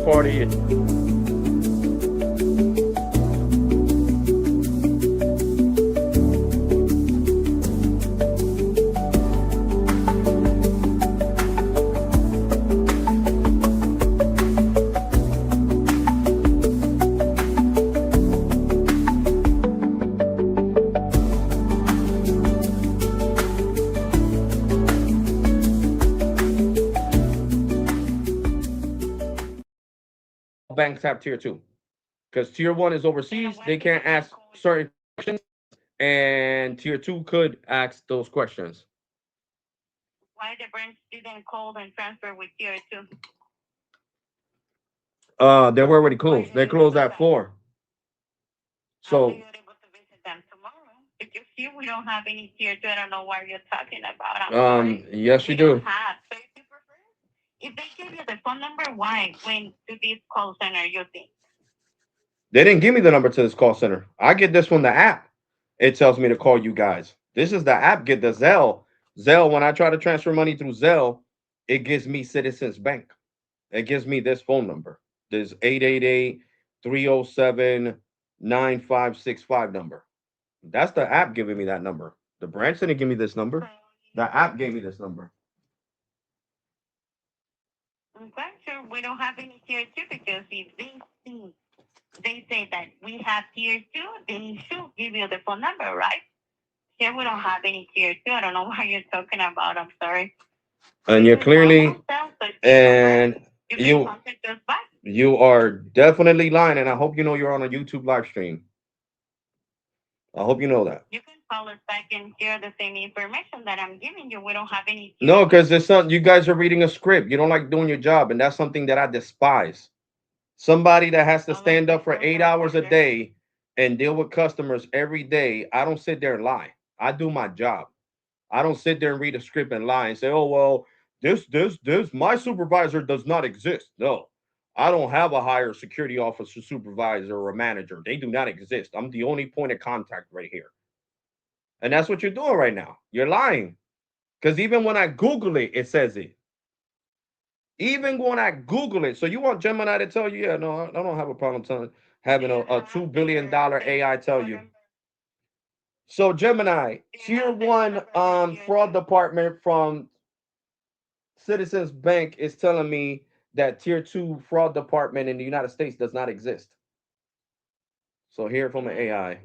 party. Banks have tier two because tier one is overseas. They can't ask certain questions, and tier two could ask those questions. Why the branch didn't call and transfer with tier two? They were already closed. They closed at 4. So you're able to visit them tomorrow. If you see we don't have any tier two, I don't know what you're talking about. I'm sorry. Yes, you We do. don't have. So if you prefer, if they give you the phone number, why went to this call center? You think? They didn't give me the number to this call center. I get this from the app. It tells me to call you guys. This is the app. Get the Zelle. Zelle. When I try to transfer money through Zelle, it gives me Citizens Bank. It gives me this phone number. This 888-307-9565 number. That's the app giving me that number. The branch didn't give me this number. The app gave me this number. I'm quite sure we don't have any tier two because if they say that we have tier two, they should give you the phone number, right? Here we don't have any tier two. I don't know what you're talking about. I'm sorry. And you're clearly and you are definitely lying, and I hope you know you're on a YouTube live stream. I hope you know that. You can call us back and share the same information that I'm giving you. We don't have any. No, because it's not. You guys are reading a script. You don't like doing your job, and that's something that I despise. Somebody that has to stand up for 8 hours a day and deal with customers every day. I don't sit there and lie. I do my job. I don't sit there and read a script and lie and say, "Oh well, this, my supervisor does not exist." No, I don't have a higher security officer, supervisor, or a manager. They do not exist. I'm the only point of contact right here. And that's what you're doing right now. You're lying. Because even when I Google it, it says it. Even when I Google it. So you want Gemini to tell you, yeah, no, I don't have a problem having a $2 billion AI tell you. So Gemini, tier one fraud department from Citizens Bank is telling me that tier two fraud department in the United States does not exist. So hear from an AI.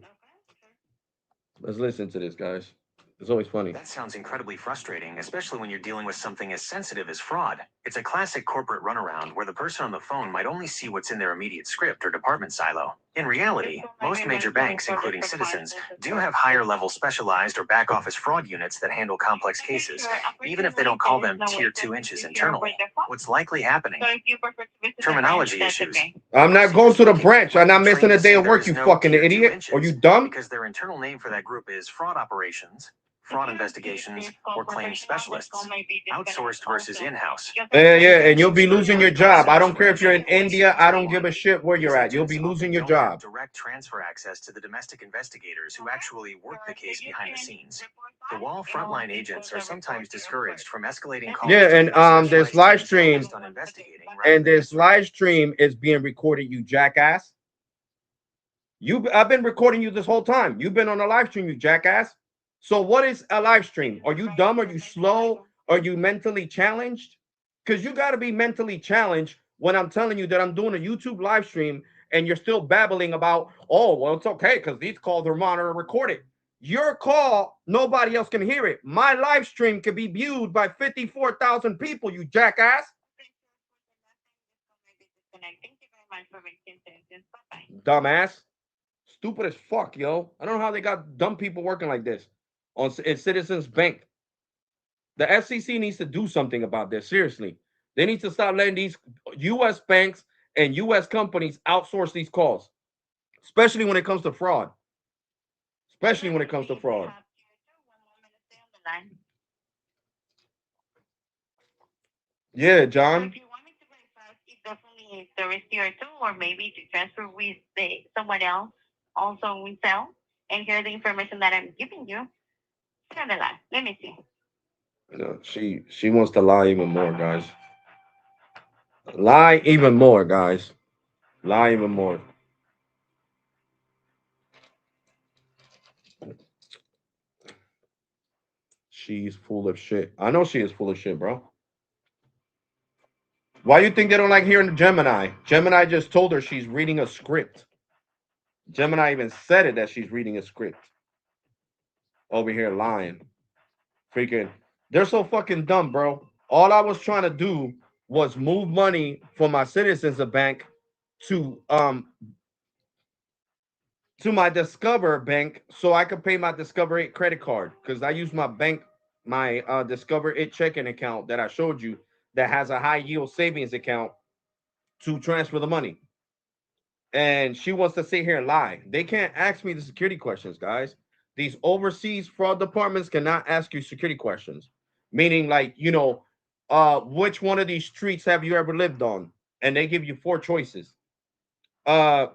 Let's listen to this, guys. It's always funny. That sounds incredibly frustrating, especially when you're dealing with something as sensitive as fraud. It's a classic corporate runaround where the person on the phone might only see what's in their immediate script or department silo. In reality, most major banks, including Citizens, do have higher-level specialized or back-office fraud units that handle complex cases, even if they don't call them tier 2 inches internally. What's likely happening? Terminology issues. I'm not going to the branch. I'm not missing a day of work, you fucking idiot. Are you dumb? Because their internal name for that group is fraud operations, fraud investigations, or claims specialists, outsourced versus in-house. Yeah, and you'll be losing your job. I don't care if you're in India. I don't give a shit where you're at. You'll be losing your job. Direct transfer access to the domestic investigators who actually work the case behind the scenes. The wall frontline agents are sometimes discouraged from escalating calls. Yeah, and this live stream, and this live stream is being recorded, you jackass. I've been recording you this whole time. You've been on a live stream, you jackass. So what is a live stream? Are you dumb? Are you slow? Are you mentally challenged? Because you got to be mentally challenged when I'm telling you that I'm doing a YouTube live stream and you're still babbling about, oh, well, it's okay because these calls are monitored and recorded. Your call, nobody else can hear it. My live stream can be viewed by 54,000 people, you jackass. Dumbass. Stupid as fuck, yo. I don't know how they got dumb people working like this in Citizens Bank. The FCC needs to do something about this. Seriously. They need to stop letting these U.S. banks and U.S. companies outsource these calls, especially when it comes to fraud. Especially when it comes to fraud. Yeah, John. If you want me to verify, definitely there is tier 2, or maybe to transfer with someone else also we sell and hear the information that I'm giving you. Let me see. No, she wants to lie even more, guys. Lie even more, guys. Lie even more. She's full of shit. I know she is full of shit, bro. Why you think they don't like hearing Gemini? Gemini just told her she's reading a script. Gemini even said it that she's reading a script. Over here lying. Freaking. They're so fucking dumb, bro. All I was trying to do was move money for my Citizens Bank to my Discover Bank so I could pay my Discover It credit card because I use my bank, my Discover It checking account that I showed you that has a high yield savings account to transfer the money. And she wants to sit here and lie. They can't ask me the security questions, guys. These overseas fraud departments cannot ask you security questions, meaning like which one of these streets have you ever lived on? And they give you four choices. Uh,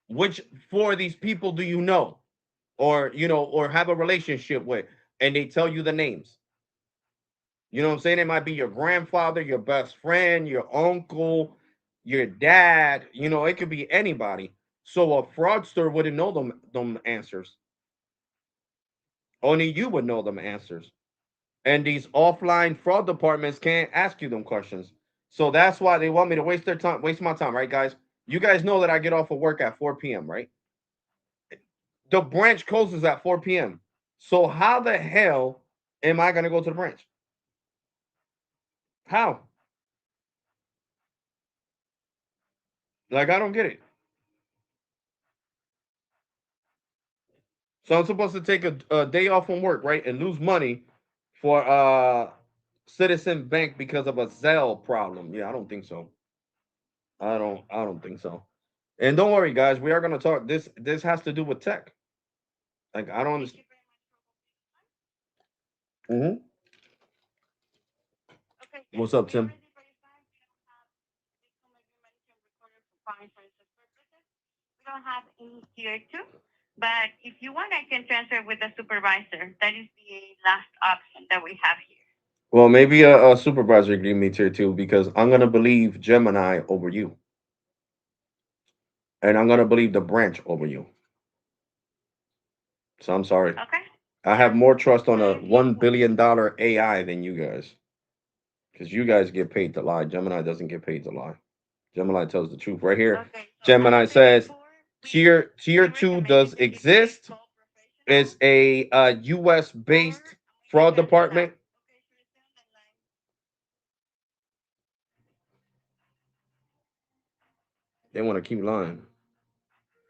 which four of these people do you know? Or or have a relationship with, and they tell you the names. You know what I'm saying? It might be your grandfather, your best friend, your uncle, your dad. It could be anybody. So a fraudster wouldn't know them answers. Only you would know them answers. And these offline fraud departments can't ask you them questions. So that's why they want me to waste my time, right, guys? You guys know that I get off of work at 4 p.m., right? The branch closes at 4 p.m. So how the hell am I gonna go to the branch? How? Like I don't get it. So I'm supposed to take a day off from work, right, and lose money for Citizen Bank because of a Zelle problem. Yeah, I don't think so. I don't think so. And don't worry, guys, we are gonna talk. This has to do with tech. Like I don't understand. Hmm. Okay, sir. What's up, We are Tim? ready for your time. We don't have this home agreement recorded for financial purposes. We don't have any tier two. But if you want, I can transfer with the supervisor. That is the last option that we have here. Well, maybe a supervisor give me tier two because I'm gonna believe Gemini over you, and I'm gonna believe the branch over you. So I'm sorry. Okay? I have more trust on a And you, $1 billion AI than you guys because you guys get paid to lie. Gemini doesn't get paid to lie. Gemini tells the truth right here. okay, so as I Gemini said says before, we tier two recommend you does to give me a exist. call It's professional a U.S. or based I'm going to fraud transfer now. department. Okay, sure, stay on the line. They want to keep lying.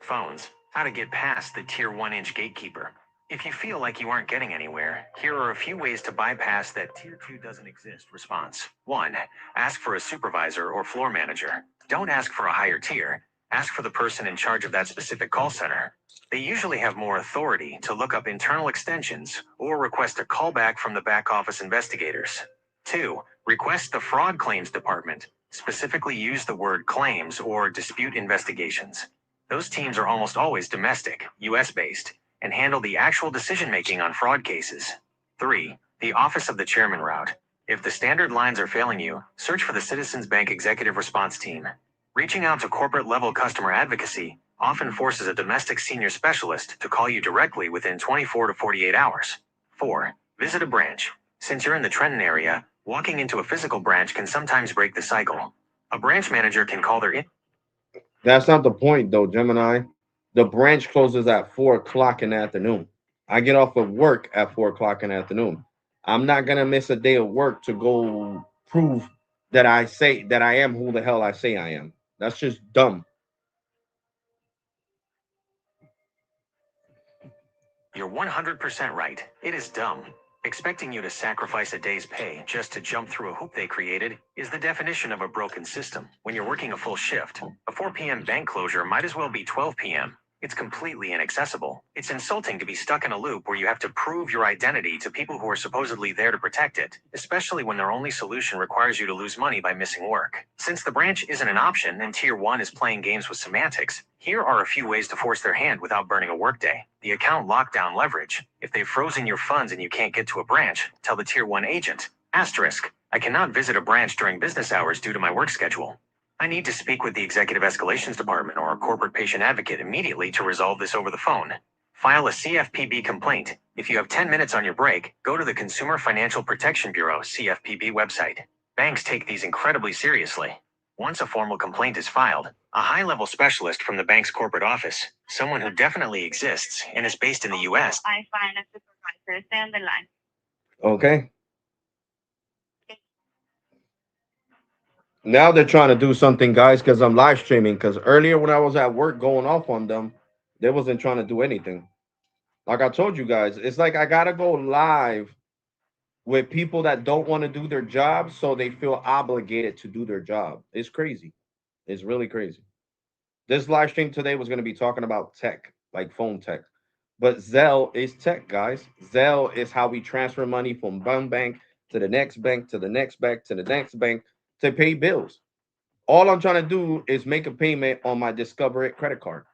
Phones. How to get past the Tier 1 inch gatekeeper. If you feel like you aren't getting anywhere, here are a few ways to bypass that Tier 2 doesn't exist response. 1. Ask for a supervisor or floor manager. Don't ask for a higher tier. Ask for the person in charge of that specific call center. They usually have more authority to look up internal extensions or request a callback from the back office investigators. 2. Request the fraud claims department. Specifically use the word claims or dispute investigations. Those teams are almost always domestic, US based, and handle the actual decision making on fraud cases. 3. The Office of the Chairman route. If the standard lines are failing you, search for the Citizens Bank Executive Response Team. Reaching out to corporate level customer advocacy often forces a domestic senior specialist to call you directly within 24 to 48 hours. 4. Visit a branch. Since you're in the Trenton area, walking into a physical branch can sometimes break the cycle. A branch manager can call their That's not the point, though, Gemini. The branch closes at 4 o'clock in the afternoon. I get off of work at 4 o'clock in the afternoon. I'm not gonna miss a day of work to go prove that I say that I am who the hell I say I am. That's just dumb. You're 100% right. It is dumb. Expecting you to sacrifice a day's pay just to jump through a hoop they created is the definition of a broken system. When you're working a full shift, a 4 p.m. bank closure might as well be 12 p.m. It's completely inaccessible. It's insulting to be stuck in a loop where you have to prove your identity to people who are supposedly there to protect it, especially when their only solution requires you to lose money by missing work. Since the branch isn't an option and Tier 1 is playing games with semantics, here are a few ways to force their hand without burning a workday. The account lockdown leverage. If they've frozen your funds and you can't get to a branch, tell the Tier 1 agent. Asterisk. I cannot visit a branch during business hours due to my work schedule. I need to speak with the Executive Escalations Department or a corporate patient advocate immediately to resolve this over the phone. File a CFPB complaint. If you have 10 minutes on your break, go to the Consumer Financial Protection Bureau CFPB website. Banks take these incredibly seriously. Once a formal complaint is filed, a high-level specialist from the bank's corporate office, someone who definitely exists and is based in the US. I find a supervisor. Stay on the line. Okay. Now they're trying to do something, guys, because I'm live streaming. Because earlier when I was at work going off on them, they wasn't trying to do anything. Like I told you guys, it's like I gotta go live with people that don't want to do their job, so they feel obligated to do their job. It's crazy. It's really crazy. This live stream today was going to be talking about tech, like phone tech. But Zelle is tech, guys. Zelle is how we transfer money from one bank to the next bank to the next bank to the next bank to pay bills. All I'm trying to do is make a payment on my Discover It credit card.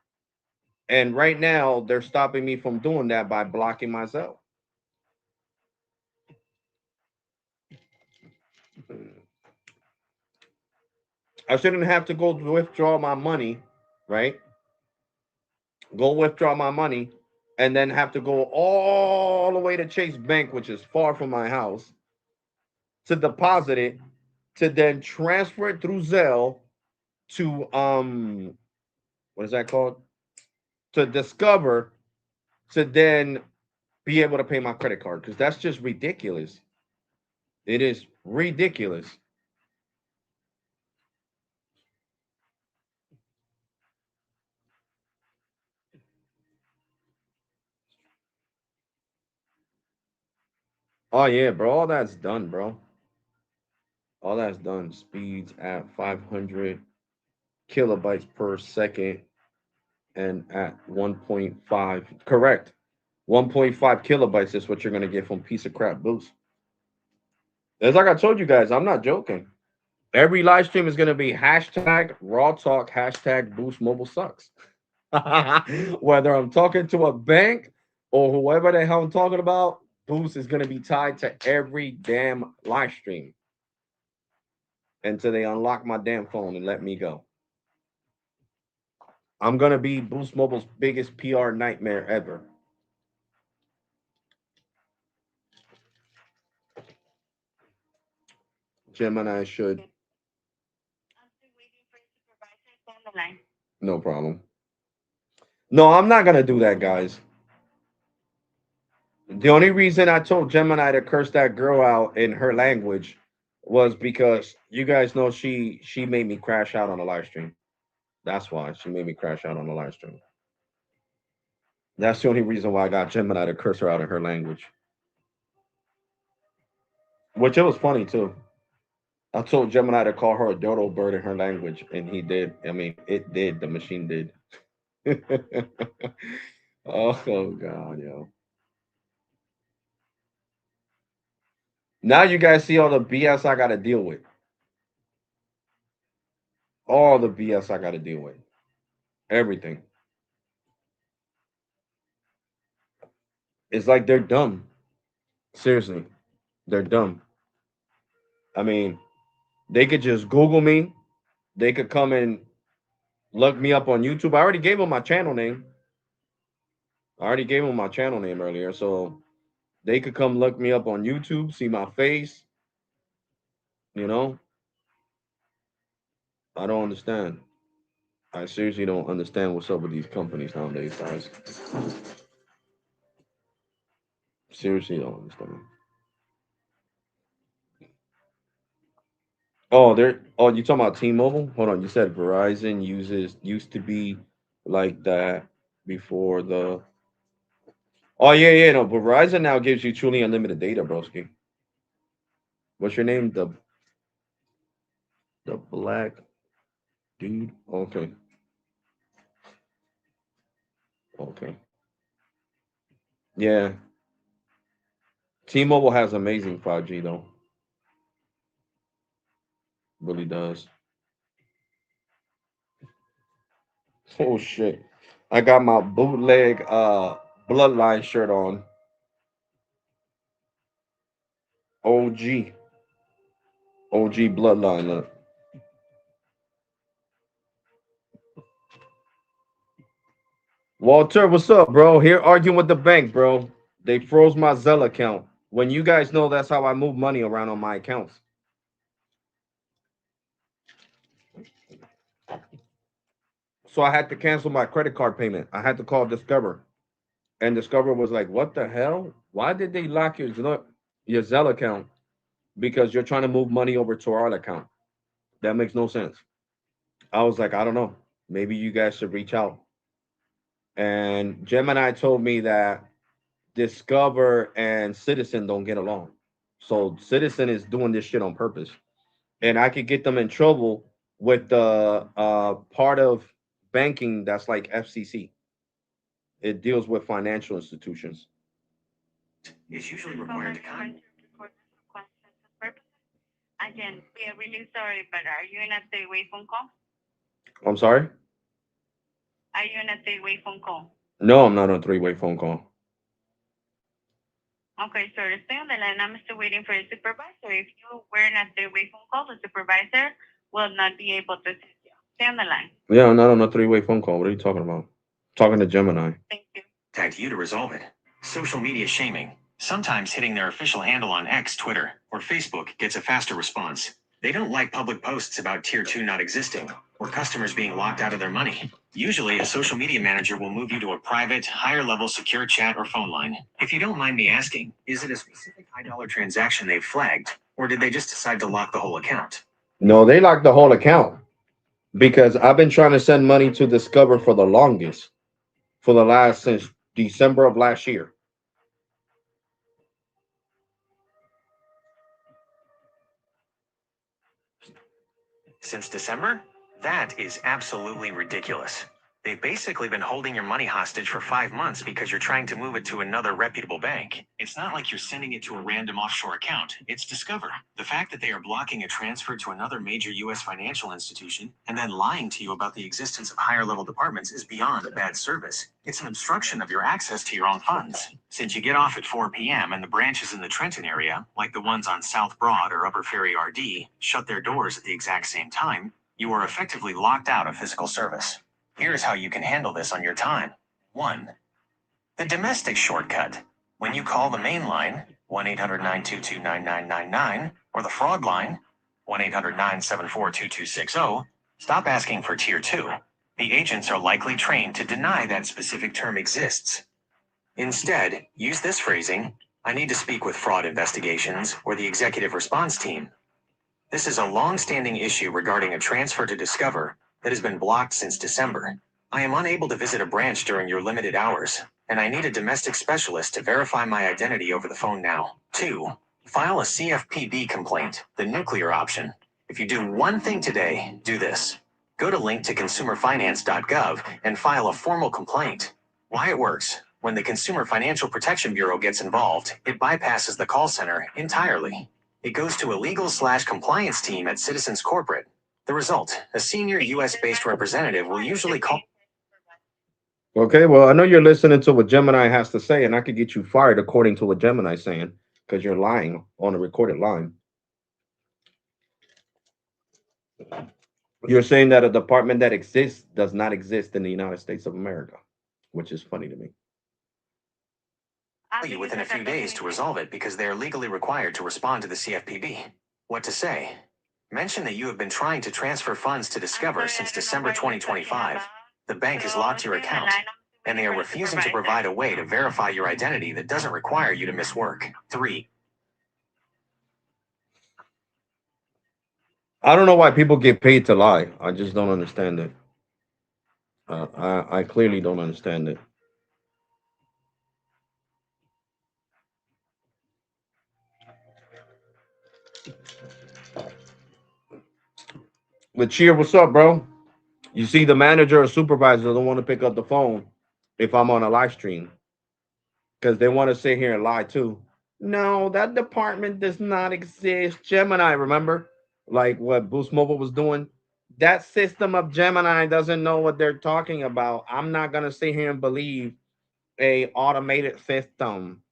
And right now, they're stopping me from doing that by blocking my Zelle. I shouldn't have to go withdraw my money, right? Go withdraw my money and then have to go all the way to Chase Bank, which is far from my house, to deposit it, to then transfer it through Zelle to what is that called? To Discover, to then be able to pay my credit card, because that's just ridiculous. It is ridiculous. Oh yeah, bro. All that's done, bro. All that's done. Speeds at 500 kilobytes per second and at 1.5. Correct. 1.5 kilobytes is what you're gonna get from piece of crap boost. It's like I told you guys, I'm not joking. Every live stream is gonna be hashtag raw talk, hashtag boost mobile sucks. Whether I'm talking to a bank or whoever the hell I'm talking about, boost is gonna be tied to every damn live stream until they unlock my damn phone and let me go. I'm gonna be Boost Mobile's biggest PR nightmare ever. Gemini should. I'm still waiting for your supervisor. Stay on the line. No problem. No, I'm not gonna do that, guys. The only reason I told Gemini to curse that girl out in her language was because you guys know she made me crash out on the live stream. That's why she made me crash out on the live stream. That's the only reason why I got Gemini to curse her out in her language. Which it was funny too. I told Gemini to call her a dodo bird in her language, and he did. I mean, it did. The machine did. Oh God, yo. Now you guys see all the BS I gotta deal with. All the BS I gotta deal with. Everything. It's like they're dumb. Seriously, they're dumb. I mean, they could just Google me. They could come and look me up on YouTube. I already gave them my channel name. I already gave them my channel name earlier, so they could come look me up on YouTube, see my face. You know, I don't understand. I seriously don't understand what's up with these companies nowadays, guys. Seriously don't understand. Oh, they're you talking about T-Mobile? Hold on, you said Verizon used to be like that before the. Oh yeah, yeah, no. Verizon now gives you truly unlimited data, broski. What's your name? The black dude. Okay, okay. Yeah, T-Mobile has amazing 5G though. Really does. Oh shit. I got my bootleg bloodline shirt on. OG. OG bloodline. Look. Walter, what's up, bro? Here arguing with the bank, bro. They froze my Zelle account. When you guys know that's how I move money around on my accounts. So I had to cancel my credit card payment. I had to call Discover. And Discover was like, what the hell? Why did they lock your Zelle account? Because you're trying to move money over to our account. That makes no sense. I was like, I don't know. Maybe you guys should reach out. And Gemini told me that Discover and Citizen don't get along. So Citizen is doing this shit on purpose. And I could get them in trouble with the part of banking that's like FCC. It deals with financial institutions. Is usually required to Again, we are really sorry, but are you in a three-way phone call? I'm sorry? Are you in a three-way phone call? No, I'm not on a three-way phone call. Okay, sir, stay on the line. I'm still waiting for a supervisor. If you were in a three-way phone call, the supervisor will not be able to assist you. Stay on the line. Yeah, I'm not on a three-way phone call. What are you talking about? Talking to Gemini. Thank you. contact you to resolve it. Social media shaming. Sometimes hitting their official handle on X, Twitter, or Facebook gets a faster response. They don't like public posts about Tier 2 not existing, or customers being locked out of their money. Usually, a social media manager will move you to a private, higher level secure chat or phone line. If you don't mind me asking, is it a specific high dollar transaction they've flagged, or did they just decide to lock the whole account? No, they locked the whole account because I've been trying to send money to Discover for the longest, for the last since December of last year. Since December? That is absolutely ridiculous. They've basically been holding your money hostage for 5 months because you're trying to move it to another reputable bank. It's not like you're sending it to a random offshore account. It's Discover. The fact that they are blocking a transfer to another major U.S. financial institution and then lying to you about the existence of higher level departments is beyond a bad service. It's an obstruction of your access to your own funds. Since you get off at 4 p.m. and the branches in the Trenton area, like the ones on South Broad or Upper Ferry RD, shut their doors at the exact same time, you are effectively locked out of physical service. Here's how you can handle this on your time. 1. The domestic shortcut. When you call the main line, 1-800-922-9999, or the fraud line, 1-800-974-2260, stop asking for Tier 2. The agents are likely trained to deny that specific term exists. Instead, use this phrasing, I need to speak with fraud investigations or the executive response team. This is a long-standing issue regarding a transfer to Discover that has been blocked since December. I am unable to visit a branch during your limited hours, and I need a domestic specialist to verify my identity over the phone now. 2. File a CFPB complaint, the nuclear option. If you do one thing today, do this. Go to link to consumerfinance.gov and file a formal complaint. Why it works. When the Consumer Financial Protection Bureau gets involved, it bypasses the call center entirely. It goes to a legal/compliance team at Citizens Corporate. The result, a senior US-based representative will usually call. Okay, well, I know you're listening to what Gemini has to say, and I could get you fired according to what Gemini's saying because you're lying on a recorded line. You're saying that a department that exists does not exist in the United States of America, which is funny to me. You within a few days to resolve it because they are legally required to respond to the CFPB. What to say? Mention that you have been trying to transfer funds to Discover since December 2025. The bank has locked your account, and they are refusing to provide a way to verify your identity that doesn't require you to miss work. 3. I don't know why people get paid to lie. I just don't understand it. I clearly don't understand it. But Cheer, what's up, bro? You see, the manager or supervisor don't want to pick up the phone if I'm on a live stream because they want to sit here and lie too. No, that department does not exist. Gemini, remember? Like what Boost Mobile was doing? That system of Gemini doesn't know what they're talking about. I'm not gonna sit here and believe a automated system.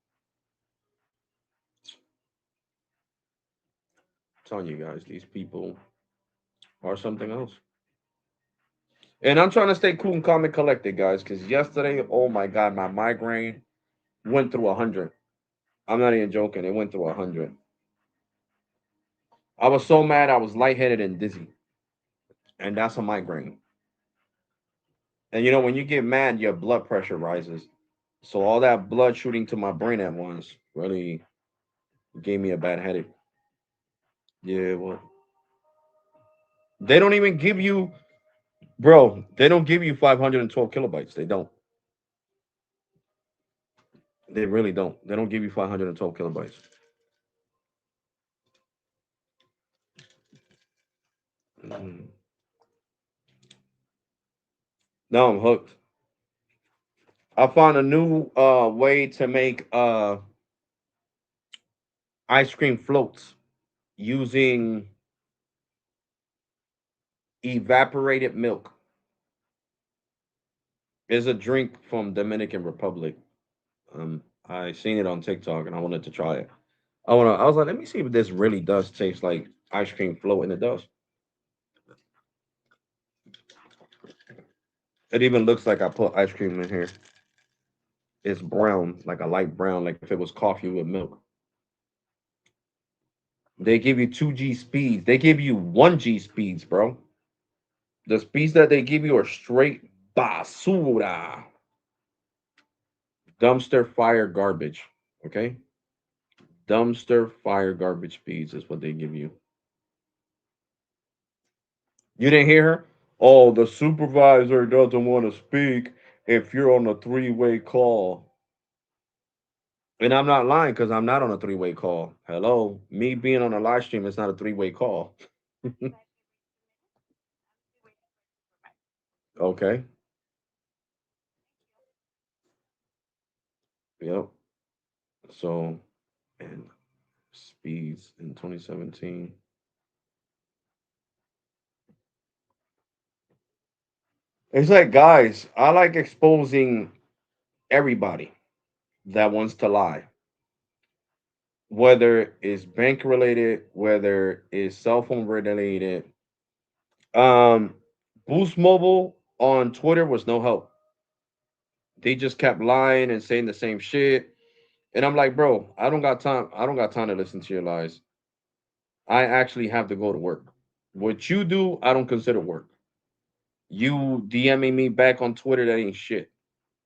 telling you guys, these people are something else. And I'm trying to stay cool and calm and collected, guys, because yesterday, oh my god, my migraine went through 100. I'm not even joking. It went through 100. I was so mad. I was lightheaded and dizzy, and that's a migraine. And you know, when you get mad, your blood pressure rises. So all that blood shooting to my brain at once really gave me a bad headache. Yeah, well, they don't even give you, bro. They don't give you 512 kilobytes. They don't. They really don't. They don't give you 512 kilobytes. Mm. Now I'm hooked. I found a new way to make ice cream floats using evaporated milk. It's a drink from Dominican Republic. I seen it on TikTok and I wanted to try it. I was like, let me see if this really does taste like ice cream float, and it does. It even looks like I put ice cream in here. It's brown, like a light brown, like if it was coffee with milk. They give you 2G speeds. They give you 1G speeds, bro. The speeds that they give you are straight basura. Dumpster fire garbage. Okay? Dumpster fire garbage speeds is what they give you. You didn't hear her? Oh, the supervisor doesn't want to speak if you're on a three-way call. And I'm not lying because I'm not on a three-way call. Hello? Me being on a live stream is not a three-way call. Okay. Yep. So, and speeds in 2017. It's like, guys, I like exposing everybody that wants to lie, whether it's bank related, whether it's cell phone related. Um, Boost Mobile on Twitter was no help. They just kept lying and saying the same shit. And I'm like, bro, I don't got time. I don't got time to listen to your lies. I actually have to go to work. What you do, I don't consider work. You DMing me back on Twitter, that ain't shit.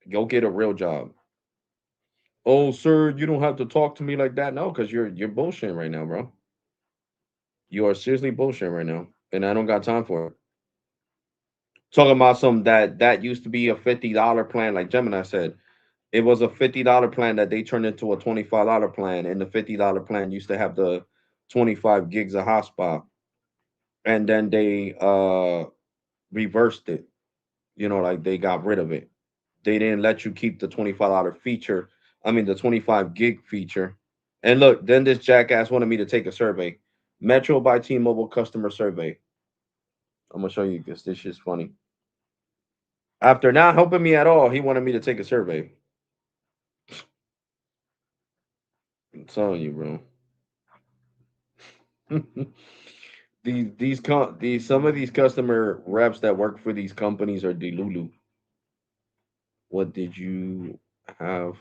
Go get a real job. Oh, sir, you don't have to talk to me like that. No, because you're bullshitting right now, bro. You are seriously bullshitting right now. And I don't got time for it. Talking about some that used to be a $50 plan, like Gemini said. It was a $50 plan that they turned into a $25 plan, and the $50 plan used to have the 25 gigs of hotspot, and then they reversed it. You know, like they got rid of it. They didn't let you keep the $25 feature. I mean, the 25 gig feature. And look, then this jackass wanted me to take a survey. Metro by T-Mobile customer survey. I'm gonna show you because this shit's funny. After not helping me at all, he wanted me to take a survey. I'm telling you, bro. These some of these customer reps that work for these companies are delulu. What did you have?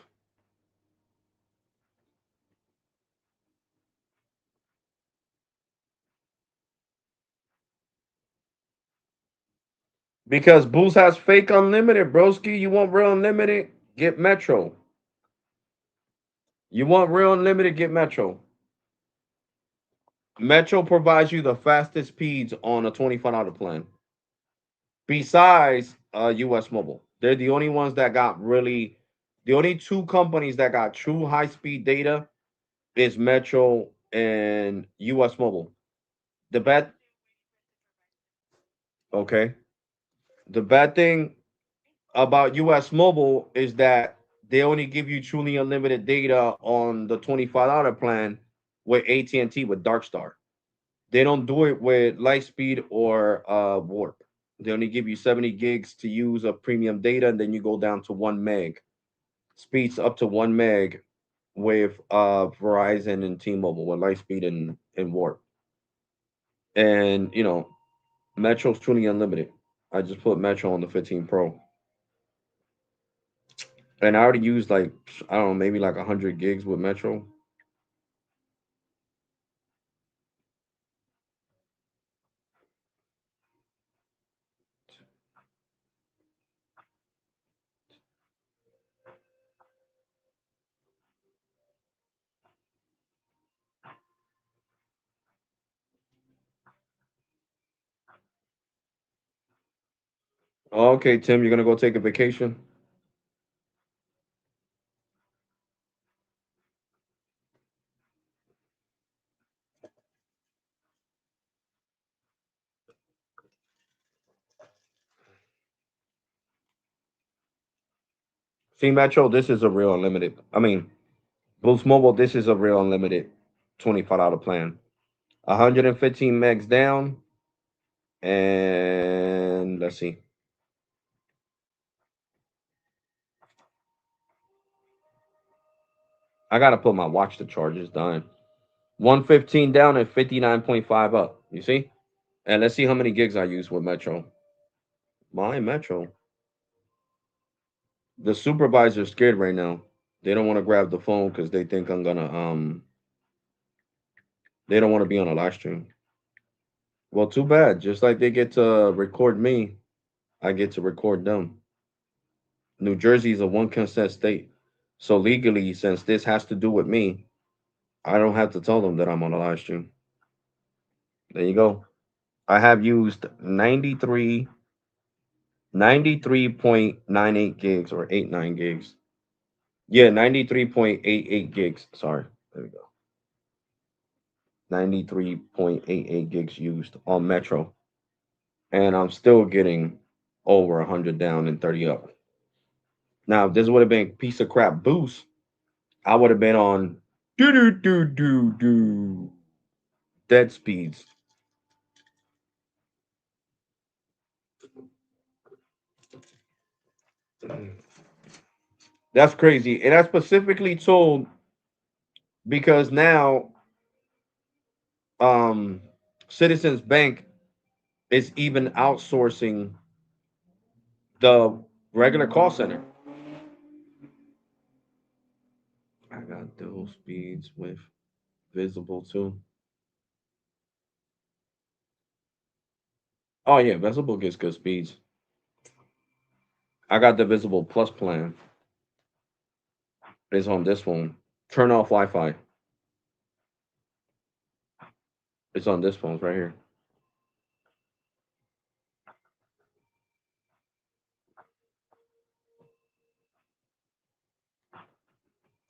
Because Boost has fake unlimited, broski. You want real unlimited? Get Metro. You want real unlimited? Get Metro. Metro provides you the fastest speeds on a $25 plan. Besides US Mobile. They're the only ones that got really the only two companies that got true high speed data is Metro and US Mobile. The bad okay. The bad thing about US Mobile is that they only give you truly unlimited data on the $25 plan with AT&T with Darkstar. They don't do it with Lightspeed or Warp. They only give you 70 gigs to use of premium data, and then you go down to 1 meg. Speeds up to 1 meg with Verizon and T-Mobile with Lightspeed and Warp. And Metro's truly unlimited. I just put Metro on the 15 Pro, and I already used like I don't know, maybe like 100 gigs with Metro. Okay, Tim, you're gonna go take a vacation. See, Metro, this is a real unlimited. I mean, Boost Mobile, this is a real unlimited $25 plan. 115 megs down, and let's see. I gotta put my watch to charge. It's done. 115 down and 59.5 up. You see? And let's see how many gigs I use with Metro. My Metro. The supervisor's scared right now. They don't want to grab the phone because they think I'm gonna they don't want to be on a live stream. Well, too bad. Just like they get to record me, I get to record them. New Jersey is a one consent state. So legally, since this has to do with me, I don't have to tell them that I'm on a live stream. There you go. I have used 93.98 gigs or 89 gigs. Yeah, 93.88 gigs. Sorry. There we go. 93.88 gigs used on Metro. And I'm still getting over 100 down and 30 up. Now, if this would have been piece of crap boost, I would have been on do do do do do dead speeds. That's crazy. And I specifically told because now um Citizens Bank is even outsourcing the regular call center. I got dual speeds with visible too. Oh yeah, visible gets good speeds. I got the visible plus plan. It's on this phone. Turn off Wi-Fi. It's on this phone right here.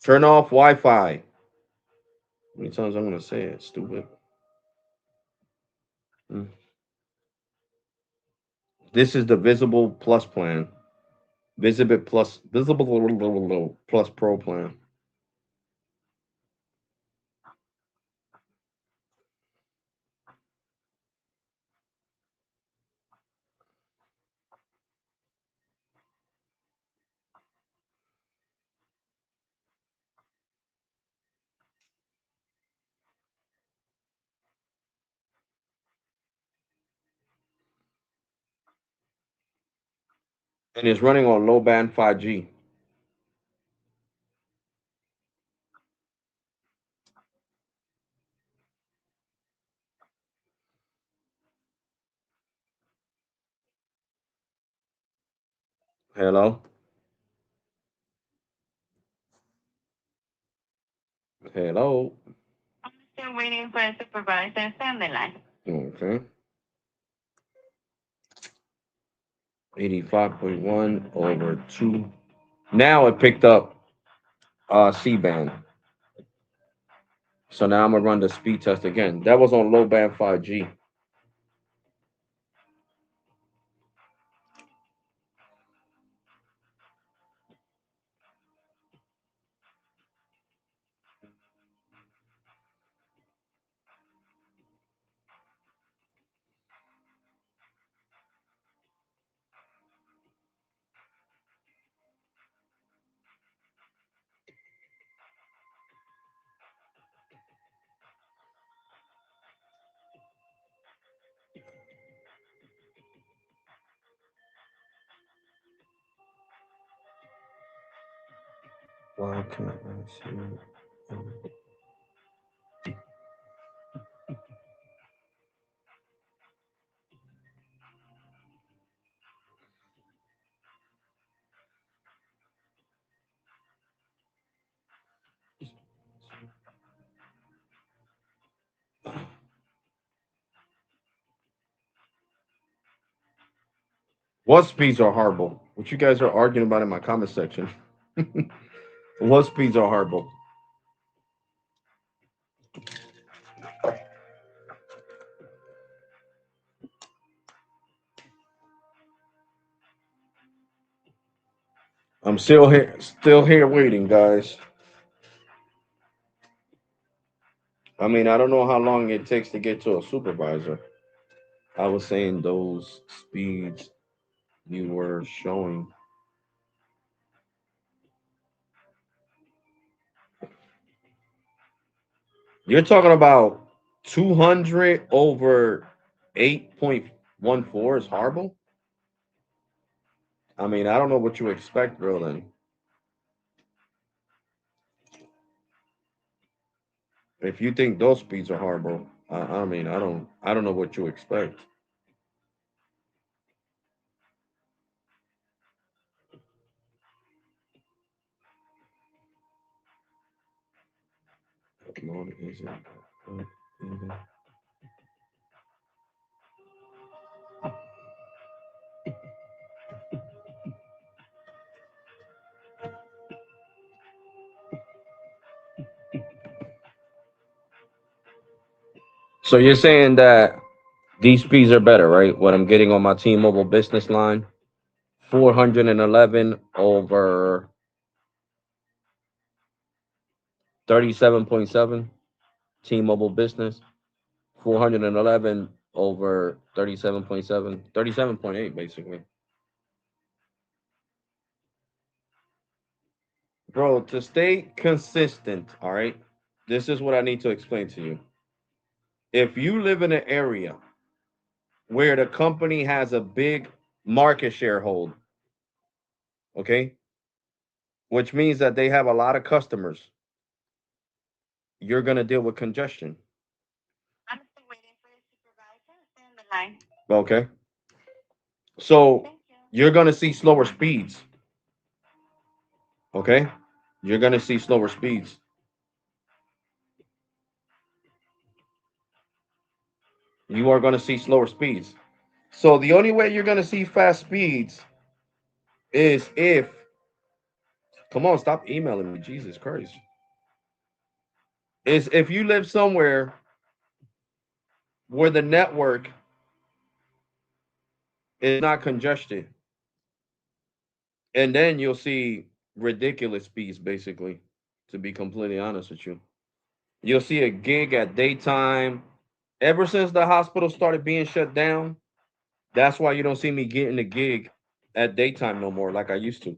Turn off Wi-Fi. How many times I'm gonna say it? Stupid. Mm. This is the visible plus plan. Visible plus pro plan. And it's running on low band 5G. Hello? Hello? I'm still waiting for a supervisor. Stay on the line. Okay. 85.1 over 2. Now it picked up C band. So now I'm gonna run the speed test again. That was on low band 5G. Why can't I see it? What speeds are horrible? What you guys are arguing about in my comment section? What speeds are horrible? I'm still here waiting, guys. I mean, I don't know how long it takes to get to a supervisor. I was saying those speeds you were showing. You're talking about 200 over 8.14 is horrible? I mean, I don't know what you expect, bro, then. If you think those speeds are horrible, I mean, I don't know what you expect. Lord, is it? So you're saying that these speeds are better, right? What I'm getting on my T-Mobile business line, 411 over 37.7. T-Mobile business, 411 over 37.7, 37.8, basically. Bro, to stay consistent, all right, this is what I need to explain to you. If you live in an area where the company has a big market share hold, okay, which means that they have a lot of customers, you're going to deal with congestion. I'm still waiting for your supervisor. Stay on the line. Okay. So Thank you. you're going to see slower speeds. Okay. You're going to see slower speeds. You are going to see slower speeds. So the only way you're going to see fast speeds is if, come on, stop emailing me. Jesus Christ. Is if you live somewhere where the network is not congested. And then you'll see ridiculous speeds, basically, to be completely honest with you. You'll see a gig at daytime. Ever since the hospital started being shut down, that's why you don't see me getting a gig at daytime no more like I used to.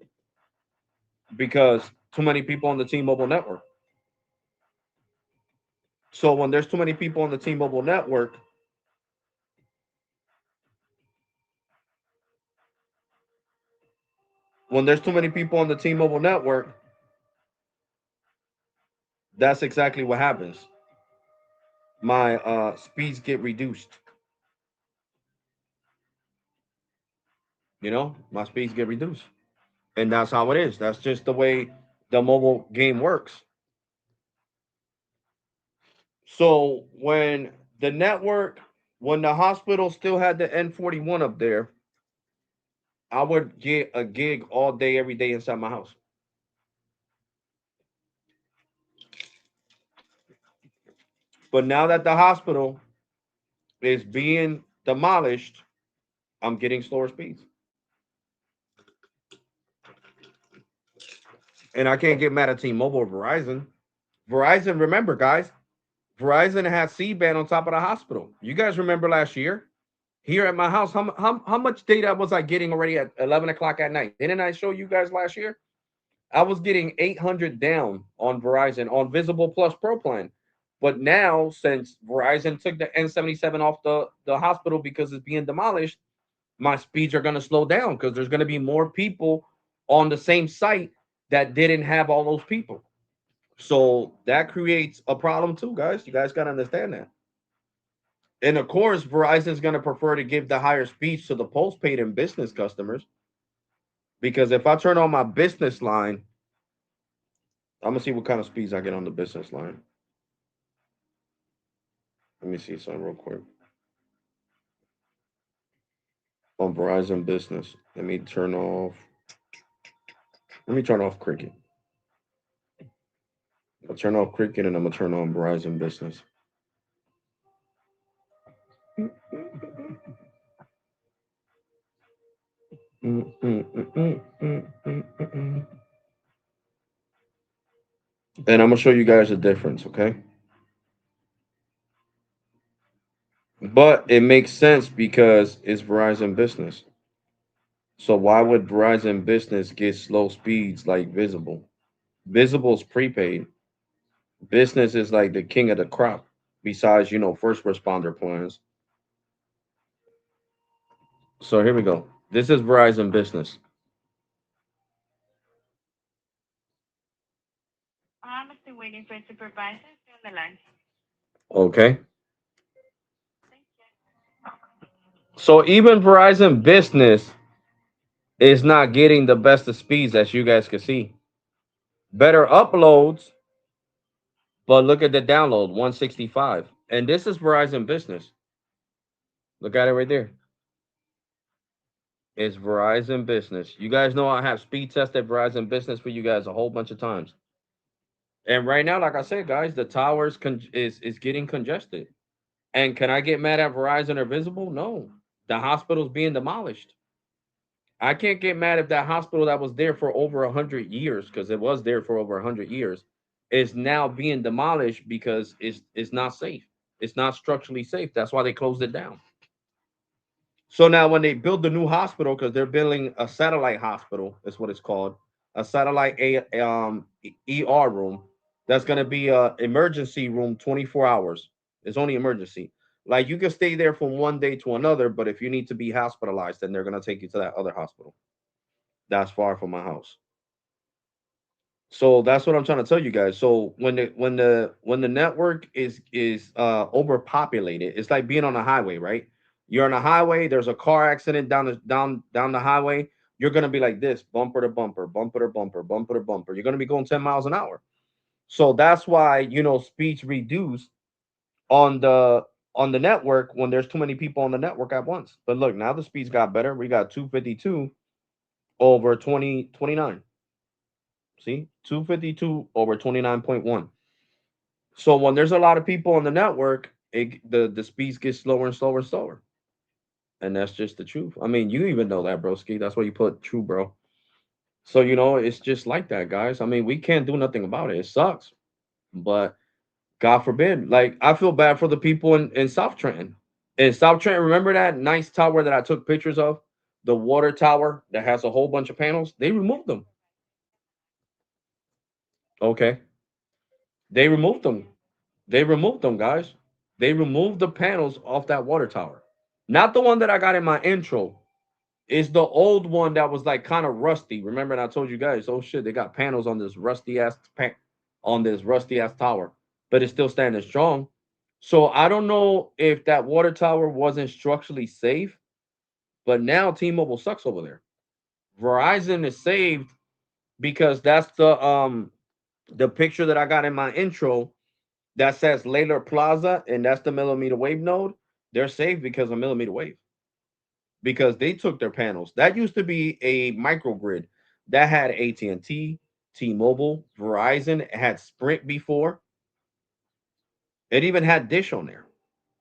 Because too many people on the T-Mobile network. So when there's too many people on the T-Mobile network, when there's too many people on the T-Mobile network, that's exactly what happens. My speeds get reduced. My speeds get reduced. And that's how it is. That's just the way the mobile game works. So when the hospital still had the N41 up there, I would get a gig all day, every day inside my house. But now that the hospital is being demolished, I'm getting slower speeds. And I can't get mad at T-Mobile or Verizon. Verizon, remember, guys, Verizon had C-band on top of the hospital. You guys remember last year? Here at my house, how much data was I getting already at 11 o'clock at night? Didn't I show you guys last year? I was getting 800 down on Verizon on Visible Plus Pro plan. But now, since Verizon took the N77 off the hospital because it's being demolished, my speeds are going to slow down because there's going to be more people on the same site that didn't have all those people. So that creates a problem too, guys. You guys got to understand that. And of course, Verizon's going to prefer to give the higher speeds to the postpaid and business customers, because if I turn on my business line, I'm gonna see what kind of speeds I get on the business line. Let me see something real quick on Verizon Business. Let me turn off. Let me turn off Cricket. I'll turn off Cricket and I'm gonna turn on Verizon Business. And I'm gonna show you guys the difference, okay? But it makes sense because it's Verizon Business. So why would Verizon Business get slow speeds like Visible? Visible's prepaid. Business is like the king of the crop. Besides, first responder plans. So here we go. This is Verizon Business. I'm still waiting for supervisor on the line. Okay. So even Verizon Business is not getting the best of speeds, as you guys can see. Better uploads, but look at the download, 165. And this is Verizon Business. Look at it right there. It's Verizon Business. You guys know I have speed tested Verizon Business for you guys a whole bunch of times. And right now, like I said, guys, the towers is getting congested. And can I get mad at Verizon or Visible? No. The hospital's being demolished. I can't get mad if that hospital that was there for over 100 years, because it was there for over 100 years, is now being demolished because it's not safe. It's not structurally safe. That's why they closed it down. So now when they build the new hospital, because they're building a satellite hospital, is what it's called, a satellite ER room. That's gonna be a emergency room 24 hours. It's only emergency. Like you can stay there from one day to another, but if you need to be hospitalized, then they're gonna take you to that other hospital. That's far from my house. So that's what I'm trying to tell you guys. So when the network is overpopulated, it's like being on a highway, right? You're on a highway, there's a car accident down the highway, you're gonna be like this, bumper to bumper, bumper to bumper, bumper to bumper. You're gonna be going 10 miles an hour. So that's why speeds reduce on the network when there's too many people on the network at once. But look, now the speeds got better. We got 252 over 2029. See, 252 over 29.1. So when there's a lot of people on the network, the speeds get slower and slower and slower. And that's just the truth. I mean, you even know that, broski. That's why you put true, bro. So it's just like that, guys. I mean, we can't do nothing about it. It sucks. But God forbid. Like, I feel bad for the people in South Trenton. In South Trenton, remember that nice tower that I took pictures of? The water tower that has a whole bunch of panels? They removed them. Okay. They removed them. They removed them, guys. They removed the panels off that water tower. Not the one that I got in my intro. It's the old one that was like kind of rusty. Remember, and I told you guys, oh shit, they got panels on this rusty ass tower, but it's still standing strong. So I don't know if that water tower wasn't structurally safe, but now T-Mobile sucks over there. Verizon is saved because that's the picture that I got in my intro that says Layler Plaza, and that's the millimeter wave node. They're safe because of millimeter wave, because they took their panels. That used to be a microgrid that had AT&T, T-Mobile, Verizon. It had Sprint before. It even had Dish on there.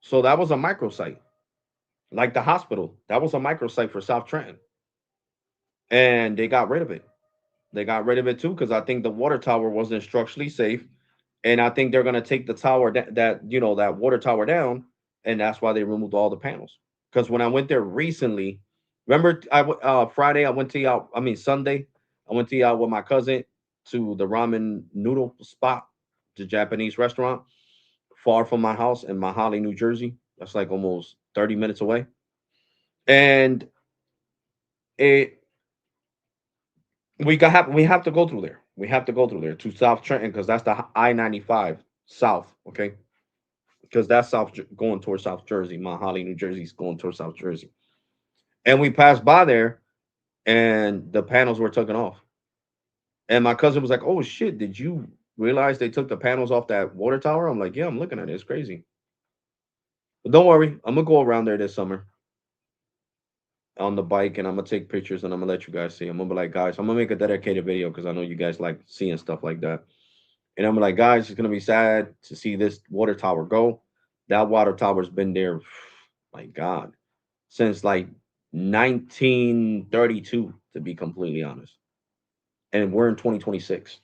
So that was a microsite, like the hospital. That was a microsite for South Trenton, and they got rid of it. They got rid of it too because I think the water tower wasn't structurally safe, and I think they're gonna take the tower that water tower down, and that's why they removed all the panels. Because when I went there recently, remember Friday I went to y'all. I mean Sunday I went to y'all with my cousin to the ramen noodle spot, the Japanese restaurant, far from my house in Mahali, New Jersey. That's like almost 30 minutes away, and it we have to go through there. We have to go through there to South Trenton because that's the I-95 south. Okay, because that's going towards South Jersey. Mount Holly, New Jersey is going towards South Jersey, and we passed by there, and the panels were taken off. And my cousin was like, "Oh shit, did you realize they took the panels off that water tower?" I'm like, "Yeah, I'm looking at it. It's crazy." But don't worry, I'm gonna go around there this summer on the bike, and I'm gonna take pictures, and I'm gonna let you guys see. I'm gonna be like, guys, I'm gonna make a dedicated video because I know you guys like seeing stuff like that. And I'm like, guys, it's gonna be sad to see this water tower go. That water tower's been there, my God, since like 1932, to be completely honest. And we're in 2026.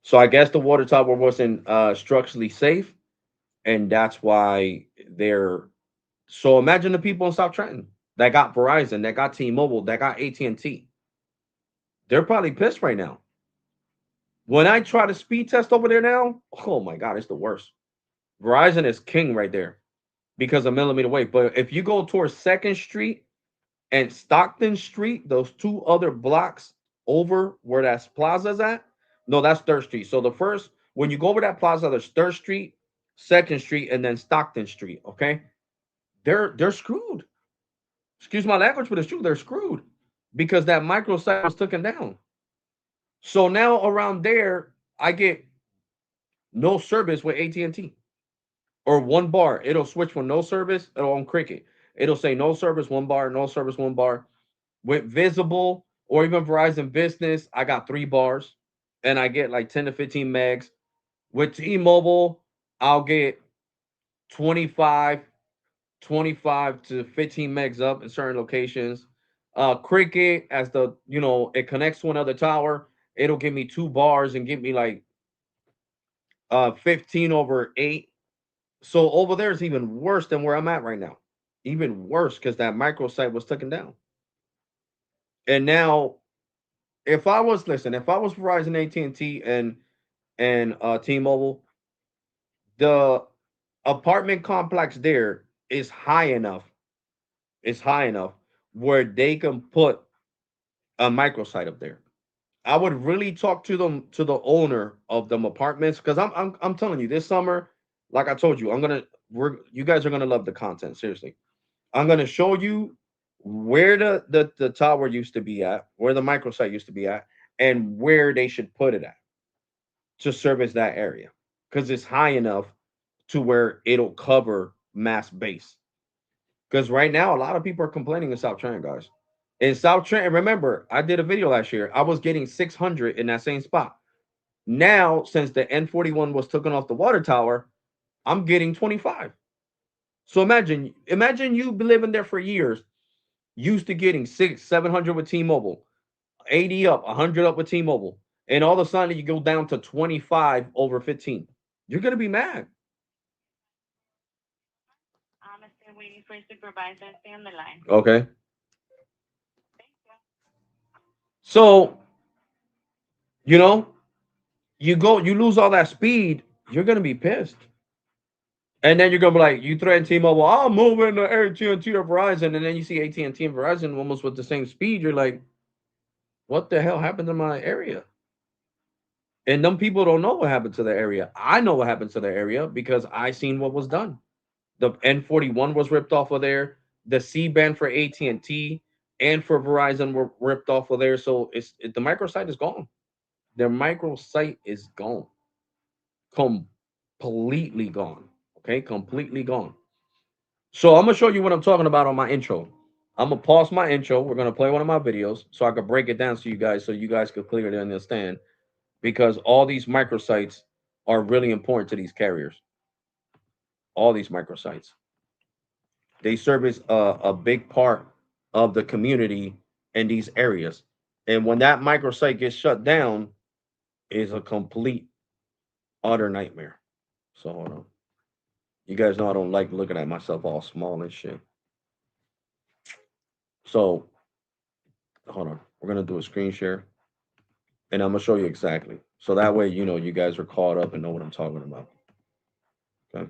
So I guess the water tower wasn't structurally safe, and that's why they're. So imagine the people in South Trenton that got Verizon, that got T-Mobile, that got AT&T. They're probably pissed right now. When I try to speed test over there now, oh my God, it's the worst. Verizon is king right there because of millimeter wave. But if you go towards Second Street and Stockton Street, those two other blocks over where that plaza's at, no, that's Third Street. So the first, when you go over that plaza, there's Third Street, Second Street, and then Stockton Street. Okay, they're screwed. Excuse my language, but it's true. They're screwed because that microsite was taken down. So now around there, I get no service with AT&T or one bar. It'll switch from no service on Cricket. It'll say no service, one bar, no service, one bar. With Visible or even Verizon Business, I got 3 bars and I get like 10 to 15 megs. With T-Mobile, I'll get 25, 25 to 15 megs up in certain locations. Cricket, as it connects to another tower, it'll give me 2 bars and give me like 15 over 8. So over there is even worse than where I'm at right now. Even worse because that microsite was taken down. And now, if I was Verizon, AT&T, and T-Mobile, the apartment complex there is high enough. It's high enough where they can put a microsite up there. I would really talk to the owner of them apartments because I'm telling you this summer, like I told you, you guys are gonna love the content. Seriously, I'm gonna show you where the tower used to be at, where the microsite used to be at, and where they should put it at to service that area because it's high enough to where it'll cover mass base. Because right now, a lot of people are complaining in South Trenton, guys. In South Trenton, remember, I did a video last year. I was getting 600 in that same spot. Now, since the N41 was taken off the water tower, I'm getting 25. So imagine you been living there for years, used to getting 700 with T-Mobile, 80 up, 100 up with T-Mobile, and all of a sudden you go down to 25 over 15. You're gonna be mad. I'm still waiting for supervisor to stay on the line. Okay. Thank you. So, you know, you lose all that speed, you're gonna be pissed. And then you're gonna be like, you threaten T-Mobile, I'm moving to AT&T or Verizon, and then you see AT&T and Verizon almost with the same speed. You're like, what the hell happened to my area? And them people don't know what happened to the area. I know what happened to the area because I seen what was done. The N41 was ripped off of there. The C band for AT&T and for Verizon were ripped off of there. So the microsite is gone. Their microsite is gone, completely gone. Okay, completely gone. So I'm gonna show you what I'm talking about on my intro. I'm gonna pause my intro. We're gonna play one of my videos so I can break it down to you guys so you guys could clearly understand because all these microsites are really important to these carriers. All these microsites. They service a big part of the community in these areas. And when that microsite gets shut down, is a complete utter nightmare. So hold on. You guys know I don't like looking at myself all small and shit. So hold on. We're gonna do a screen share and I'm gonna show you exactly. So that way, you guys are caught up and know what I'm talking about. Okay.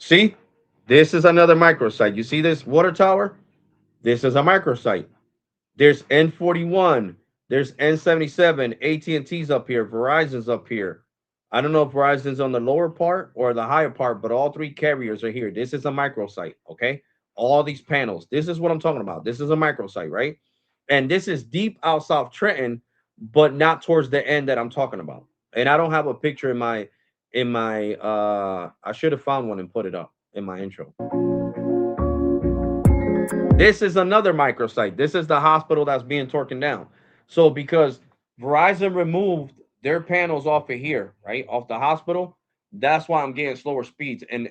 See, this is another microsite. You see this water tower? This is a microsite. There's N41. There's N77. AT&T's up here. Verizon's up here. I don't know if Verizon's on the lower part or the higher part, but all three carriers are here. This is a microsite, okay? All these panels. This is what I'm talking about. This is a microsite, right? And this is deep out South Trenton, but not towards the end that I'm talking about. And I don't have a picture in my I should have found one and put it up in my intro. This is another microsite. This is the hospital that's being torn down. So because Verizon removed their panels off of here, right, off the hospital, that's why I'm getting slower speeds, and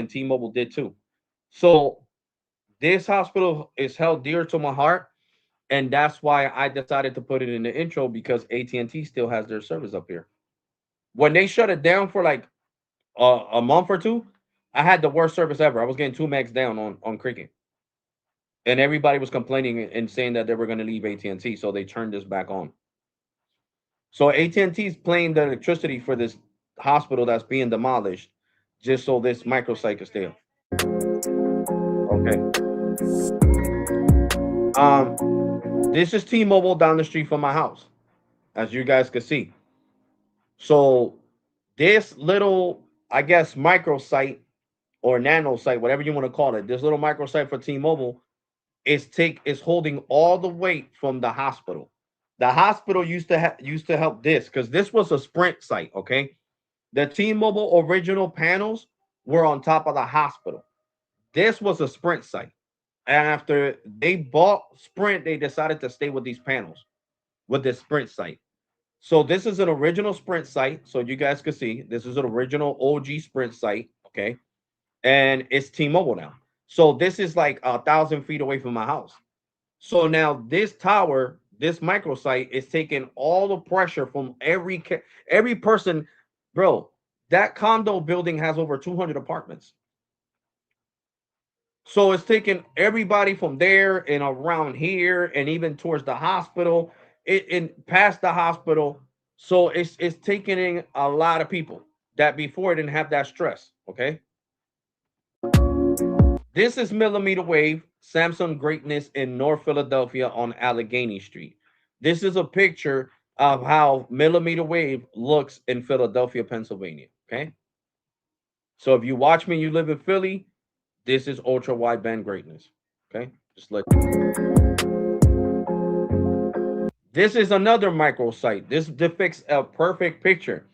T-Mobile did too. So this hospital is held dear to my heart, and that's why I decided to put it in the intro because AT&T still has their service up here. When they shut it down for like a month or two, I had the worst service ever. I was getting 2 megs down on Cricket, and everybody was complaining and saying that they were going to leave AT&T, so they turned this back on. So AT&T is paying the electricity for this hospital that's being demolished, just so this microsite can stay up. Okay. This is T-Mobile down the street from my house, as you guys can see. So this little, I guess, microsite or nano site, whatever you want to call it, this little microsite for T-Mobile is holding all the weight from the hospital. The hospital used to help this because this was a Sprint site. Okay, the T-Mobile original panels were on top of the hospital. This was a Sprint site, and after they bought Sprint, they decided to stay with these panels with this Sprint site. So this is an original Sprint site. So you guys can see this is an original OG Sprint site. Okay, and it's T-Mobile now. So this is like 1,000 feet away from my house. So now this tower, this microsite, is taking all the pressure from every person, bro. That condo building has over 200 apartments. So it's taking everybody from there and around here and even towards the hospital, it past the hospital. So it's taking in a lot of people that before didn't have that stress. Okay. This is millimeter wave Samsung greatness in North Philadelphia on Allegheny Street. This is a picture of how millimeter wave looks in Philadelphia, Pennsylvania. Okay. So if you watch me, you live in Philly, this is ultra wideband greatness. Okay. Just let you know. This is another microsite. This depicts a perfect picture.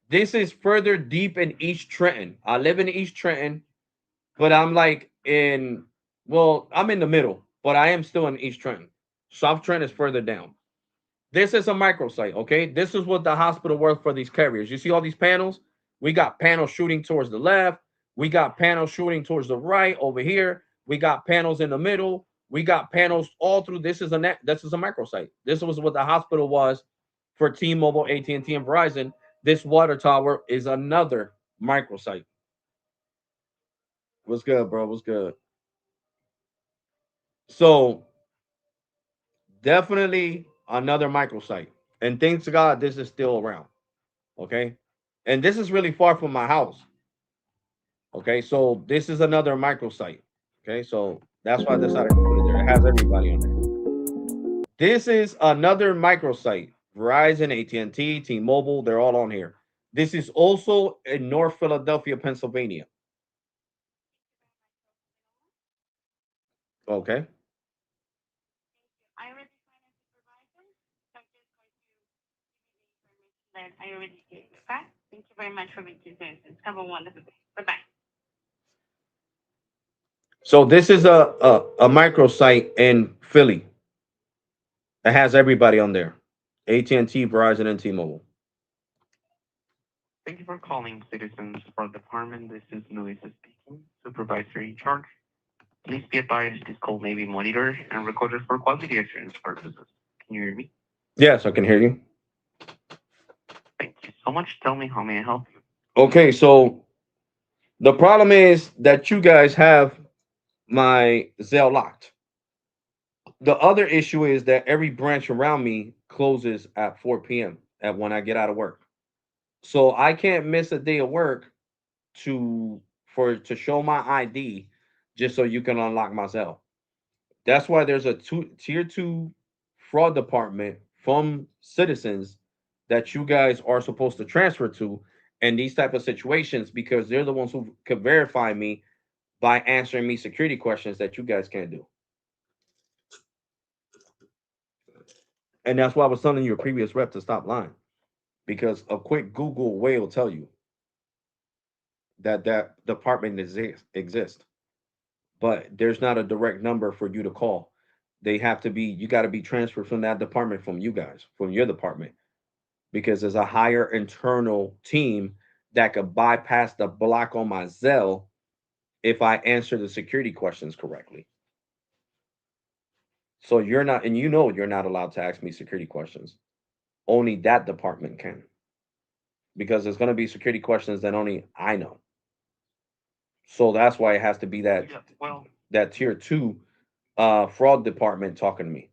This is further deep in East Trenton. I live in East Trenton, but I'm like I'm in the middle, but I am still in East Trenton. South Trenton is further down. This is a microsite, okay? This is what the hospital works for these carriers. You see all these panels? We got panels shooting towards the left. We got panels shooting towards the right over here. We got panels in the middle. We got panels all through. This is a microsite. This was what the hospital was for T-Mobile, AT&T, and Verizon. This water tower is another microsite. What's good, bro? What's good? So definitely another microsite. And thanks to God, this is still around. Okay. And this is really far from my house. Okay. So this is another microsite. Okay. So that's why I decided to put it there. It has everybody on there. This is another microsite. Verizon, AT&T, T-Mobile, they're all on here. This is also in North Philadelphia, Pennsylvania. Okay. I already signed a supervisor, so I'm just going to give you the information that I already gave you. Okay? Thank you very much for making services. Have a wonderful day. Bye bye. So this is a microsite in Philly. It has everybody on there. AT&T, Verizon, and T-Mobile. Thank you for calling Citizens Support Department. This is Luisa speaking, supervisor in charge. Please be advised this call may be monitored and recorded for quality assurance purposes. Can you hear me? Yes, I can hear you. Thank you so much. Tell me, how may I help you? Okay, so the problem is that you guys have my Zelle locked. The other issue is that every branch around me closes at 4 p.m. at when I get out of work. So I can't miss a day of work to for to show my ID just so you can unlock my cell. That's why there's a tier two fraud department from citizens that you guys are supposed to transfer to in these type of situations because they're the ones who could verify me by answering me security questions that you guys can't do. And that's why I was telling your previous rep to stop lying because a quick Google way will tell you that that department exists, but there's not a direct number for you to call. They have to be, you got to be transferred from that department from you guys, from your department, because there's a higher internal team that could bypass the block on my Zelle if I answer the security questions correctly. So you're not, and you know you're not allowed to ask me security questions. Only that department can, because there's going to be security questions that only I know. So that's why it has to be that Yeah, well, that tier two fraud department talking to me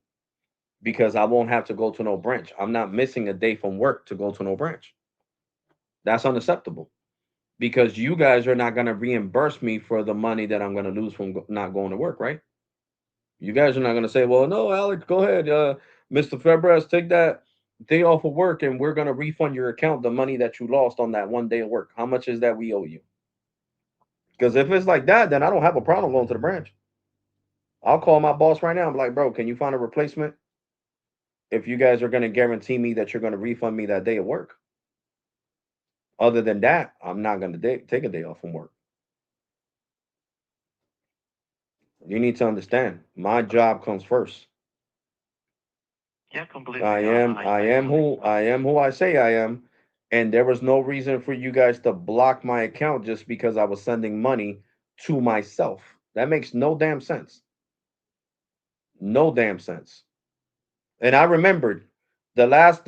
because I won't have to go to no branch. I'm not missing a day from work to go to no branch. That's unacceptable because you guys are not going to reimburse me for the money that I'm going to lose from not going to work, right? You guys are not going to say, well, no, Alex, go ahead. Mr. Febres, take that day off of work and we're going to refund your account the money that you lost on that one day of work. How much is that we owe you? Because if it's like that, then I don't have a problem going to the branch. I'll call my boss right now. I'm like, bro, can you find a replacement if you guys are going to guarantee me that you're going to refund me that day of work? Other than that, I'm not going to take a day off from work. You need to understand, my job comes first. yeah, completely. I am I I am who understand. I am who I say I am, and there was no reason for you guys to block my account just because I was sending money to myself. That makes no damn sense. No damn sense. And I remembered the last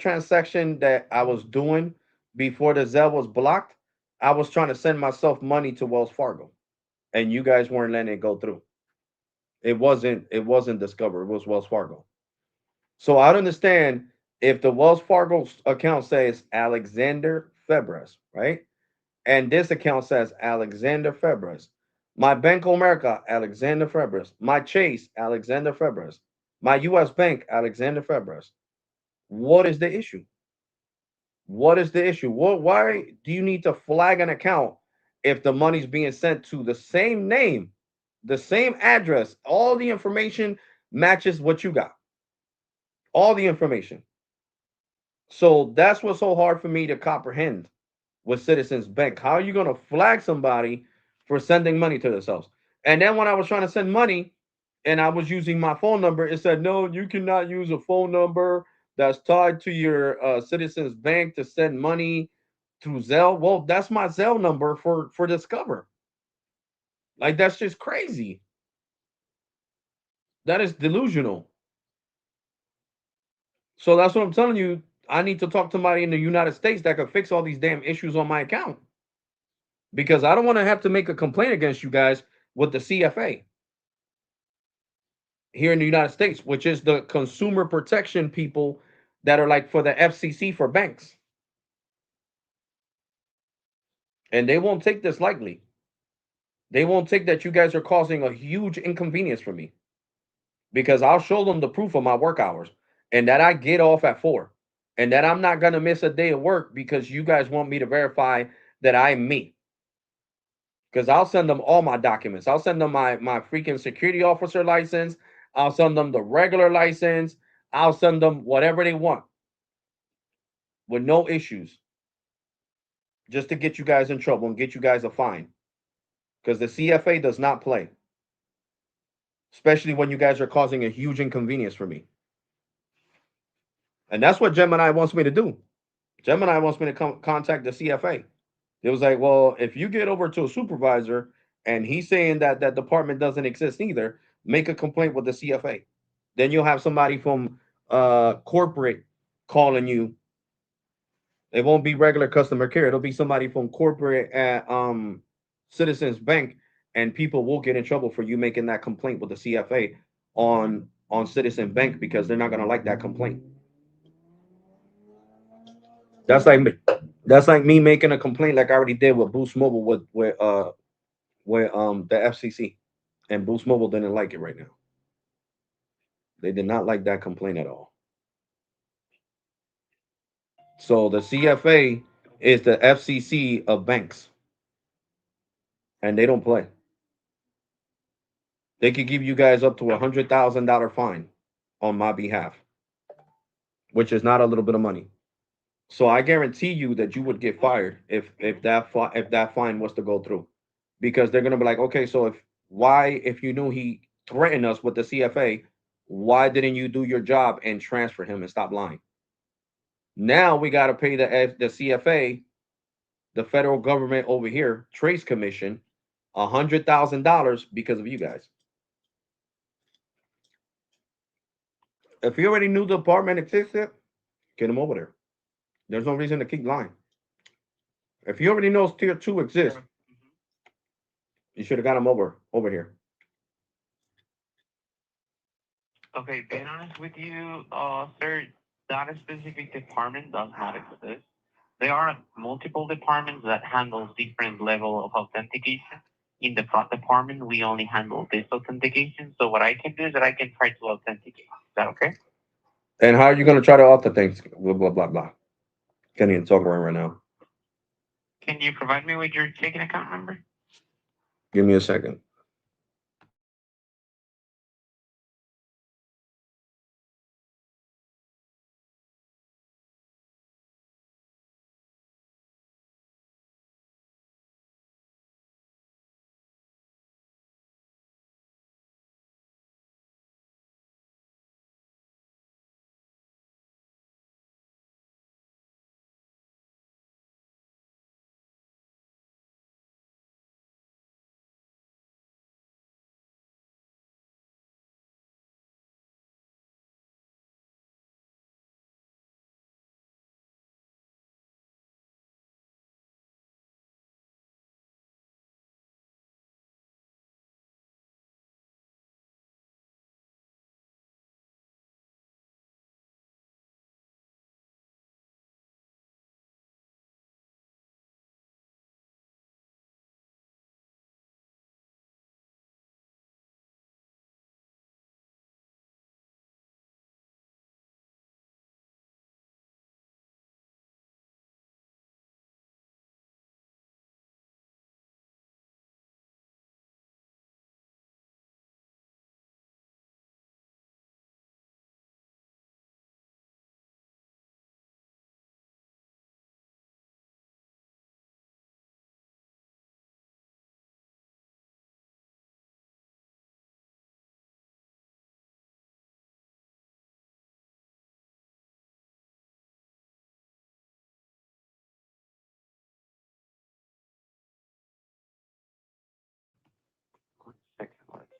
transaction that I was doing before the Zelle was blocked. I was trying to send myself money to Wells Fargo, and you guys weren't letting it go through. It wasn't Discover. It was Wells Fargo. So I don't understand if the Wells Fargo account says Alexander Febres, right? And this account says Alexander Febres. My Bank of America, Alexander Febres. My Chase, Alexander Febres. My US Bank, Alexander Febres. What is the issue? What is the issue? Why do you need to flag an account if the money's being sent to the same name, the same address, all the information matches what you got? All the information. So that's what's so hard for me to comprehend with Citizens Bank. How are you going to flag somebody for sending money to themselves? And then when I was trying to send money and I was using my phone number, it said, no, you cannot use a phone number that's tied to your Citizens Bank to send money through Zelle. Well, that's my Zelle number for Discover. Like, that's just crazy. That is delusional. So that's what I'm telling you. I need to talk to somebody in the United States that can fix all these damn issues on my account because I don't want to have to make a complaint against you guys with the CFA here in the United States, which is the consumer protection people that are like for the FCC for banks. And they won't take this lightly. They won't take that you guys are causing a huge inconvenience for me because I'll show them the proof of my work hours and that I get off at 4 and that I'm not going to miss a day of work because you guys want me to verify that I'm me. Because I'll send them all my documents. I'll send them my freaking security officer license. I'll send them the regular license. I'll send them whatever they want with no issues, just to get you guys in trouble and get you guys a fine. Because the CFA does not play, especially when you guys are causing a huge inconvenience for me. And that's what Gemini wants me to do. Gemini wants me to contact the CFA. It was like, well, if you get over to a supervisor and he's saying that that department doesn't exist either, make a complaint with the CFA. Then you'll have somebody from corporate calling you. It won't be regular customer care. It'll be somebody from corporate at Citizens Bank, and people will get in trouble for you making that complaint with the CFA on Citizen Bank because they're not gonna like that complaint. That's like That's like me making a complaint, like I already did with Boost Mobile, with the FCC, and Boost Mobile didn't like it right now. They did not like that complaint at all. So the CFA is the FCC of banks, and they don't play. They could give you guys up to $100,000 fine on my behalf, which is not a little bit of money. So I guarantee you that you would get fired if that fine was to go through, because they're gonna be like, okay, so if you knew he threatened us with the CFA, why didn't you do your job and transfer him and stop lying? Now we got to pay the CFA, the federal government over here, Trace Commission, $100,000 because of you guys. If you already knew the department existed, get him over there. There's no reason to keep lying. If you already know tier two exists, you should have got him over here. Okay, being honest with you, sir, that specific department does not exist. There are multiple departments that handle different level of authentication. In the fraud department, we only handle this authentication. So what I can do is that I can try to authenticate. Is that okay? And how are you going to try to alter things? Blah blah blah blah. Can't even talk right now. Can you provide me with your checking account number? Give me a second.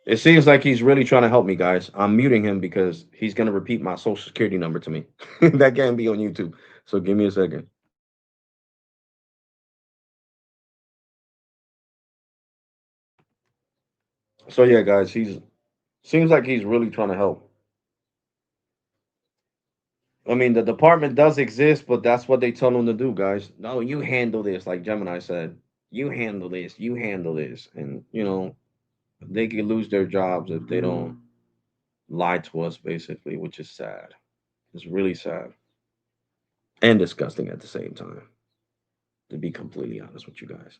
It seems like he's really trying to help me, guys. I'm muting him because he's going to repeat my social security number to me. That can't be on YouTube. So give me a second. So yeah, guys, he's seems like he's really trying to help. I mean, the department does exist, but that's what they tell him to do, guys. No, you handle this, like Gemini said. You handle this. You handle this, and they could lose their jobs if they don't lie to us, basically, which is sad. It's really sad and disgusting at the same time, to be completely honest with you guys.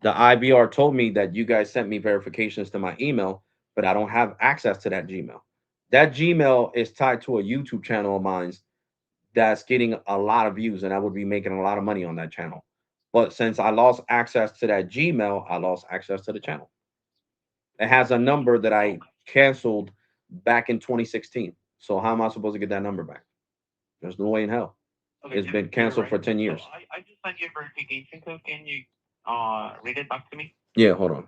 The IBR told me that you guys sent me verifications to my email, but I don't have access to that Gmail. That Gmail is tied to a YouTube channel of mine that's getting a lot of views, and I would be making a lot of money on that channel. But since I lost access to that Gmail, I lost access to the channel. It has a number that I canceled back in 2016. So how am I supposed to get that number back? There's no way in hell. Okay, It's been you're canceled right. for 10 So years. I just sent you a verification code. Can you read it back to me? Yeah, hold on.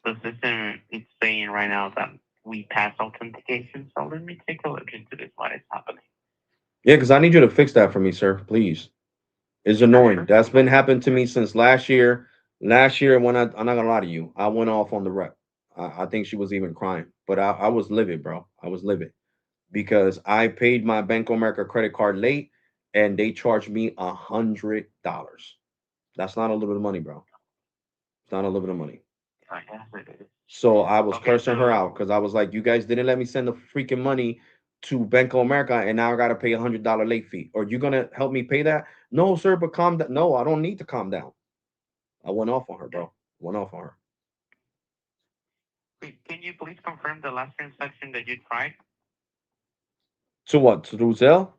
The system is saying right now that we passed authentication. So let me take a look into this. What is happening? Yeah, because I need you to fix that for me, sir. Please. It's annoying. Sure. That's been happening to me since last year. Last year, when I'm not gonna lie to you, I went off on the rep. I think she was even crying, but I was livid, bro. I was livid because I paid my Bank of America credit card late, and they charged me $100. That's not a little bit of money, bro. It's not a little bit of money. I guess it is. So I was Okay, cursing her so out because I was like, "You guys didn't let me send the freaking money to Bank of America, and now I got to pay $100 late fee. Are you gonna help me pay that?" No, sir, but calm down. No, I don't need to calm down. I went off on her, bro. Went off on her. can you please confirm the last transaction that you tried? To what? To Zelle?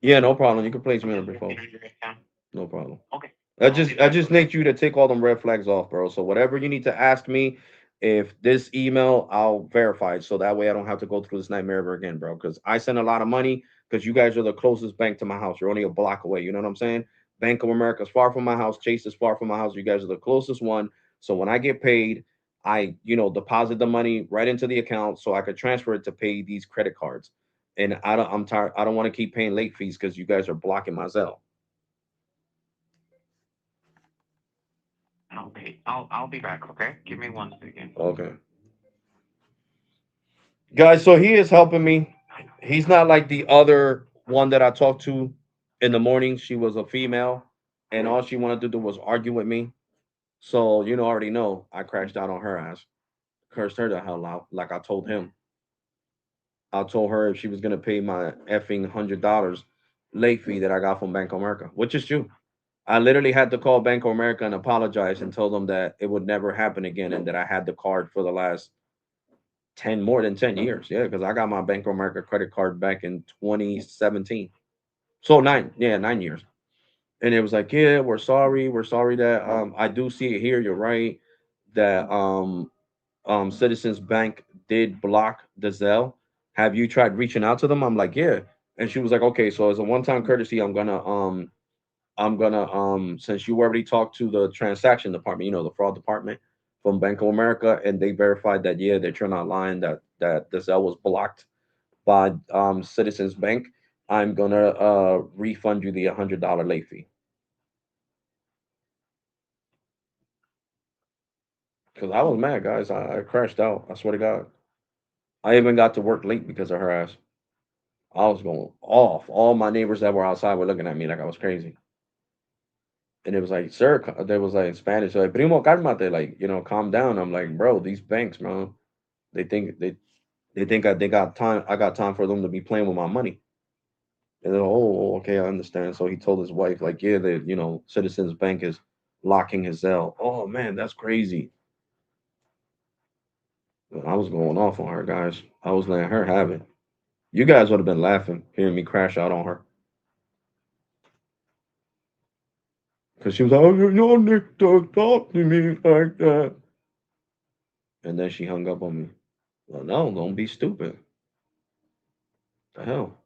Yeah, no problem. You can place I'm me on just the looking phone. at your account. No problem. Okay. I'll do I that. just need you to take all them red flags off, bro. So whatever you need to ask me, if this email, I'll verify it. So that way I don't have to go through this nightmare ever again, bro. Because I send a lot of money because you guys are the closest bank to my house. You're only a block away. You know what I'm saying? Bank of America is far from my house. Chase is far from my house. You guys are the closest one. So when I get paid, I deposit the money right into the account so I could transfer it to pay these credit cards. and I'm tired. I don't want to keep paying late fees because you guys are blocking my Zelle. Okay, I'll be back. Okay, give me one second. Okay, guys. So he is helping me. He's not like the other one that I talked to in the morning. She was a female, and all she wanted to do was argue with me. So already know I crashed out on her ass, cursed her the hell out. Like I told him, I told her if she was gonna pay my effing $100 late fee that I got from Bank of America, which is true. I literally had to call Bank of America and apologize and tell them that it would never happen again and that I had the card for the last more than 10 years. Yeah, because I got my Bank of America credit card back in 2017. So 9 years. And it was like, yeah, we're sorry that I do see it here. You're right that Citizens Bank did block the Zelle. Have you tried reaching out to them? I'm like, yeah. And she was like, okay, so as a one-time courtesy, I'm gonna since you already talked to the transaction department, the fraud department from Bank of America, and they verified that yeah, that you're not lying, that the Zelle was blocked by Citizens Bank. I'm gonna refund you the $100 late fee because I was mad, guys. I crashed out. I swear to God. I even got to work late because of her ass. I was going off. All my neighbors that were outside were looking at me like I was crazy. And it was like, sir, they was like in Spanish, like, primo, cálmate, like, calm down. I'm like, bro, these banks, man, they think they think they got time. I got time for them to be playing with my money. And they're, oh, okay, I understand. So he told his wife, like, yeah, Citizens Bank is locking his Zelle. Oh man, that's crazy. I was going off on her, guys. I was letting her have it. You guys would have been laughing hearing me crash out on her because she was like, oh, you don't need to talk to me like that. And then she hung up on me. Well, no, don't be stupid. The hell.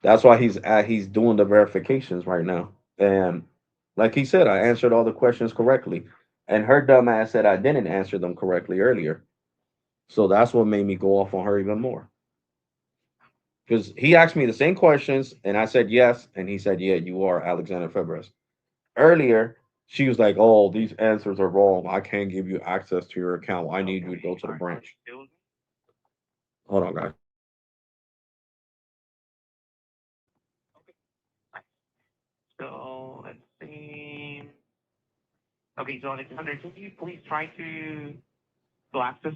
That's why he's doing the verifications right now. And like he said, I answered all the questions correctly. And her dumb ass said I didn't answer them correctly earlier. So that's what made me go off on her even more. Because he asked me the same questions and I said yes. And he said, yeah, you are Alexander Febres. Earlier, she was like, oh, these answers are wrong. I can't give you access to your account. I need you to go to the Are you branch. still? Hold on, guys. Okay. So let's see. Okay, so Alexander, can you please try to access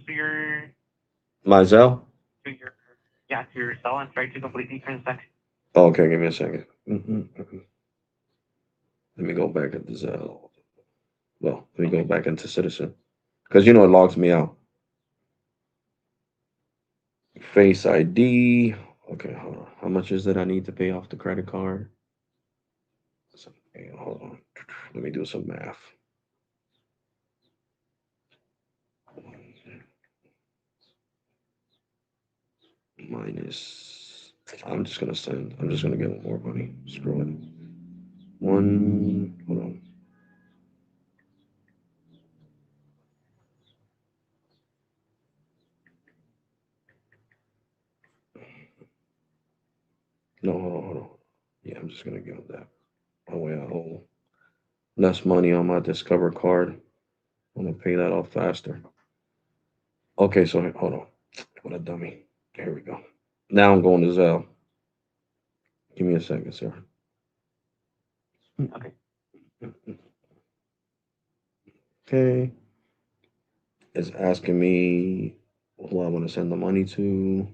Mizell? to your yeah to your cell and try to complete the transaction? Okay, give me a second. Let me go back into Zell. Well, let me go back into Citizen. Because it logs me out. Face ID. Okay, hold on. How much is it I need to pay off the credit card? Okay, hold on. Let me do some math. Minus. I'm just gonna give him more money. Screw it. Hold on. No, hold on. Yeah, I'm just gonna give him that. Oh, way I owe less money on my Discover card. I'm gonna pay that off faster. Okay, so hold on. What a dummy. Here we go. Now I'm going to Zelle. Give me a second, sir. Okay. Okay. It's asking me who I want to send the money to.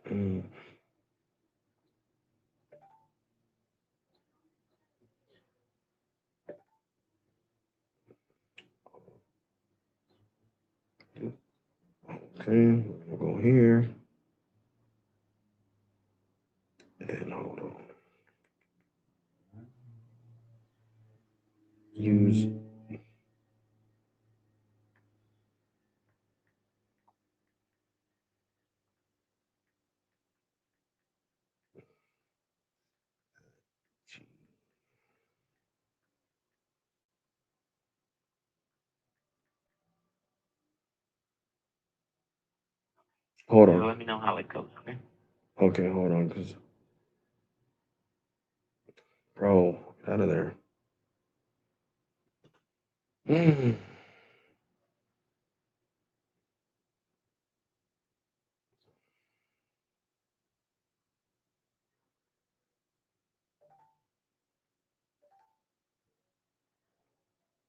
Mm, okay, we'll go here and hold on. Use. Hold You on. let me know how it goes, okay? Okay, hold on, cause bro, get out of there. Mm.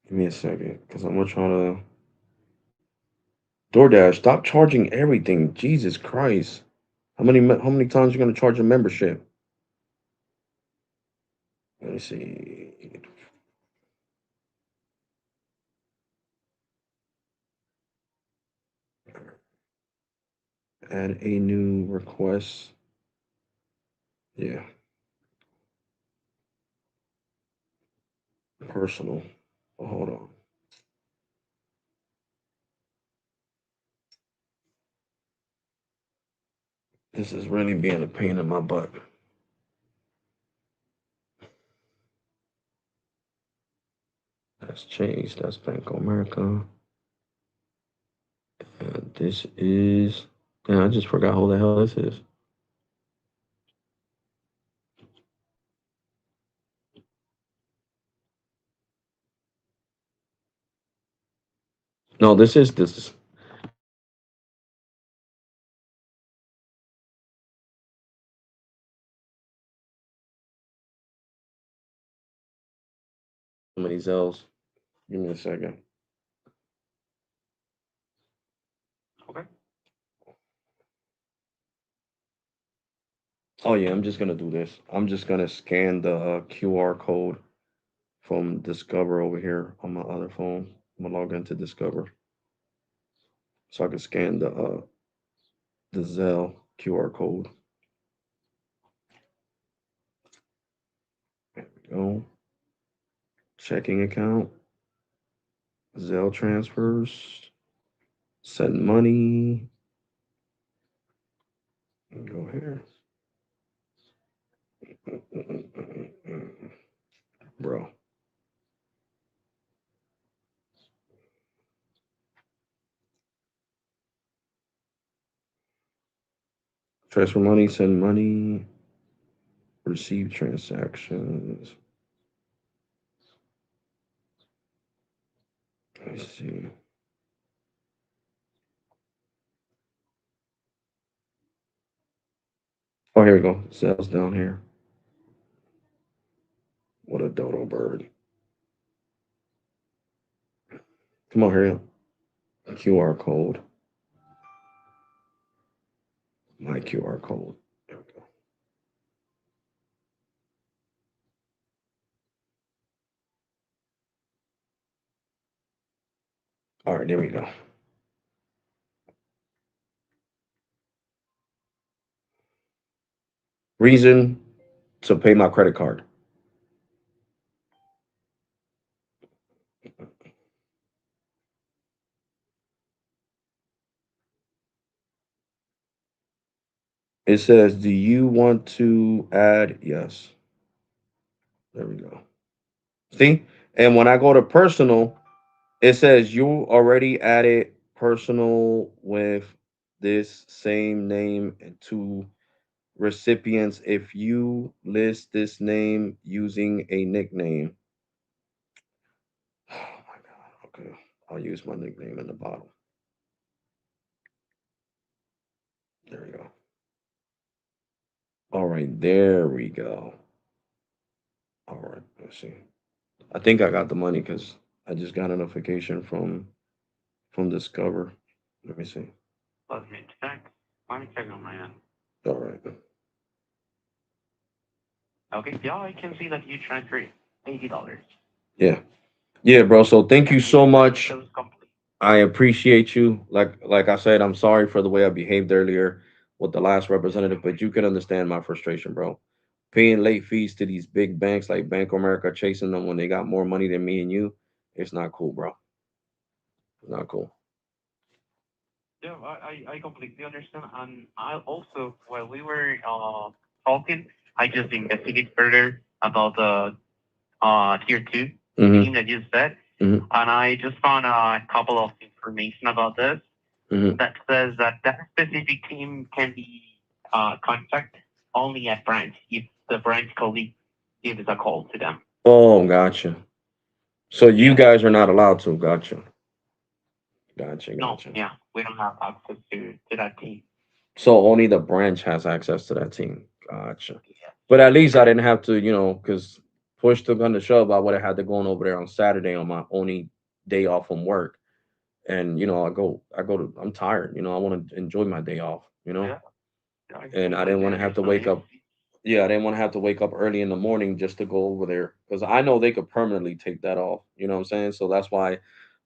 Give me a second, cause I'm gonna try to DoorDash. Stop charging everything. Jesus Christ. How many times you gonna charge a membership? Let me see. Add a new request. Yeah, personal. Oh, hold on. This is really being a pain in my butt. That's Chase. That's Bank of America. And this is. Damn, I just forgot who the hell this is. No, this is somebody else. Give me a second. Okay. Oh yeah, I'm just gonna do this. I'm just gonna scan the QR code from Discover over here on my other phone. I'm gonna log into Discover so I can scan the Zelle QR code. There we go. Checking account, Zelle transfers, send money. Go here, bro. Transfer money, send money, receive transactions. Let's see. Oh, here we go. Zelle's down here. What a dodo bird. Come on, hurry up. QR code. My QR code. There we go. All right, there we go. Reason to pay my credit card. It says, do you want to add? Yes. There we go. See? And when I go to personal, it says you already added personal with this same name and two recipients if you list this name using a nickname. Oh my God. Okay. I'll use my nickname in the bottom. There we go. All right. There we go. All right. Let's see. I think I got the money because I just got a notification from Discover. Let me see. Let me check. Let me check on my end. All right. Okay, yeah, I can see that you transferred $80. Yeah. Yeah, bro. So thank you And so your purchase much. shows complete. I appreciate you. Like I said, I'm sorry for the way I behaved earlier with the last representative, but you can understand my frustration, bro. Paying late fees to these big banks like Bank of America, chasing them when they got more money than me and you, it's not cool, bro. It's not cool. Yeah, I completely understand. And I also, while we were talking, I just investigated further about the tier two Mm-hmm. thing that you said. Mm-hmm. And I just found a couple of information about this. Hmm. that says that that specific team can be contacted only at branch if the branch colleague gives a call to them. Oh, gotcha. So you Yeah. guys are not allowed to. Gotcha. Gotcha. No, Gotcha. yeah, we don't have access to that team. So only the branch has access to that team. Gotcha. Yeah. But at least I Correct. didn't have to, because push took on the shove, I would have had to go on over there on Saturday on my only day off from work. And I'm tired. I want to enjoy my day off. Yeah. Yeah, I And I didn't completely want to have to understand wake you. up. Yeah, I didn't want to have to wake up early in the morning just to go over there because I know they could permanently take that off. You know what I'm saying? So that's why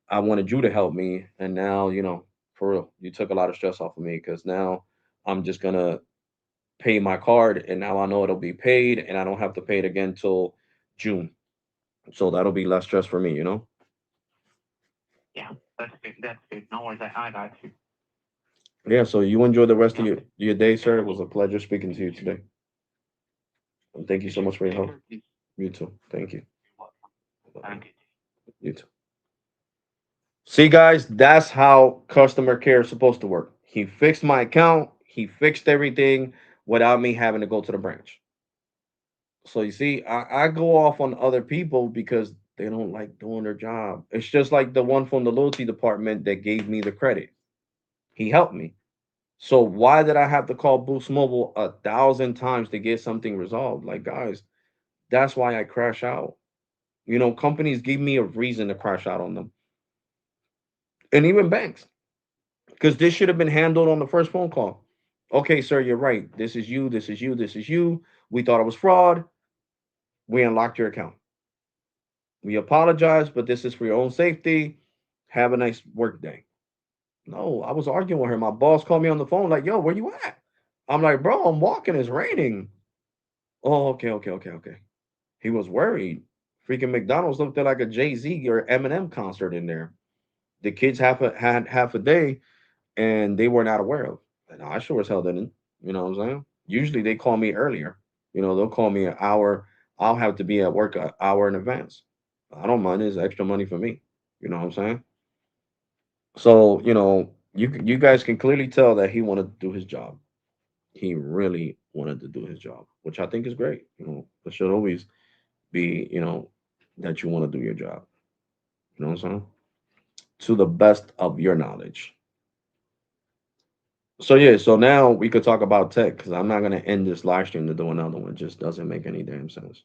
I wanted you to help me. And now, for real, you took a lot of stress off of me because now I'm just gonna pay my card, and now I know it'll be paid, and I don't have to pay it again till June. So that'll be less stress for me. Yeah, that's good. That's good. No worries. I got you. Yeah. So you enjoy the rest of Yeah. your day, Yeah. sir. It was a pleasure speaking to you You too. today. And thank you You so too. much for your Take help. care, please. You too. Thank you. You're welcome. Have a Bye-bye. good You too. See, guys, that's how customer care is supposed to work. He fixed my account. He fixed everything without me having to go to the branch. So you see, I go off on other people because they don't like doing their job. It's just like the one from the loyalty department that gave me the credit. He helped me. So why did I have to call Boost Mobile 1,000 times to get something resolved? Like, guys, that's why I crash out. Companies give me a reason to crash out on them, and even banks, because this should have been handled on the first phone call. Okay, sir, you're right. This is you. This is you. This is you. We thought it was fraud. We unlocked your account. We apologize, but this is for your own safety. Have a nice work day. No, I was arguing with her. My boss called me on the phone, like, yo, where you at? I'm like, bro, I'm walking. It's raining. Oh, okay, okay, okay, okay. He was worried. Freaking McDonald's looked like a Jay-Z or Eminem concert in there. The kids had half a day and they were not aware of. And I sure as hell didn't. You know what I'm saying? Usually they call me earlier. They'll call me an hour. I'll have to be at work an hour in advance. I don't mind. It's extra money for me. You know what I'm saying? So you guys can clearly tell that he wanted to do his job. He really wanted to do his job, which I think is great. It should always be that you want to do your job. You know what I'm saying? To the best of your knowledge. So yeah, so now we could talk about tech because I'm not gonna end this live stream to do another one. It just doesn't make any damn sense.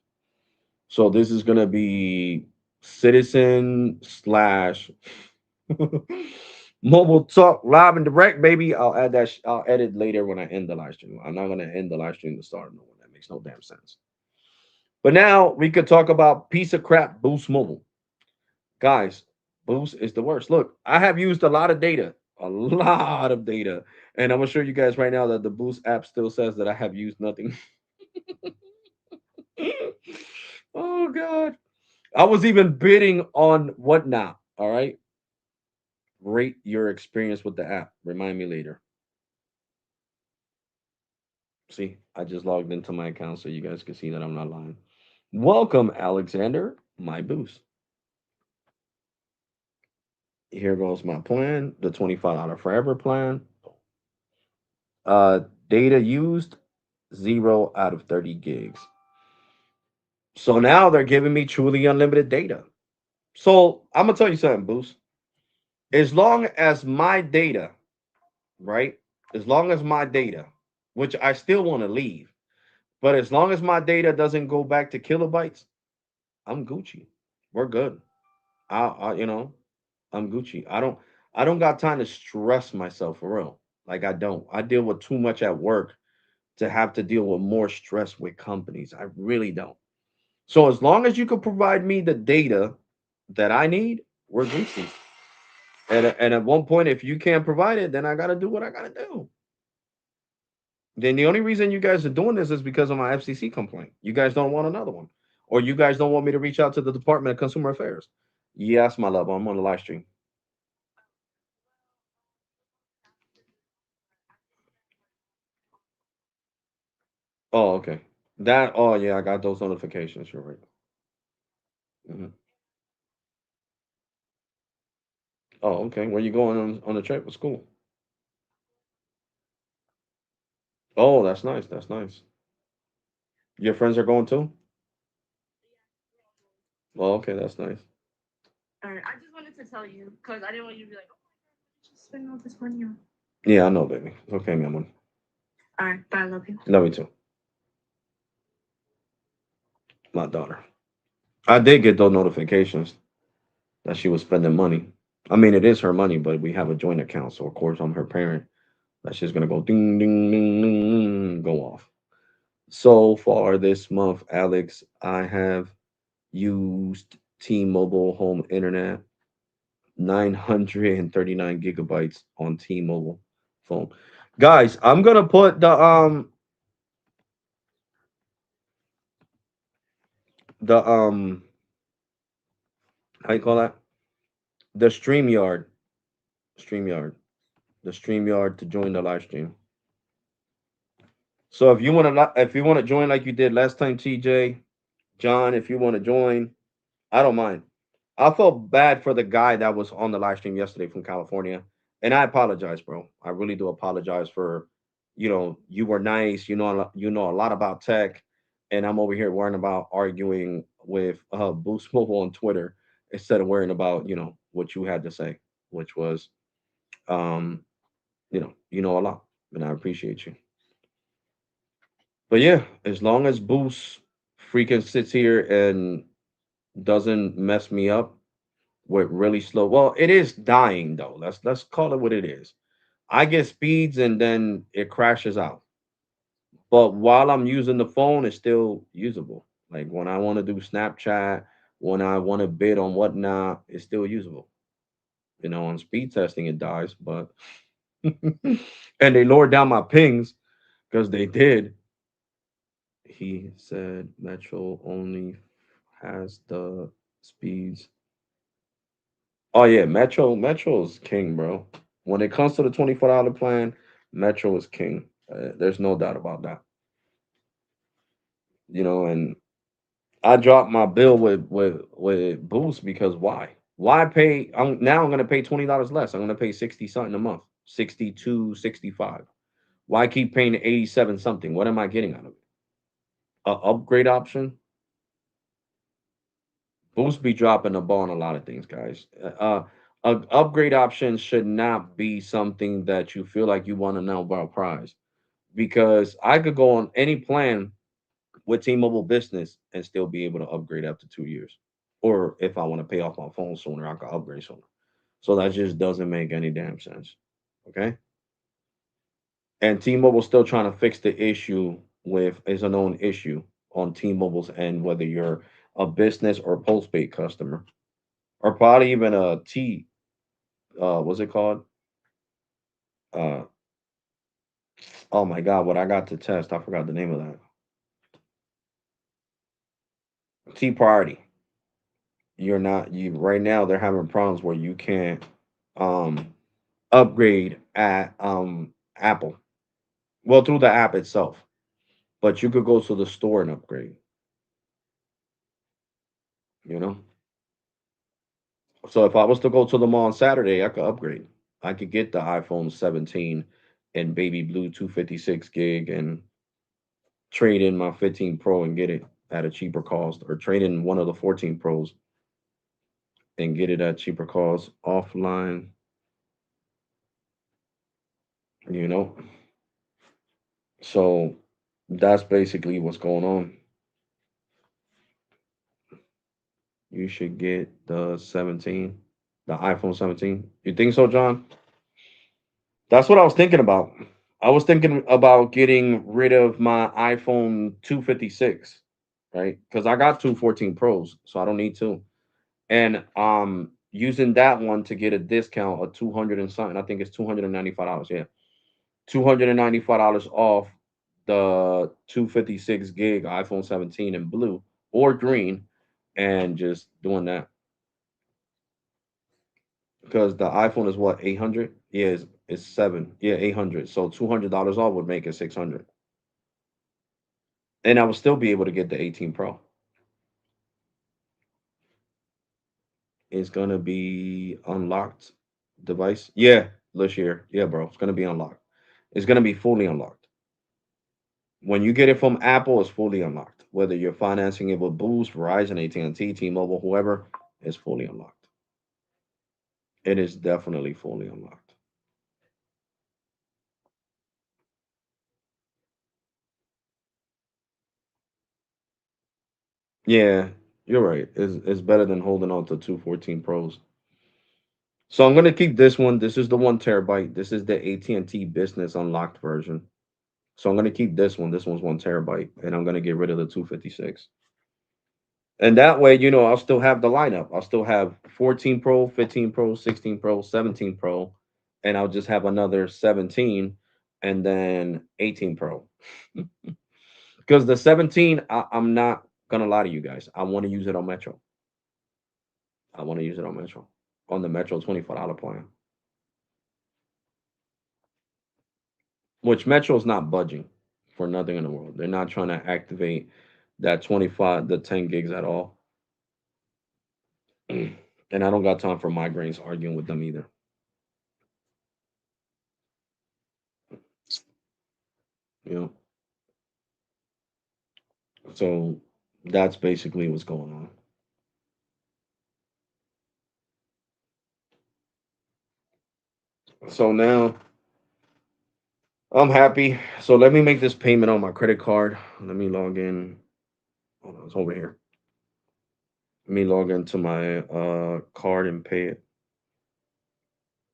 So this is gonna be citizen slash mobile talk live and direct, baby. I'll add that. I'll edit later when I end the live stream. I'm not gonna end the live stream to start another one. That makes no damn sense. But now we could talk about piece of crap Boost Mobile, guys. Boost is the worst. Look, I have used a lot of data, and I'm gonna show you guys right now that the Boost app still says that I have used nothing. Oh god, I was even bidding on whatnot. All right, rate your experience with the app. Remind me later. See, I just logged into my account so you guys can see that I'm not lying. Welcome, Alexander. My Boost. Here goes my plan, the $25 forever plan. Data used 0 out of 30 gigs. So now they're giving me truly unlimited data. So I'm gonna tell you something, Boost. As long as my data, right? As long as my data, which I still want to leave, but as long as my data doesn't go back to kilobytes, I'm Gucci. We're good. I'm Gucci. I don't got time to stress myself for real. Like I don't. I deal with too much at work to have to deal with more stress with companies. I really don't. So as long as you can provide me the data that I need, we're Gucci. And at one point, if you can't provide it, then I gotta do what I gotta do. Then the only reason you guys are doing this is because of my FCC complaint. You guys don't want another one, or you guys don't want me to reach out to the Department of Consumer Affairs. Yes, my love, I'm on the live stream. Oh, okay. That. Oh, yeah, I got those notifications. You're right. Mhm. Oh, okay. Where you going on the trip? It's cool. Oh, that's nice. That's nice. Your friends are going too? Oh, okay, that's nice. Yeah, I know, baby. It's okay, mi amor. Love you too, my daughter. I did get those notifications that she was spending money. I mean, it is her money, but we have a joint account, so of course I'm her parent. That's just gonna go ding, ding, ding, ding, ding, go off. So far this month, Alex, I have used T-Mobile home internet 939 gigabytes on T-Mobile phone. Guys, I'm gonna put the how you call that? The StreamYard, the StreamYard to join the live stream. So if you want to join like you did last time, TJ, John, if you want to join, I don't mind. I felt bad for the guy that was on the live stream yesterday from California, and I apologize, bro. I really do apologize for, you were nice. You know a lot about tech, and I'm over here worrying about arguing with Boost Mobile on Twitter instead of worrying about what you had to say, which was, um, you know a lot, and I appreciate you. But yeah, as long as Boost freaking sits here and doesn't mess me up with really slow. Well, it is dying though. Let's call it what it is. I get speeds and then it crashes out. But while I'm using the phone, it's still usable. Like when I want to do Snapchat, when I want to bid on whatnot, it's still usable. On speed testing it dies, but and they lowered down my pings because they did. He said Metro only has the speeds. Oh yeah, Metro is king, bro. When it comes to the $24 plan, Metro is king. There's no doubt about that. And I dropped my bill with Boost because why? Why pay? I'm gonna pay $20 less. I'm gonna pay 60 something a month, 62, 65. Why keep paying 87 something? What am I getting out of it? A upgrade option? Boost be dropping the ball on a lot of things, guys. A upgrade option should not be something that you feel like you want to know about price because I could go on any plan with T-Mobile Business and still be able to upgrade after 2 years. Or if I want to pay off my phone sooner, I can upgrade sooner. So that just doesn't make any damn sense. Okay. And T-Mobile's still trying to fix the issue with is a known issue on T-Mobile's end, whether you're a business or postpaid customer, or probably even a what's it called? Uh oh my god, what I got to test, I forgot the name of that. T priority. You're not you right now they're having problems where you can't um upgrade at Apple. Well, through the app itself. But you could go to the store and upgrade, you know? So if I was to go to the mall on Saturday, I could upgrade. I could get the iPhone 17 and baby blue 256 gig and trade in my 15 Pro and get it at a cheaper cost, or trade in one of the 14 Pros and get it at cheaper cost offline, you know? So that's basically what's going on. You should get the 17, the iPhone 17. You think so, John? That's what I was thinking about. I was thinking about getting rid of my iPhone 256, right? Because I got two 14 Pros, so I don't need two. And using that one to get a discount of 200 and something. I think it's $295. Yeah. $295 off the 256 gig iPhone 17 in blue or green, and just doing that because the iPhone is what 800. Yeah, it's seven. Yeah, 800. So $200 off would make it 600, and I would still be able to get the 18 Pro. It's gonna be unlocked device. Yeah, this year. Yeah, bro, it's gonna be unlocked. It's gonna be fully unlocked. When you get it from Apple, it's fully unlocked. Whether you're financing it with Boost, Verizon, AT&T, T-Mobile, whoever, it's fully unlocked. It is definitely fully unlocked. Yeah, you're right. It's better than holding on to two 14 Pros. So I'm gonna keep this one. This is the 1 terabyte. This is the AT&T Business Unlocked version. So I'm gonna keep this one. This one's 1 terabyte, and I'm gonna get rid of the 256. And that way, I'll still have the lineup. I'll still have 14 Pro, 15 Pro, 16 Pro, 17 Pro, and I'll just have another 17 and then 18 Pro. Because the 17, I'm not gonna lie to you guys. I want to use it on Metro. I want to use it on Metro. On the Metro $24 plan. Which Metro's not budging for nothing in the world. They're not trying to activate that 25, the 10 gigs at all. And I don't got time for migraines arguing with them either. You know, so that's basically what's going on. So now I'm happy. So let me make this payment on my credit card. Let me log in. Hold on, it's over here. Let me log into my card and pay it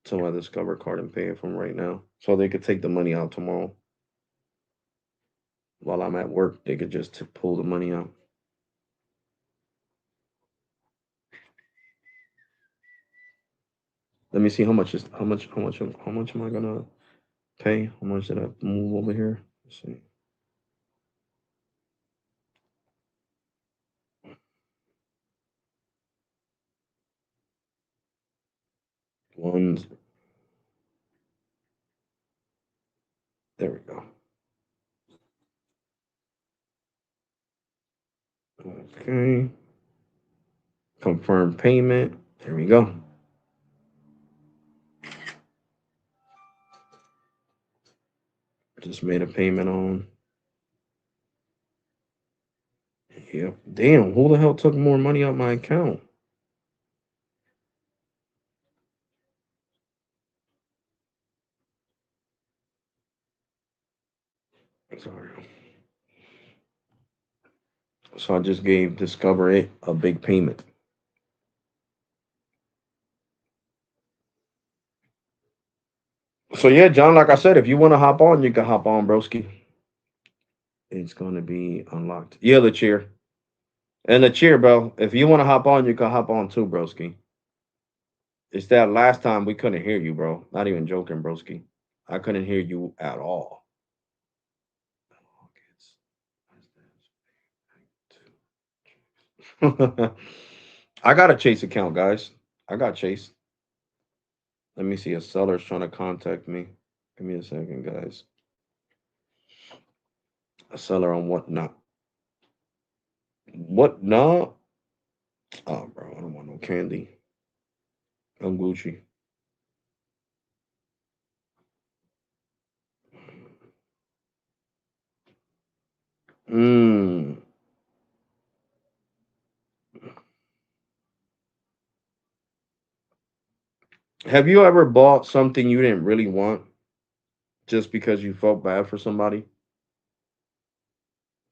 to my Discover card and pay it from right now. So they could take the money out tomorrow while I'm at work. They could just pull the money out. Let me see how much am I gonna pay? How much did I move over here? Let's see. One, there we go. Okay. Confirm payment. There we go. Just made a payment on. Yep. Damn, who the hell took more money out my account? Sorry. So I just gave Discover it a big payment. So yeah, John, like I said, if you want to hop on, you can hop on, broski. It's gonna be unlocked. Yeah, the cheer. And the cheer, bro. If you want to hop on, you can hop on too, broski. It's that last time we couldn't hear you, bro. Not even joking, broski. I couldn't hear you at all. I got a Chase account, guys. I got Chase. Let me see. A seller's trying to contact me. Give me a second, guys. A seller on whatnot. What not? Oh, bro, I don't want no candy. I'm Gucci. Mm. Have you ever bought something you didn't really want just because you felt bad for somebody?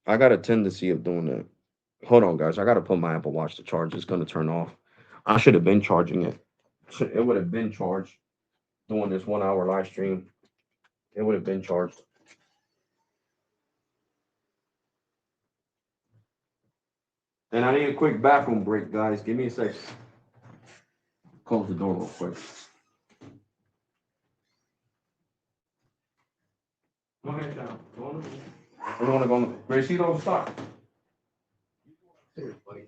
I got a tendency of doing that. Hold on, guys. I got to put my Apple Watch to charge. It's going to turn off. I should have been charging it. It would have been charged doing this 1 hour live stream. It would have been charged. And I need a quick bathroom break, guys. Give me a sec. Close the door real quick. Go ahead, John. Go on. We want to go on. Gracie, don't stop. Serious, buddy.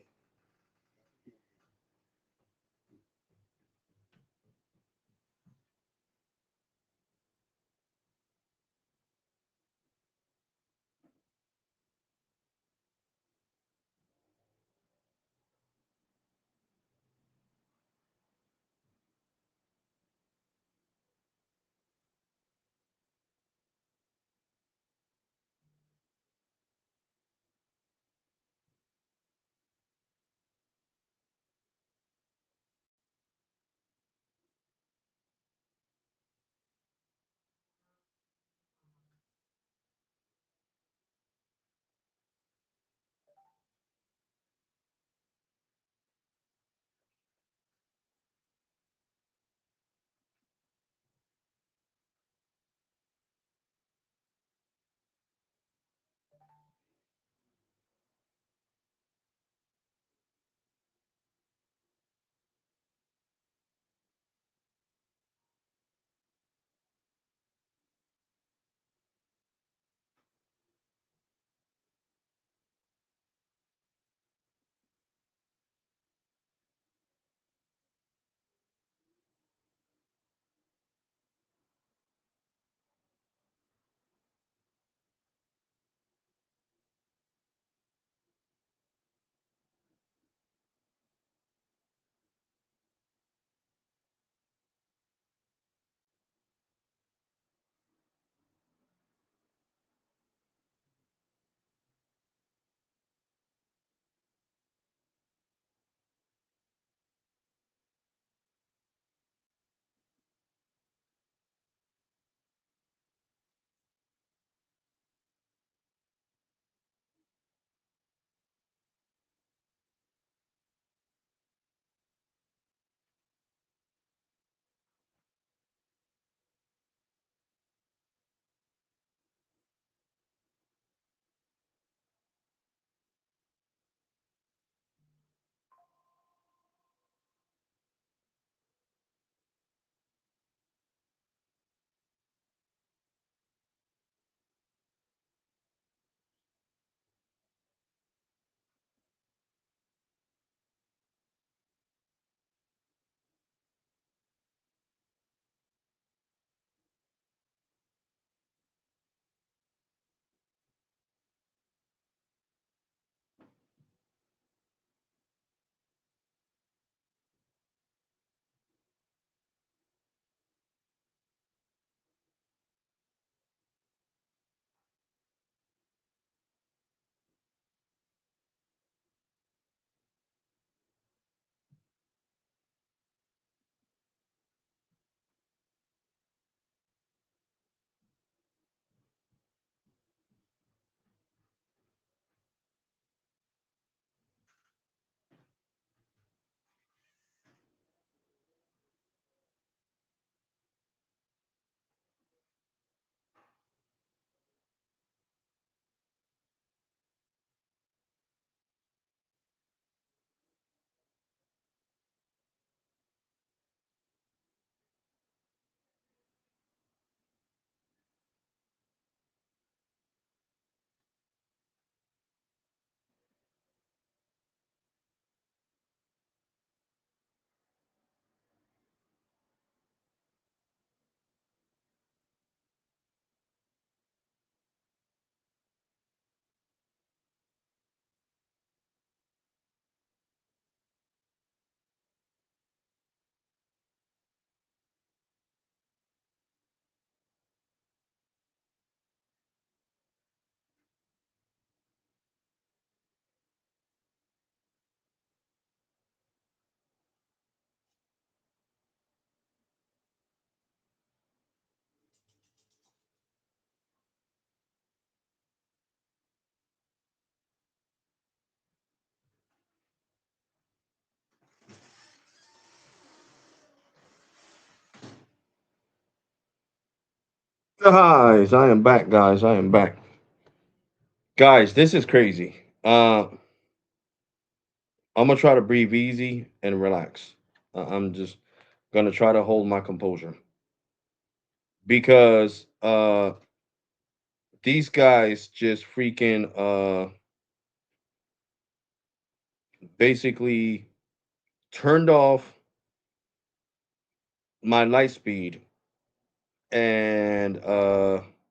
Guys, I am back, guys. I am back. Guys, this is crazy. I'm gonna try to breathe easy and relax. I'm just gonna try to hold my composure because these guys just freaking basically turned off my light speed, and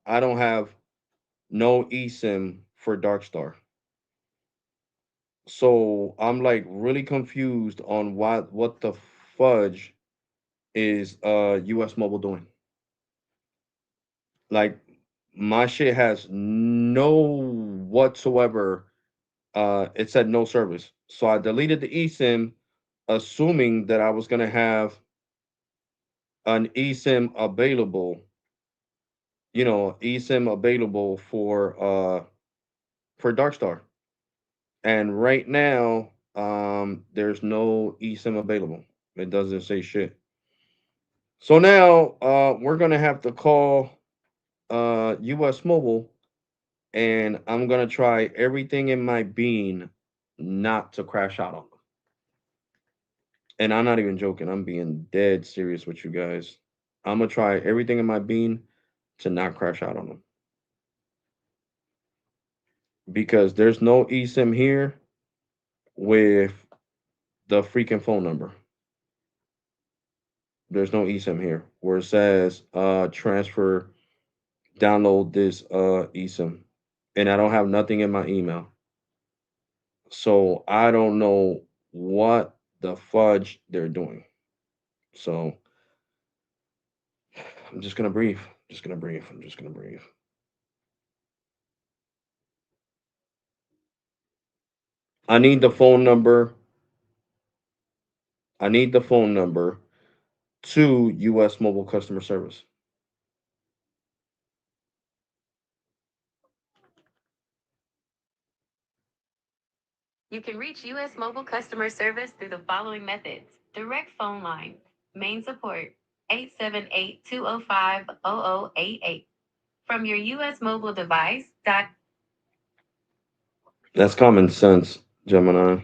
I don't have no eSIM for Darkstar. So I'm like really confused on what the fudge is US Mobile doing. Like my shit has no whatsoever it said no service. So I deleted the eSIM assuming that I was going to have an eSIM available, eSIM available for Darkstar. And right now there's no eSIM available. It doesn't say shit. So now we're going to have to call US Mobile, and I'm gonna try everything in my being not to crash out on them. And I'm not even joking. I'm being dead serious with you guys. I'm gonna try everything in my being to not crash out on them because there's no eSIM here with the freaking phone number. There's no eSIM here where it says transfer download this eSIM, and I don't have nothing in my email. So I don't know what the fudge they're doing. So I'm just gonna breathe. Just gonna breathe. I'm just gonna breathe. I need the phone number. I need the phone number to US Mobile customer service. You can reach U.S. Mobile customer service through the following methods: direct phone line, main support, 878-205-0088. From your U.S. mobile device. That's common sense, Gemini.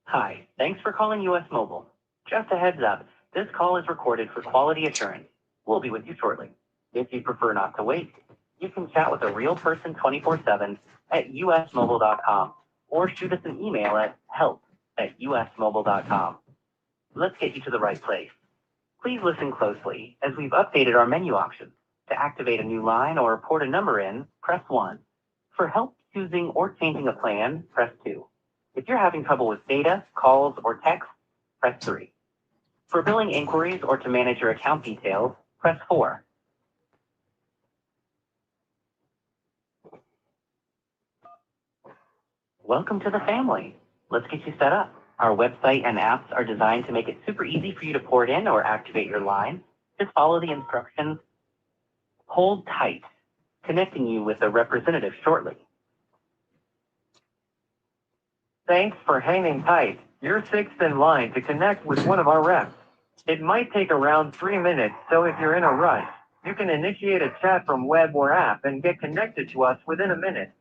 Hi, thanks for calling US Mobile. Just a heads up, this call is recorded for quality assurance. We'll be with you shortly. If you prefer not to wait, you can chat with a real person 24/7 at usmobile.com or shoot us an email at help@usmobile.com. Let's get you to the right place. Please listen closely as we've updated our menu options. To activate a new line or port a number in, press 1. For help choosing or changing a plan, press 2. If you're having trouble with data, calls, or text, press 3. For billing inquiries or to manage your account details, press 4. Welcome to the family. Let's get you set up. Our website and apps are designed to make it super easy for you to port in or activate your line. Just follow the instructions. Hold tight, connecting you with a representative shortly. Thanks for hanging tight. You're sixth in line to connect with one of our reps. It might take around 3 minutes, so if you're in a rush, you can initiate a chat from web or app and get connected to us within a minute.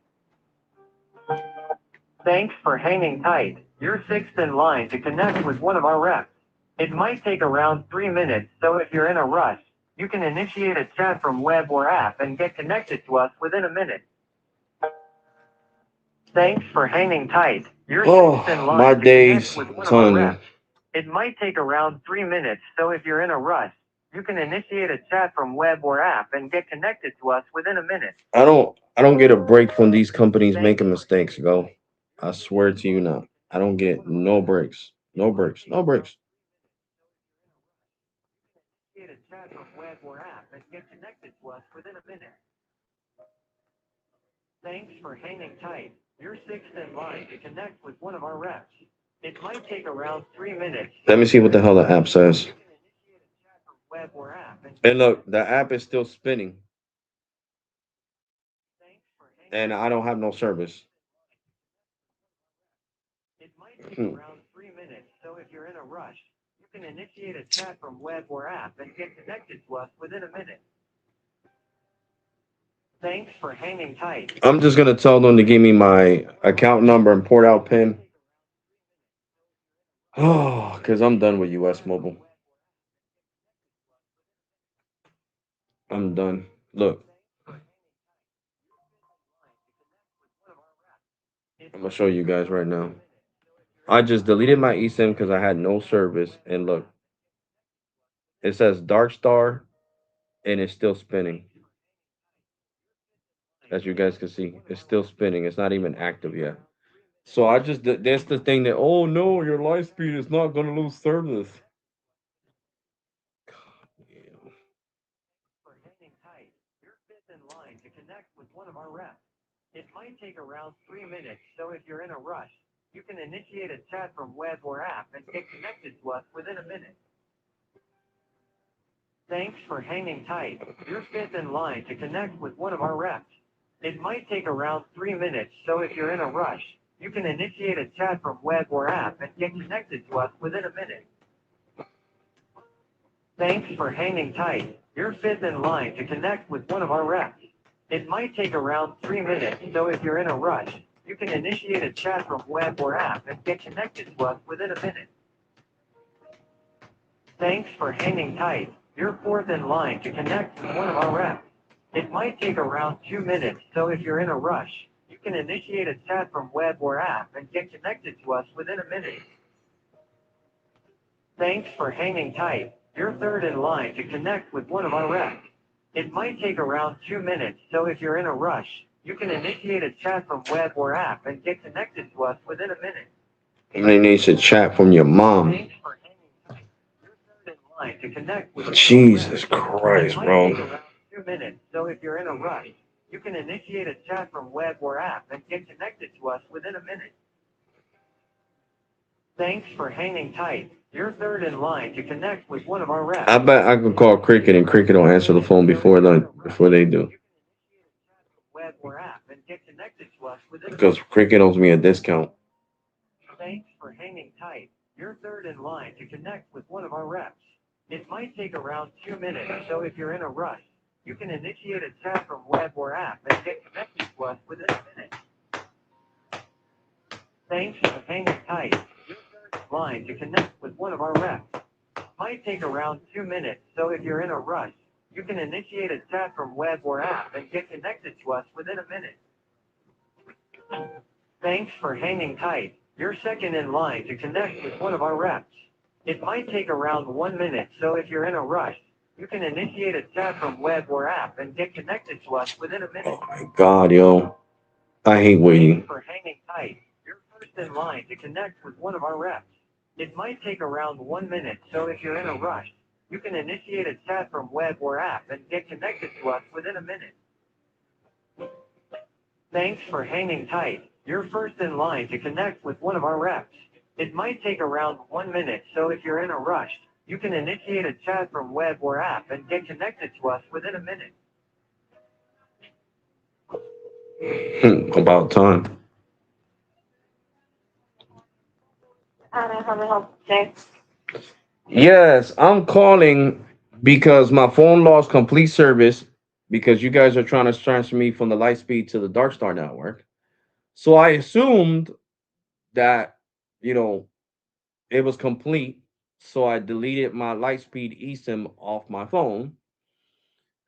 Thanks for hanging tight. You're sixth in line to connect with one of our reps. It might take around 3 minutes, so if you're in a rush, you can initiate a chat from web or app and get connected to us within a minute. Thanks for hanging tight. You're sixth in line My to days, connect with one of our Tanya. reps. It might take around 3 minutes, so if you're in a rush, you can initiate a chat from web or app and get connected to us within a minute. I don't get a break from these companies Thanks making for mistakes, go. I swear to you now. I don't get no breaks. No breaks. No breaks. initiate a chat from web or app and get connected to us within a minute. Thanks for hanging tight. You're sixth in line to connect with one of our reps. It might take around 3 minutes. Let me see what the hell the app says. You can initiate a chat from web or app and And look, the app is still spinning, thanks for hanging and I tight. don't have no service. It might take Hmm. around 3 minutes, so if you're in a rush, you can initiate a chat from web or app and get connected to us within a minute. Thanks for hanging tight. I'm just gonna tell them to give me my account number and port out pin. Oh, because I'm done with US Mobile. I'm done. Look, I'm gonna show you guys right now. I just deleted my eSIM because I had no service, and look, it says Dark Star, and it's still spinning. As you guys can see, it's still spinning. It's not even active yet. So I just that's the thing that, oh no, your light speed is not gonna lose service. Yeah. For hanging tight. You're fifth in line to connect with one of our reps. It might take around 3 minutes, so if you're in a rush, you can initiate a chat from web or app and get connected to us within a minute. Thanks for hanging tight. You're fifth in line to connect with one of our reps. It might take around 3 minutes, so if you're in a rush, you can initiate a chat from web or app and get connected to us within a minute. Thanks for hanging tight. You're fifth in line to connect with one of our reps. It might take around 3 minutes, so if you're in a rush, you can initiate a chat from web or app and get connected to us within a minute. Thanks for hanging tight. You're fourth in line to connect with one of our reps. It might take around 2 minutes, so if you're in a rush, you can initiate a chat from web or app and get connected to us within a minute. Thanks for hanging tight. You're third in line to connect with one of our reps. It might take around 2 minutes, so if you're in a rush, you can initiate a chat from web or app and get connected to us within a minute. They need to chat from your mom. Thanks for hanging tight. You're third in line to connect with one of our Jesus reps. Christ, It might bro. take around 2 minutes, so if you're in a rush, you can initiate a chat from web or app and get connected to us within a minute. Thanks for hanging tight. You're third in line to connect with one of our reps. I bet I could call Cricket and Cricket will answer the phone before they do. Web or app and get connected to us within a Because minute. Cricket owes me a discount. Thanks for hanging tight. You're third in line to connect with one of our reps. It might take around 2 minutes, so if you're in a rush, you can initiate a chat from web or app and get connected to us within a minute. Thanks for hanging tight. You're third in line to connect with one of our reps. It might take around 2 minutes, so if you're in a rush, you can initiate a chat from web or app and get connected to us within a minute. Thanks for hanging tight. You're second in line to connect with one of our reps. It might take around 1 minute, so if you're in a rush, you can initiate a chat from web or app and get connected to us within a minute. Oh my God, yo. I hate waiting. Thanks for hanging tight. You're first in line to connect with one of our reps. It might take around 1 minute, so if you're in a rush, you can initiate a chat from web or app and get connected to us within a minute. Thanks for hanging tight. You're first in line to connect with one of our reps. It might take around 1 minute, so if you're in a rush, you can initiate a chat from web or app and get connected to us within a minute. About time. Anna, how may I help you today? Yes, I'm calling because my phone lost complete service because you guys are trying to transfer me from the Lightspeed to the Darkstar network. So I assumed that, you know, it was complete. So I deleted my Lightspeed eSIM off my phone.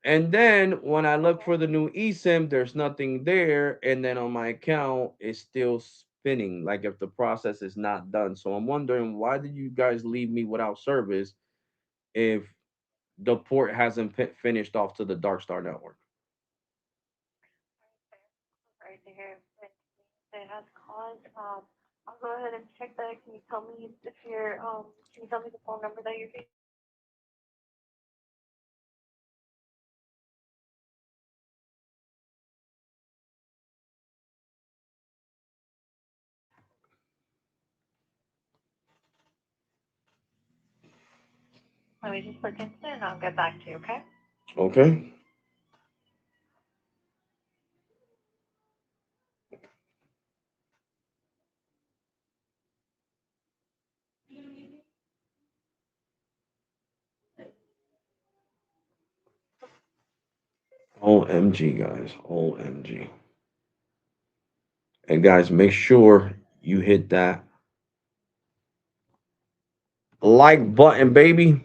And then when I look for the new eSIM, there's nothing there. And then on my account, it's still spinning, like if the process is not done. So I'm wondering, why did you guys leave me without service if the port hasn't finished off to the Darkstar network? Sorry to hear that it has caused. I'll go ahead and check that. Can you tell me if you're can you tell me the phone number that you're using? Let me just look into it and I'll get back to you, okay? Okay. OMG, guys. OMG. And guys, make sure you hit that like button, baby.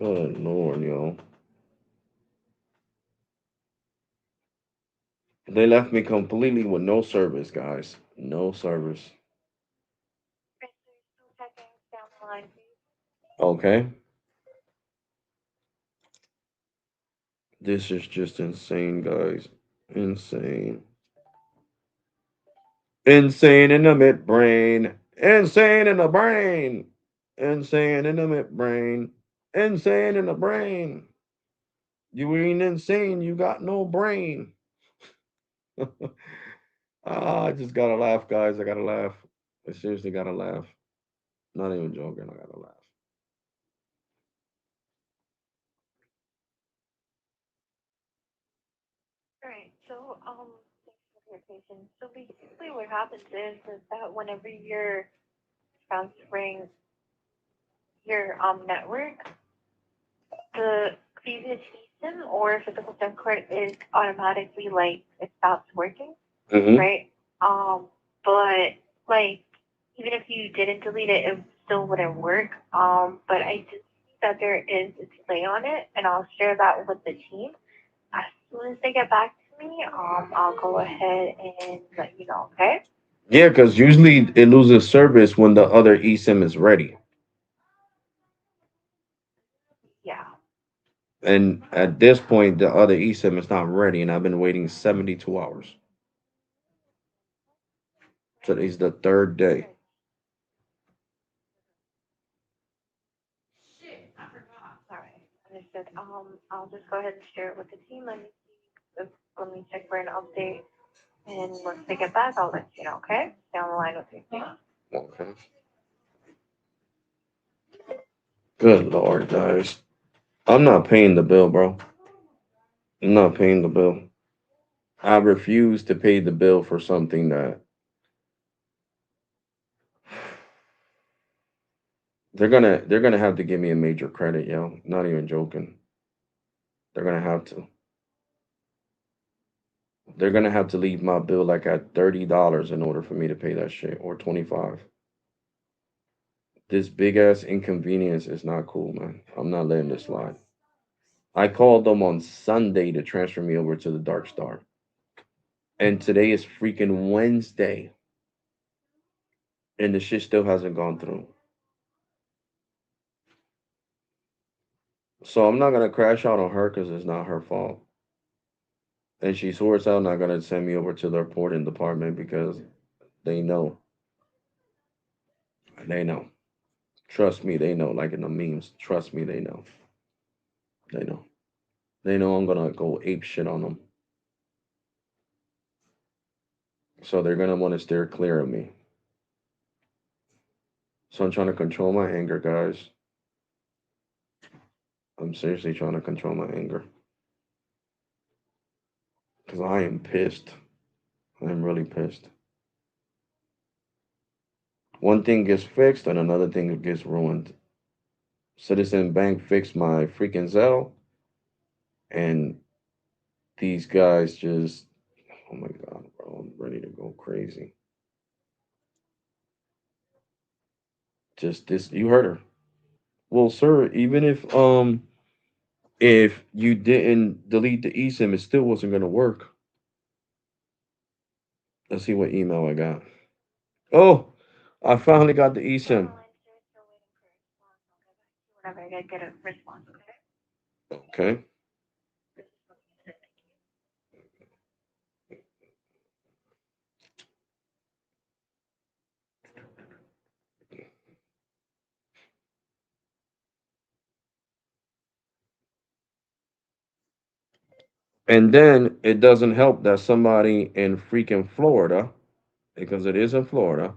Good lord, yo. They left me completely with no service, guys. No service. Down the line, please. Okay. This is just insane, guys. Insane. Insane in the midbrain. Insane in the brain. Insane in the midbrain. Insane in the brain. You ain't insane. You got no brain. I just gotta laugh, guys. I gotta laugh. I seriously gotta laugh. Not even joking. I gotta laugh. All right. So, thanks for your patience. So basically, what happens is that whenever you're transferring your network, the previous eSIM or physical SIM card is automatically like it stops working, Mm-hmm. right? But like even if you didn't delete it, it still wouldn't work. But I do see that there is a delay on it, and I'll share that with the team. As soon as they get back to me, I'll go ahead and let you know. Okay? Yeah, because usually it loses service when the other eSIM is ready. Yeah. And at this point, the other eSIM is not ready, and I've been waiting 72 hours. Today's the third day. Okay. All right. Understood. I'll just go ahead and share it with the team. Let me check for an update. And once they get back, I'll let you know, okay? Stay on the line with me. Okay. Good lord, guys. I'm not paying the bill, bro. I'm not paying the bill. I refuse to pay the bill for something that they're gonna have to give me a major credit, yo. Not even joking. They're gonna have to. They're gonna have to leave my bill like at $30 in order for me to pay that shit, or 25. This big ass inconvenience is not cool, man. I'm not letting this slide. I called them on Sunday to transfer me over to the Dark Star. And today is freaking Wednesday. And the shit still hasn't gone through. So I'm not gonna crash out on her because it's not her fault. And she swears out not gonna send me over to the reporting department because they know. They know. Trust me, they know. Like in the memes. Trust me, they know. They know. They know I'm gonna go ape shit on them. So they're gonna want to steer clear of me. So I'm trying to control my anger, guys. I'm seriously trying to control my anger. Because I am pissed. I'm really pissed. One thing gets fixed and another thing gets ruined. Citizen Bank fixed my freaking Zelle, and these guys just, oh my God, bro, I'm ready to go crazy. Just this, you heard her. Well, sir, even if you didn't delete the eSIM, it still wasn't gonna work. Let's see what email I got. Oh, I finally got the Stay on eSIM. the line, sir. Still waiting for a response. I'll get back to you whenever I get a response, okay? Okay. And then it doesn't help that somebody in freaking Florida, because it is in Florida,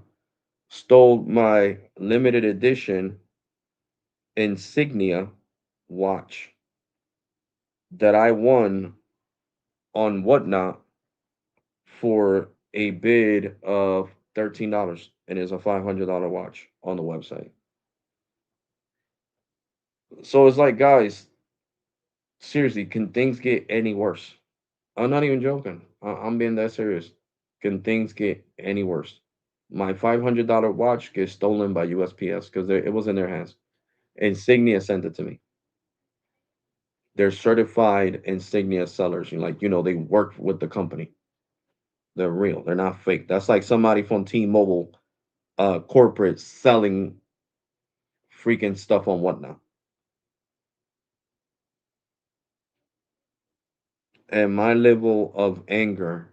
stole my limited edition insignia watch that I won on Whatnot for a bid of $13, and it's a $500 watch on the website. So it's like, guys, seriously, can things get any worse? I'm not even joking. I'm being that serious. Can things get any worse? My $500 watch gets stolen by USPS because it was in their hands. Insignia sent it to me. They're certified insignia sellers. They work with the company. They're real. They're not fake. That's like somebody from T-Mobile, corporate selling freaking stuff on Whatnot. And my level of anger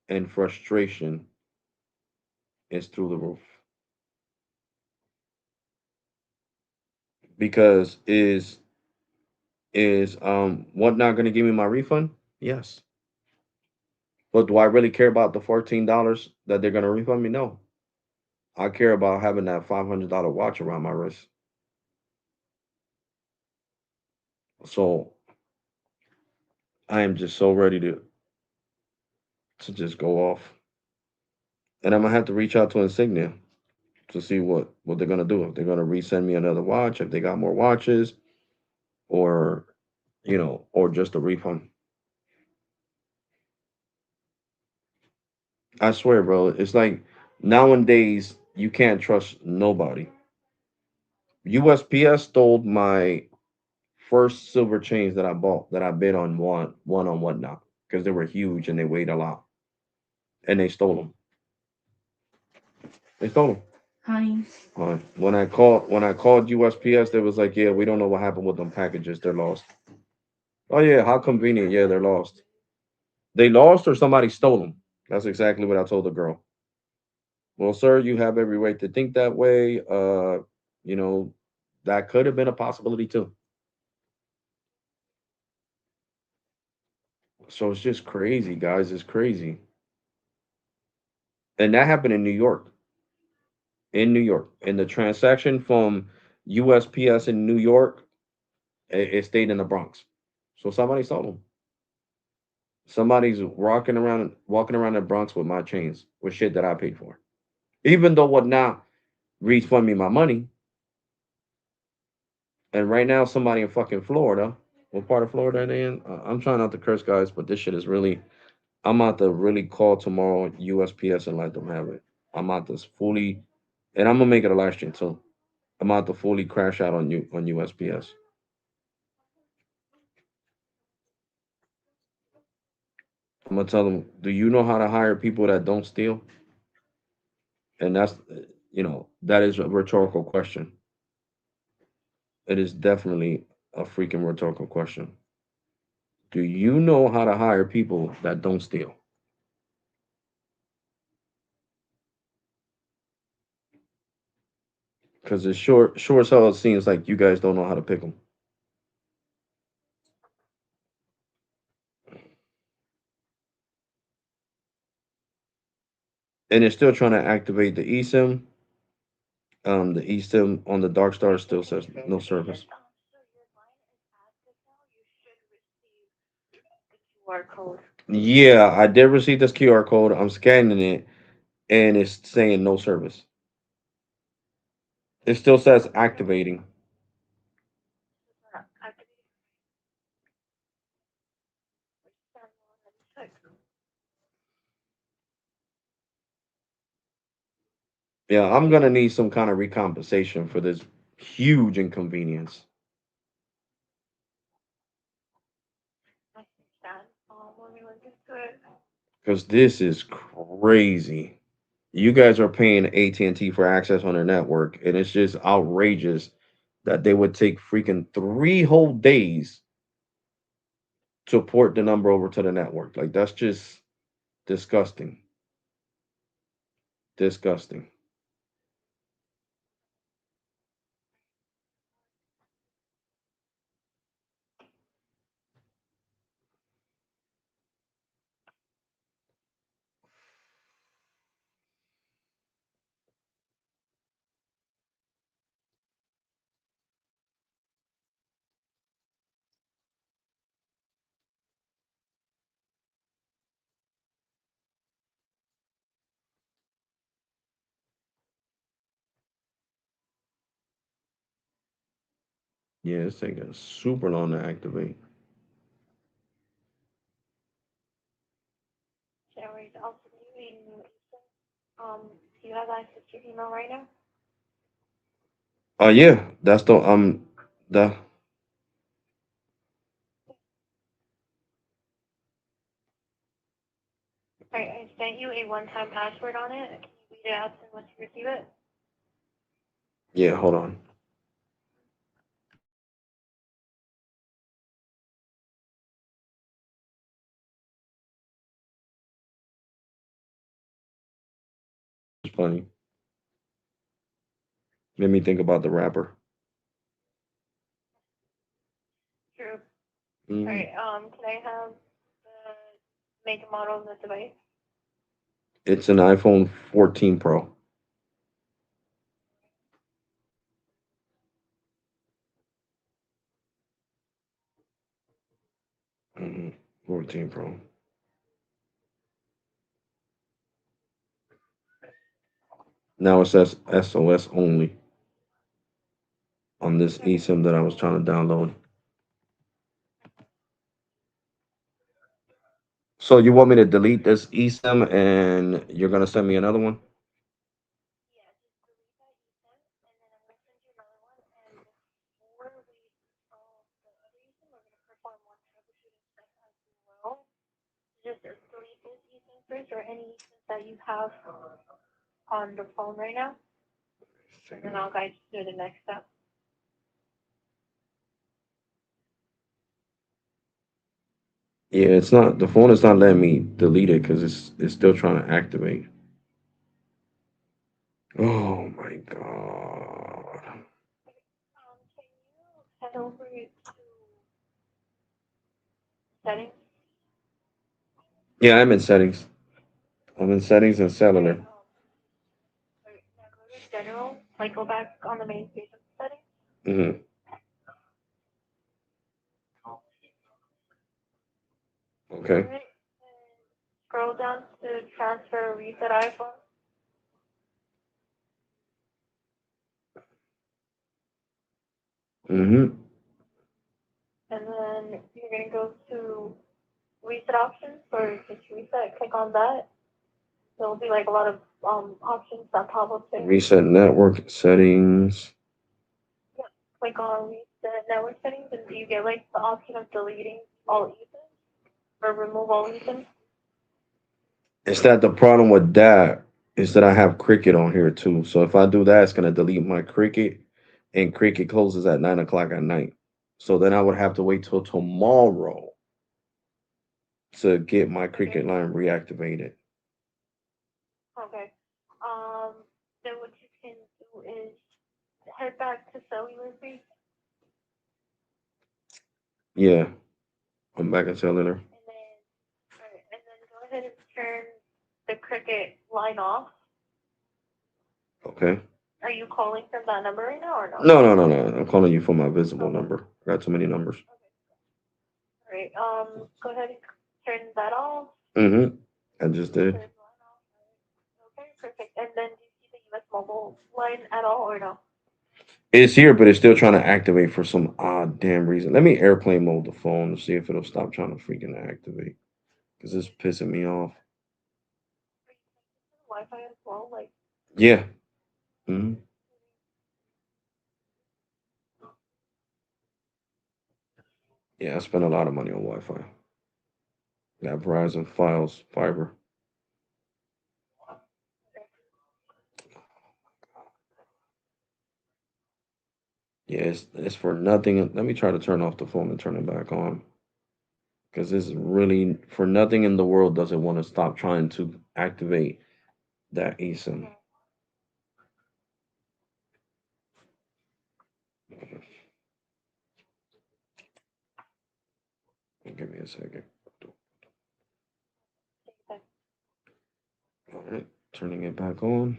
and frustration is through the roof because is Whatnot going to give me my refund? Yes. But do I really care about the $14 that they're going to refund me? No. I care about having that $500 watch around my wrist. So I am just so ready to just go off. And I'm gonna have to reach out to Insignia to see what they're gonna do. If they're gonna resend me another watch, if they got more watches, or or just a refund. I swear, bro, it's like nowadays you can't trust nobody. USPS stole my first silver chains that I bought that I bid on one on Whatnot because they were huge and they weighed a lot, and they stole them. They stole them. When I called USPS, they was like, "Yeah, we don't know what happened with them packages. They're lost." Oh yeah, how convenient. Yeah, they're lost. They lost or somebody stole them. That's exactly what I told the girl. Well, sir, you have every right to think that way. You know, that could have been a possibility too. So it's just crazy, guys. It's crazy. And that happened in New York. In New York. And the transaction from USPS in New York, it stayed in the Bronx. So somebody stole them. Somebody's walking around the Bronx with my chains, with shit that I paid for. Even though what now refund me my money. And right now, somebody in fucking Florida, what part of Florida are they in? I'm trying not to curse, guys, but this shit is really. I'm about to really call tomorrow USPS and let them have it. I'm about to fully, and I'm gonna make it a live stream too. I'm about to fully crash out on you on USPS. I'm gonna tell them, do you know how to hire people that don't steal? And that is a rhetorical question. It is definitely a freaking rhetorical question. Do you know how to hire people that don't steal? Because it's sure as hell it seems like you guys don't know how to pick them, and it's still trying to activate the eSIM. The eSIM on the Dark Star still says no service. QR code. Yeah, I did receive this QR code. I'm scanning it, and it's saying no service. It still says activating. Yeah, I'm gonna need some kind of recompensation for this huge inconvenience because this is crazy. You guys are paying AT&T for access on their network, and it's just outrageous that they would take freaking 3 whole days to port the number over to the network. Like that's just disgusting. Disgusting. Yeah, it's taking super long to activate. Anyways, I'll send you a new do you have access to your email right now? Yeah, that's the Alright, I sent you a one-time password on it. Can you read it out and once you receive it? yeah. Hold on. It's funny. Made me think about the rapper. True. Mhm. Alright, can I have the make and model of the device? It's an iPhone 14 Pro. 14 Pro. Now it says SOS only on this eSIM that I was trying to download. So you want me to delete this eSIM and you're gonna send me another one? Yeah, just delete that eSIM, and then I'm gonna send you another one. And before we install the other eSIM, we're gonna perform one troubleshooting step as well. Just delete this eSIM first, or any eSIM that you have on the phone right now, and then I'll guide you through the next step. Yeah, it's not the phone is not letting me delete it because it's still trying to activate. Oh my god. Can you head over to settings? Yeah, I'm in settings. I'm in settings and Alright, cellular. now go to general, like go back on the main page of settings. Hmm. Okay. Alright, and scroll down to transfer reset iPhone, Hmm. and then you're gonna go to reset options for just reset. Click on that. There'll be like a lot of options that pop up there. Reset network settings. Yeah. Click on reset network settings, and do you get like the option of deleting all eSIMs or remove all eSIMs? Is that the problem with that? Is that I have Cricket on here too. So if I do that, it's gonna delete my Cricket, and Cricket closes at 9 o'clock at night. So then I would have to wait till tomorrow to get my Okay. Cricket line reactivated. Okay. Then what you can do is head back to cellular free, Yeah, I'm back in cellular. and then alright, and then go ahead and turn the Cricket line off. Okay. Are you calling from that number right now or no? No, no, no, no. I'm calling you from my visible number. I got too many numbers. Alright. Go ahead and turn that off. Mm-hmm. I just did. Turn the line off. Okay, perfect. And then do you see the US mobile line at all or no? It's here, but it's still trying to activate for some odd damn reason. Let me airplane mode the phone to see if it'll stop trying to freaking activate. Because it's pissing me off. Wi-Fi as well, like. Yeah. Hmm. Yeah, I spent a lot of money on Wi-Fi. That Verizon Files fiber. Yeah, it's for nothing. Let me try to turn off the phone and turn it back on. Because it's really for nothing in the world does it want to stop trying to activate that eSIM. Give me a second. All right, turning it back on.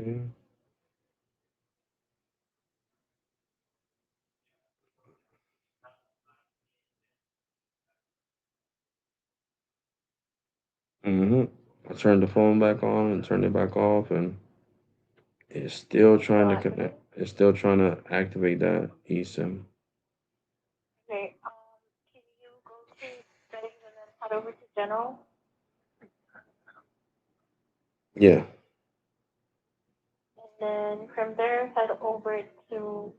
Okay. Mm-hmm. I turned the phone back on and turned it back off, and it's still trying to connect. It's still trying to activate that eSIM. Okay. Can you go to settings and then head over to general, Yeah. and then from there head over to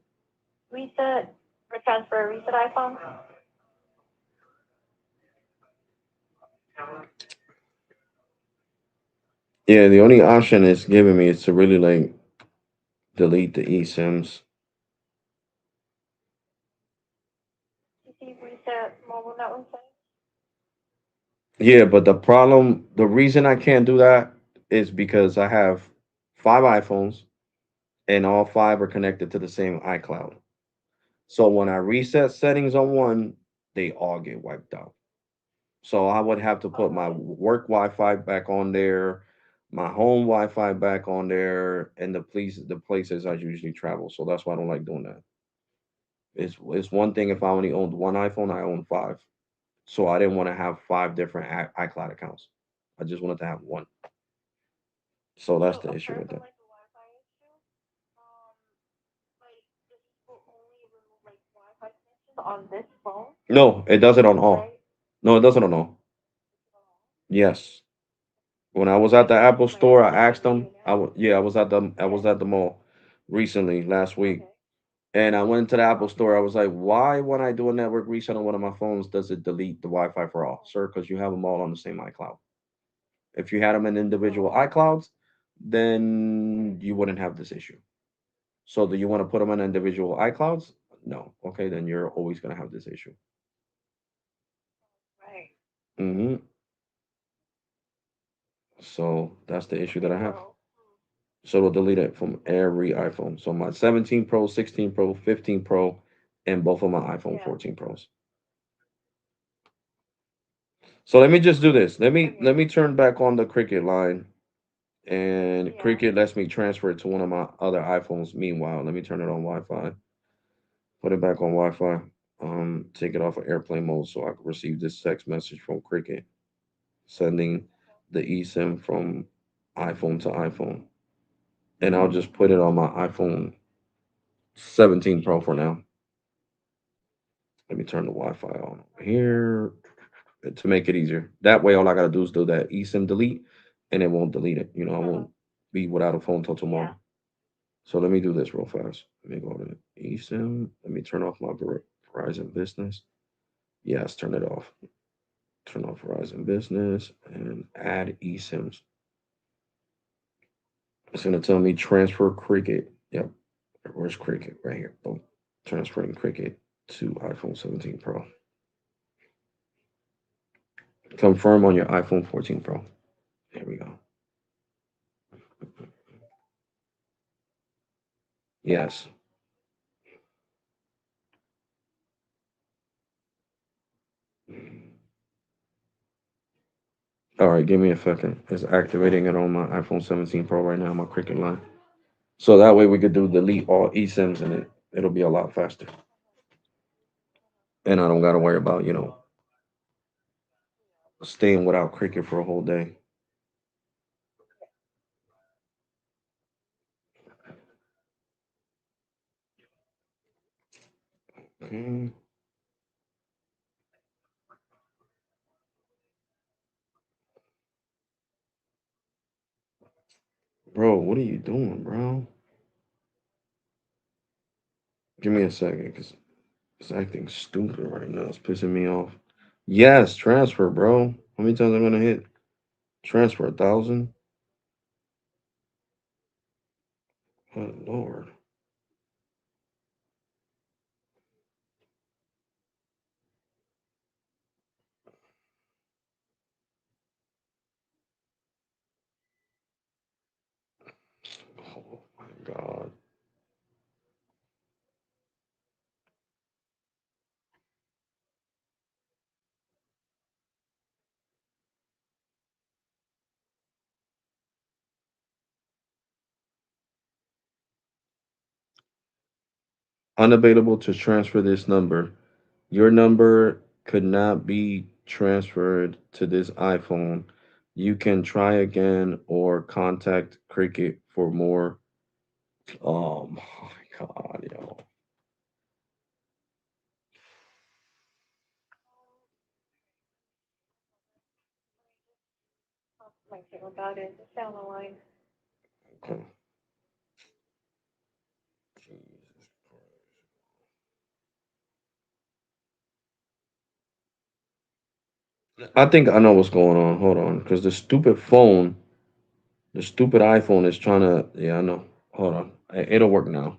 reset or transfer reset iPhone. Yeah, the only option it's giving me is to really like delete the eSIMs. You see reset mobile network settings. Yeah, but the reason I can't do that is because I have 5 iPhones and all 5 are connected to the same iCloud. So when I reset settings on one, they all get wiped out. So I would have to put my work Wi-Fi back on there, my home Wi-Fi back on there, and the places I usually travel. So that's why I don't like doing that. It's one thing if I only owned one iPhone, I own 5. So I didn't want to have 5 different iCloud accounts. I just wanted to have one. So that's So the issue apart with from that. like the Wi-Fi issue, um, like does people only remove like Wi-Fi connections on this phone, No, it does it on all. right? No, it doesn't on all. Yes. When I was at the Apple Like store, what I you're asked them. doing now? Yeah, I was Yeah. at the mall recently last week, Okay. and I went to the Apple store. I was like, "Why, when I do a network reset on one of my phones, does it delete the Wi-Fi for all, sir? Because you have them all on the same iCloud. If you had them in individual Oh. iClouds, then you wouldn't have this issue. So, do you want to put them in individual iClouds? No. Okay, then you're always gonna have this issue. Right. Hmm. So that's the issue that I have. So. So it'll delete it from every iPhone. So my 17 Pro, 16 Pro, 15 Pro, and both of my iPhone Yeah. 14 Pros. So let me just do this. Let Okay. me turn back on the Cricket line, and Yeah. Cricket lets me transfer it to one of my other iPhones. Meanwhile, let me turn it on Wi-Fi. Put it back on Wi-Fi. Take it off of airplane mode so I can receive this text message from Cricket sending the eSIM from iPhone to iPhone, and I'll just put it on my iPhone 17 Pro for now. Let me turn the Wi-Fi on over here to make it easier. That way, all I gotta do is do that eSIM delete, and it won't delete it. I Uh-huh. won't be without a phone till Yeah. tomorrow. So let me do this real fast. Let me go to eSIM. Let me turn off my Verizon Business. Yes, turn it off. Turn off Verizon Business and add eSIMs. It's gonna tell me transfer Cricket. Yep. Where's Cricket? Right here. Boom. Transferring Cricket to iPhone 17 Pro. Confirm on your iPhone 14 Pro. There we go. Yes. All right, give me a second. It's activating it on my iPhone 17 Pro right now, my Cricket line. So that way we could do delete all eSIMs and it'll be a lot faster. And I don't gotta worry about, staying without Cricket for a whole day. Okay. Bro, what are you doing, bro? Give me a second, because it's acting stupid right now. It's pissing me off. Yes, transfer, bro. How many times I'm gonna hit transfer? 1,000? Oh, Lord. Oh my God. Unavailable to transfer this number. Your number could not be transferred to this iPhone. You can try again or contact Cricket for more. Oh my God, yo. Like about it. Just down the line. Okay. I think I know what's going on. Hold on. Because the stupid iPhone is trying to. Yeah, I know. Hold on. It'll work now.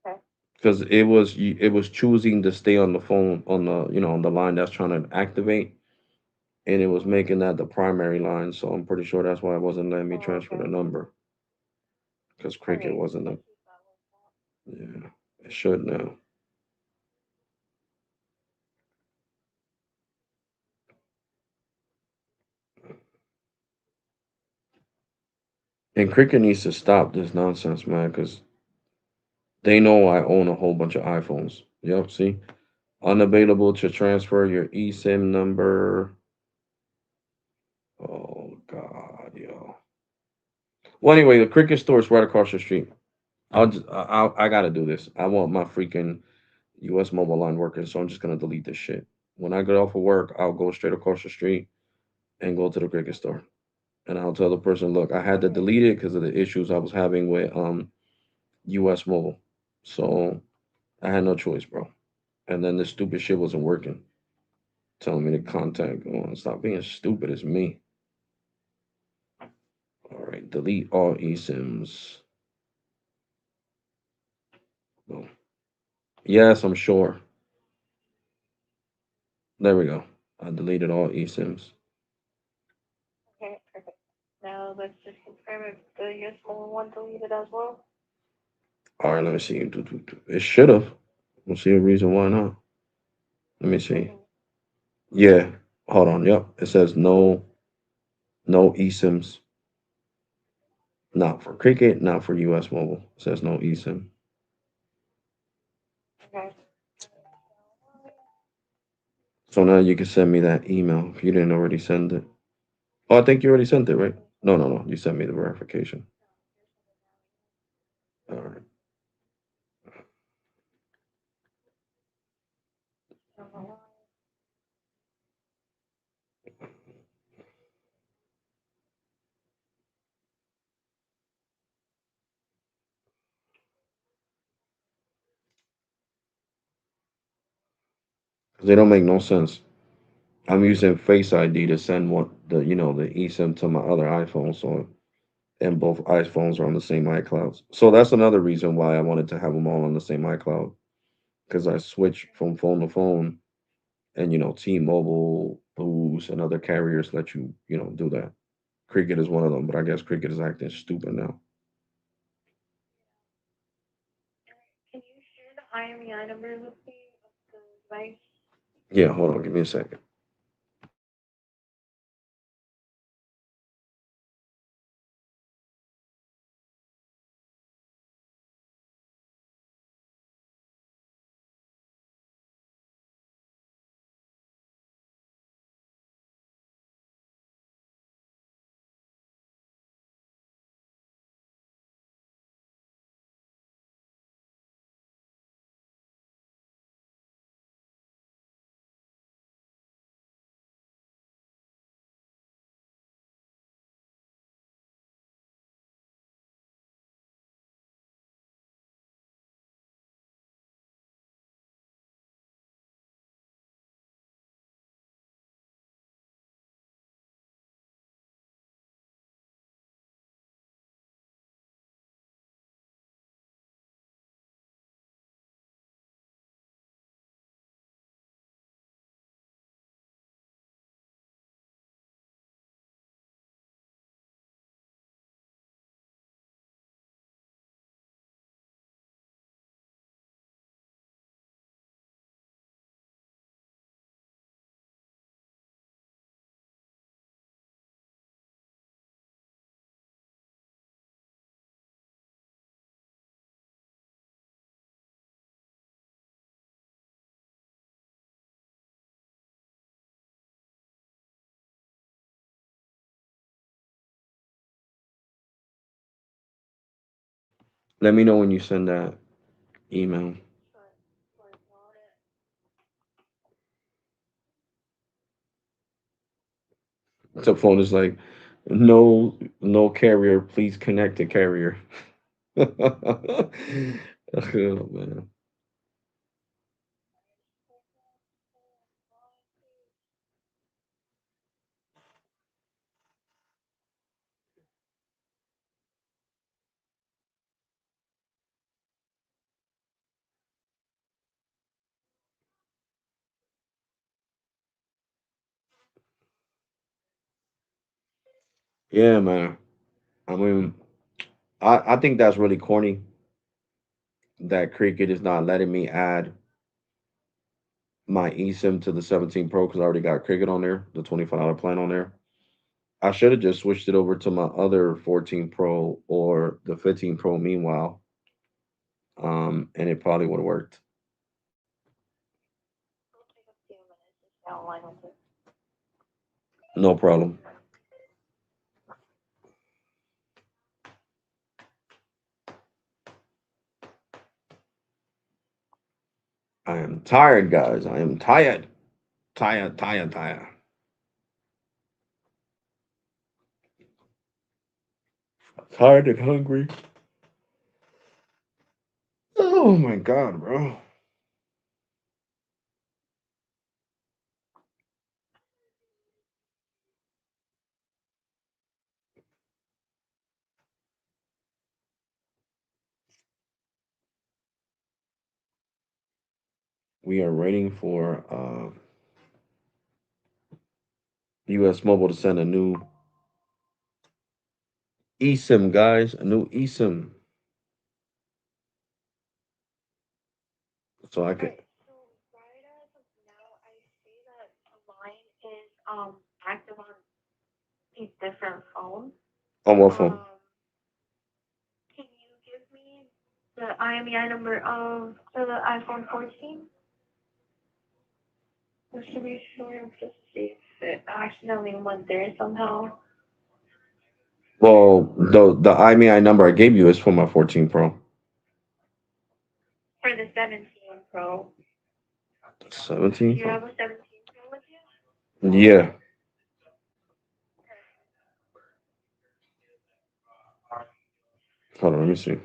Okay. Because it was choosing to stay on the phone on the on the line that's trying to activate, and it was making that the primary line. So I'm pretty sure that's why it wasn't letting me Oh, transfer the okay. number because Cricket Okay. wasn't a. Yeah, it should now. And Cricket needs to stop this nonsense, man, because they know I own a whole bunch of iPhones. Yep, see, unavailable to transfer your eSIM number. Oh God, yo. Well, anyway, the Cricket store is right across the street. I gotta do this. I want my freaking U.S. mobile line working, so I'm just gonna delete this shit. When I get off of work, I'll go straight across the street and go to the Cricket store, and I'll tell the person, look, I had to Okay. delete it because of the issues I was having with U.S. mobile, so I had no choice, bro. And then this stupid shit wasn't working, telling me to contact. Oh, stop being stupid. It's me. All right, delete all eSIMs. Boom. Yes, I'm sure. There we go. I deleted all eSIMs. Okay. Perfect. Now let's just confirm if the US one deleted as well. All right, let me see. It should have. Don't see a reason why not. Let me see. Mm-hmm. Yeah. Hold on. Yep. It says no eSIMs. Not for Cricket, not for US Mobile. It says no eSIM. Okay. So now you can send me that email if you didn't already send it. Oh, I think you already sent it, right? No, no, no. You sent me the verification. All right. They don't make no sense. I'm using Face ID to send one the eSIM to my other iPhone, so and both iPhones are on the same iClouds. So that's another reason why I wanted to have them all on the same iCloud because I switch from phone to phone, and T-Mobile, Boost, and other carriers let you do that. Cricket is one of them, but I guess Cricket is acting stupid now. Can you share the IMEI number with me of the device? Yeah, hold on, give me a second. Let me know when you send that email. The phone is like, no, no carrier. Please connect to carrier. Oh, man. Yeah, man. I mean, I think that's really corny that Cricket is not letting me add my eSIM to the 17 Pro because I already got Cricket on there, the $25 plan on there. I should have just switched it over to my other 14 Pro or the 15 Pro meanwhile. And it probably would have worked. No problem. I am tired, guys. I am tired. Tired, tired, tired. Tired and hungry. Oh my god, bro. We are waiting for US Mobile to send a new eSIM, guys. A new eSIM. So I could Active on these different phones. on what phone? Can you give me the IMEI number of the iPhone 14? Just to be sure, just to see if it accidentally went there somehow. Well, the IMEI number I gave you is for my 14 Pro. For the 17 Pro. 17 Do you Pro? have a 17 Pro with you? Yeah. Hold on, let me see.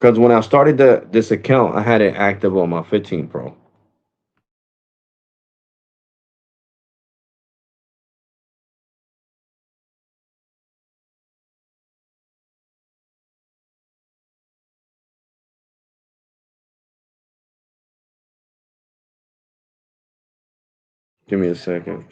Because when I started this account, I had it active on my 15 Pro. Give me a second.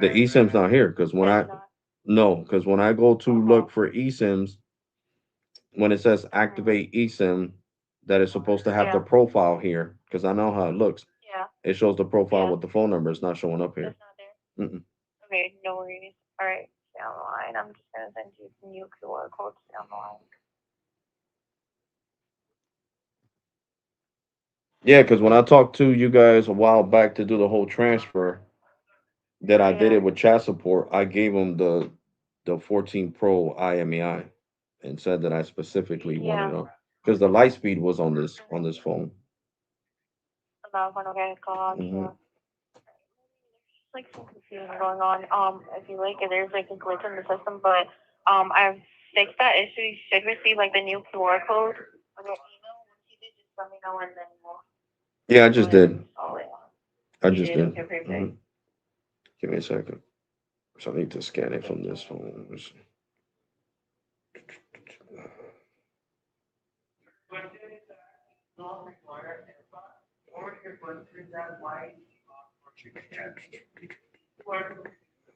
The eSIM's not here because when It's I not. no, because when I go to look for eSIMs, when it says Mhm. activate eSIM, that is supposed to have the Yeah. profile here because I know how it looks. Yeah. It shows the profile Yeah. with the phone number. It's not showing up here. It's not there. Mm-mm. Okay, no worries. All right, stay on the line. I'm just gonna send you some new QR codes. Stay on the line. Yeah, because when I talked to you guys a while back to do the whole transfer, that I did Yeah. it with chat support, I gave them the 14 Pro IMEI and said that I specifically wanted Yeah. them because the light speed was on Mhm. this phone. I'm not gonna get Hmm. gotcha. Like some confusion going on. If you like, there's like a glitch in the system, but I've fixed that issue. You should receive like the new QR code on your email. Once you did, just let me know and then Yeah, I we'll go just ahead and did. install it. I You just did? did. Okay, Hmm. perfect. Give me a second. So I need to scan it from this phone.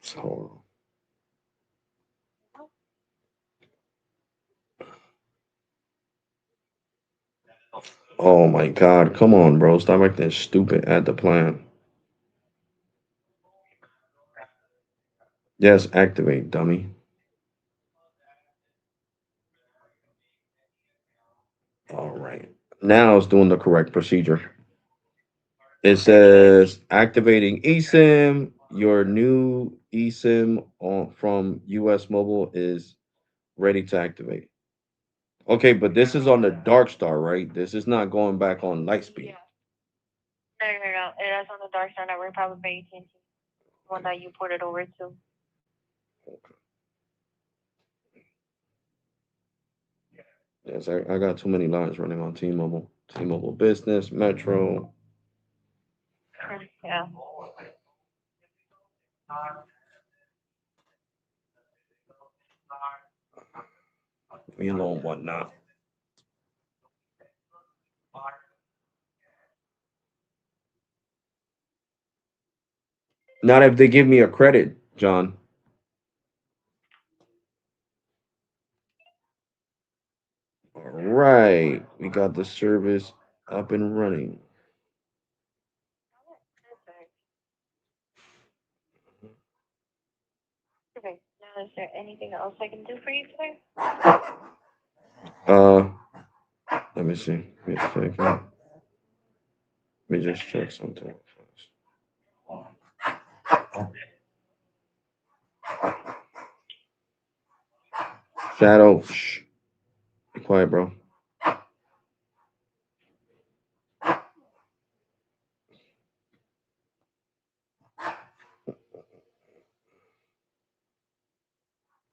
So, oh my God! Come on, bro! Stop acting stupid at the plan. Yes, activate, dummy. All right. Now it's doing the correct procedure. It Perfect. says activating eSIM. Your new eSIM from US Mobile is ready to activate. Okay, but this is on the Dark Star, right? This is not going back on Lightspeed. Yeah. No, no, no. It is on the Dark Star Network, probably by AT&T. One that you ported over to. Okay. Yes, I got too many lines running on T-Mobile. T-Mobile Business, Metro. Yeah. Leave me alone, whatnot. Not if they give me a credit, John. All right, we got the service up and running. Perfect. Okay. Now, is there anything else I can do for you today? Uh, let me see. Give me a second. Let me just check something first. Shadow, shh, be quiet, bro.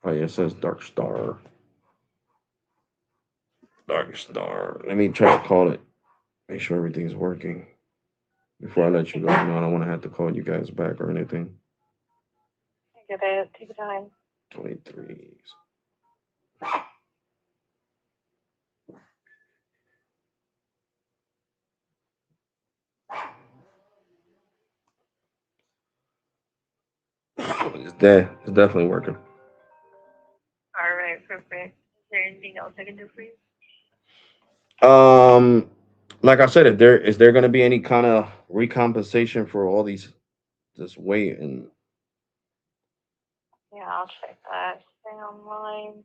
Oh yeah, it says Dark Star. Dark Star. Let me try to call it. Make sure everything's working before I let you go. You know, I don't want to have to call you guys back or anything. Take it. Take your time. 23. It's dead. It's definitely working. All right. Perfect. Is there anything else I can do for you? Um, like I said, if there is there going to be any kind of recompensation for all these this wait and Yeah, I'll check that. Stay online.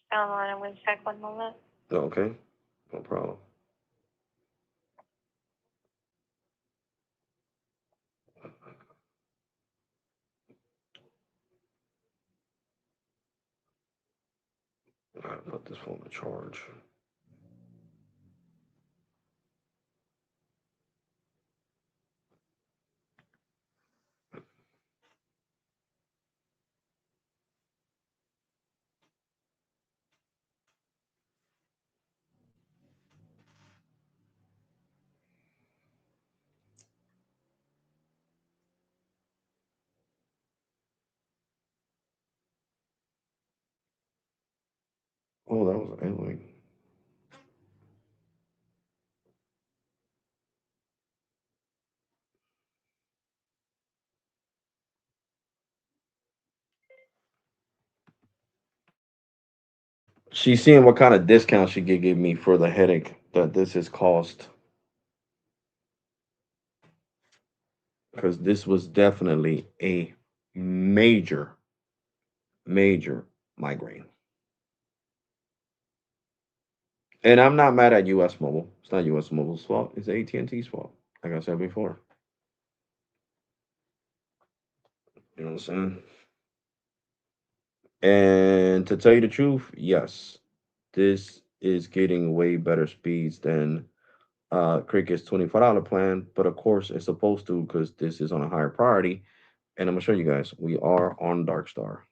Stay online. I'm going to check one moment. okay, no problem. I put this phone to charge. Oh, that was Emily. She's seeing what kind of discount she could give me for the headache that this has caused. Because this was definitely a major, major migraine. And I'm not mad at US Mobile. It's not US Mobile's fault. It's AT&T's fault. Like I said before. You know what I'm saying? And to tell you the truth, yes, this is getting way better speeds than Cricket's $25 plan. But of course, it's supposed to because this is on a higher priority. And I'm gonna show you guys. We are on Dark Star.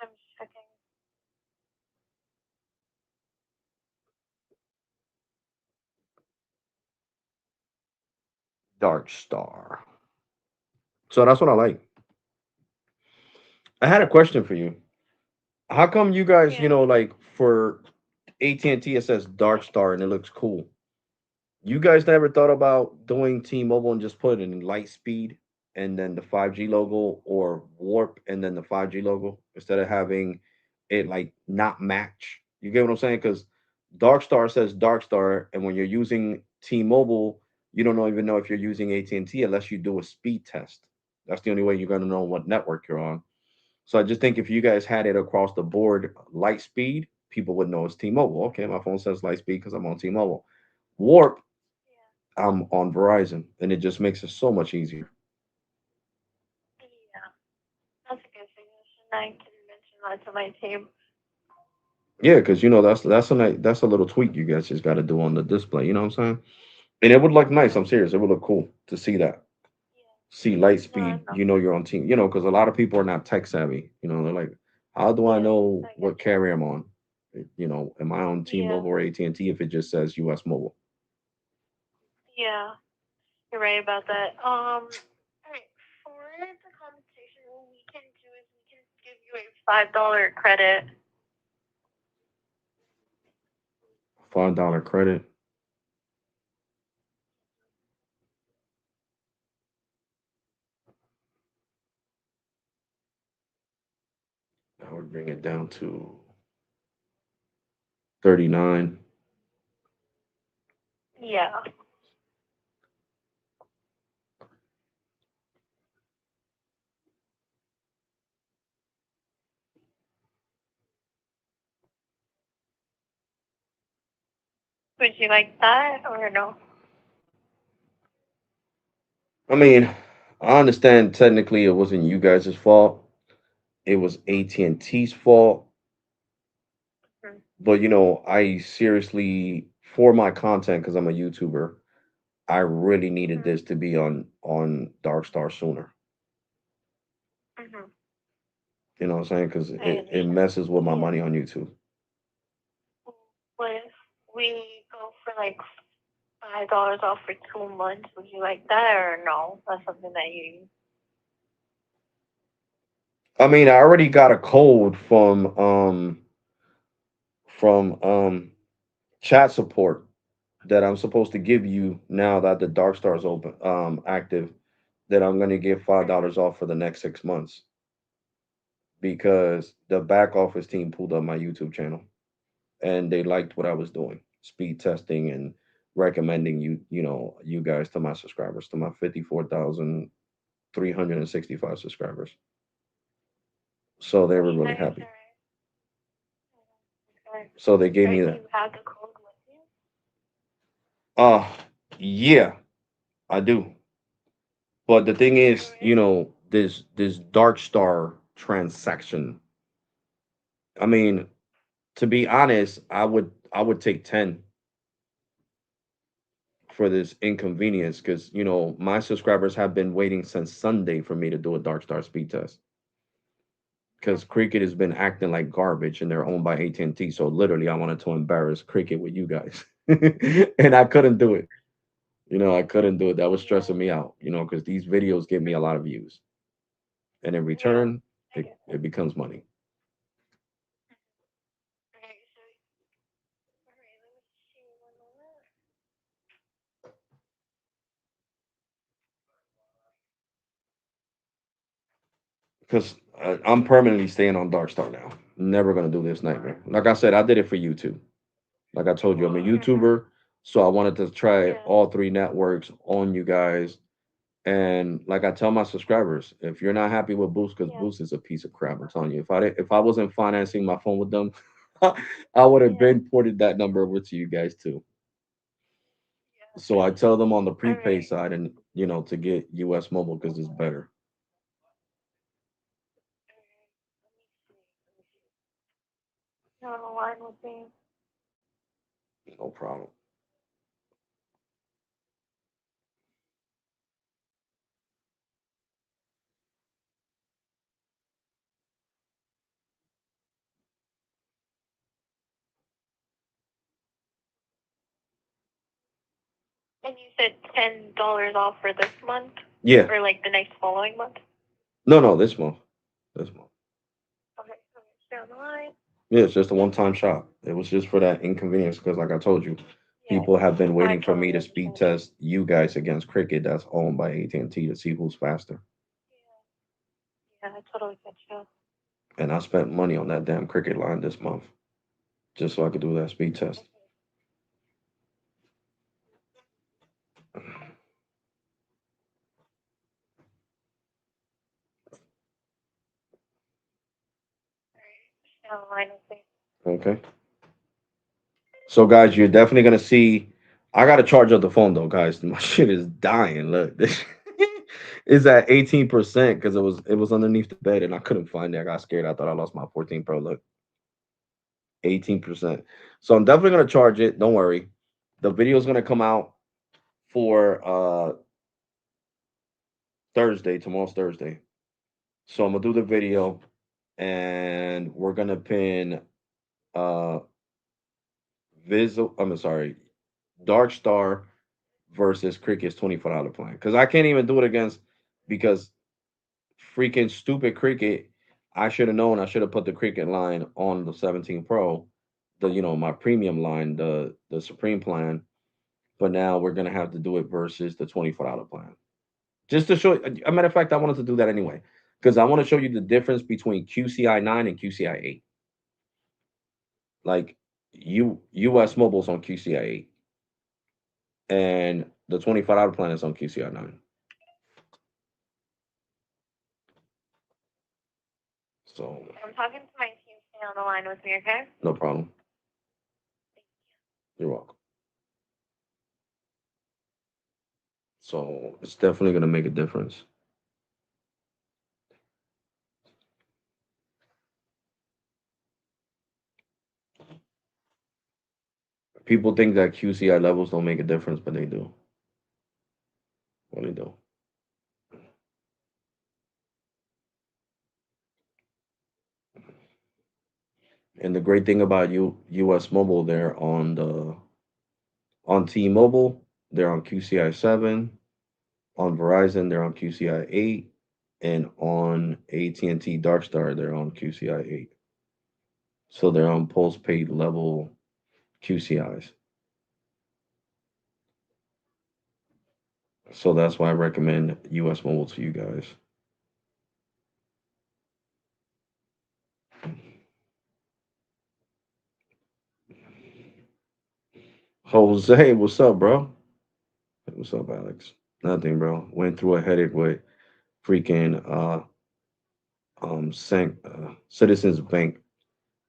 I'm checking. Dark Star. So that's what I like. I had a question for you. How come you guys, Yeah. like for AT&T, it says Dark Star and it looks cool. You guys never thought about doing T-Mobile and just put it in light speed and then the 5G logo or warp and then the 5G logo instead of having it like not match. You get what I'm saying? Because Dark Star says Dark Star, and when you're using T-Mobile, you don't even know if you're using AT&T unless you do a speed test. That's the only way you're gonna know what network you're on. So I just think if you guys had it across the board, light speed, people would know it's T-Mobile. Okay, my phone says light speed because I'm on T-Mobile. Warp, I'm on Verizon, and it just makes it so much easier. Yeah. That's a good suggestion. I can mention that to my team. Yeah, because that's a little tweak you guys just got to do on the display. You know what I'm saying? And it would look nice. I'm serious. It would look cool to see that. See light No, I speed. know. You're on team. Because a lot of people are not tech savvy. They're like, how do I Yeah, know I get what you. carrier I'm on? Am I on Yeah. T-Mobile or AT&T if it just says US Mobile? Yeah. You're right about that. Alright, for the compensation, what we can do is we can give you a $5 credit. $5 credit. That would bring it down to 39. Yeah. Would you like that or no? I mean, I understand technically it wasn't you guys' fault. It was AT&T's fault. Hmm. But I seriously, for my content, because I'm a YouTuber, I really needed Hmm. this to be on Dark Star sooner. Hmm. You know what I'm saying? Because I it understand. messes with my Yeah. money on YouTube. What if we go for like $5 off for 2 months? Would you like that or no? That's something that you. I mean, I already got a code from chat support that I'm supposed to give you now that the Dark Star is open active. That I'm gonna give $5 off for the next 6 months because the back office team pulled up my YouTube channel and they liked what I was doing, speed testing and recommending you guys to my subscribers, to my 54,365 subscribers. So they were really Nice, happy. alright. So they gave me Alright, do that. you have the code with you? Uh yeah, I do. But the thing is, Alright. this Dark Star transaction. I mean, to be honest, I would take 10 for this inconvenience because my subscribers have been waiting since Sunday for me to do a Dark Star speed test because Cricket has been acting like garbage and they're owned by AT&T. So literally, I wanted to embarrass Cricket with you guys, and I couldn't do it. I couldn't do it. That was Yeah. stressing me out. Because these videos give me a lot of views, and in Yeah. return, I it, get it becomes money. because I'm permanently staying on Dark Star now. Never gonna do this nightmare. Like I said, I did it for YouTube. Like I told you, I'm a YouTuber, so I wanted to try Yeah. all three networks on you guys. And like I tell my subscribers, if you're not happy with Boost, because Yeah. Boost is a piece of crap, I'm telling you. If I wasn't financing my phone with them, I would have Yeah. been ported that number over to you guys too. Yeah. So I tell them on the All prepaid right. side, and to get US Mobile because it's better. All right. Let me see. Let me see. You on the line with me? No problem. And you said $10 off for this month, Yeah. or like the next following month? No, no, this month. This month. Okay. Okay. Stay on the line. Yeah, it's just a one-time shop. It was just for that inconvenience because, like I told you, Yeah. people have been I waiting for me totally to speed understand. test you guys against Cricket, that's owned by AT&T, to see who's faster. Yeah. Yeah. I totally get you. And I spent money on that damn Cricket line this month just so I could do that speed test. All right. Stay on the line with me. Okay. So, guys, you're definitely gonna see. I gotta charge up the phone though, guys. My shit is dying. Look, this is at 18% because it was underneath the bed and I couldn't find it. I got scared. I thought I lost my 14 Pro. Look, 18%. So I'm definitely gonna charge it. Don't worry. The video is gonna come out for Thursday. Tomorrow's Thursday. So I'm gonna do the video and we're gonna pin uh I'm sorry, Dark Star versus Cricket's $24 plan. Because I can't even do it against because freaking stupid Cricket. I should have known. I should have put the Cricket line on the 17 Pro, my premium line, the Supreme plan. But now we're gonna have to do it versus the $24 plan. Just to show, a matter of fact, I wanted to do that anyway because I want to show you the difference between QCI 9 and QCI 8. Like US Mobile's on QCI 8, and the $25 plan is on QCI 9. So I'm talking to my team. Stay on the line with me, okay? no problem. You're welcome. So it's definitely gonna make a difference. People think that QCI levels don't make a difference, but they do. Well, they do. And the great thing about US Mobile, they're on T-Mobile, they're on QCI 7. On Verizon, they're on QCI 8, and on AT&T Darkstar, they're on QCI 8. So they're on postpaid level QCIs. So that's why I recommend US Mobile to you guys. Jose, what's up, bro? What's up, Alex? Nothing, bro. Went through a headache with freaking Citizens Bank.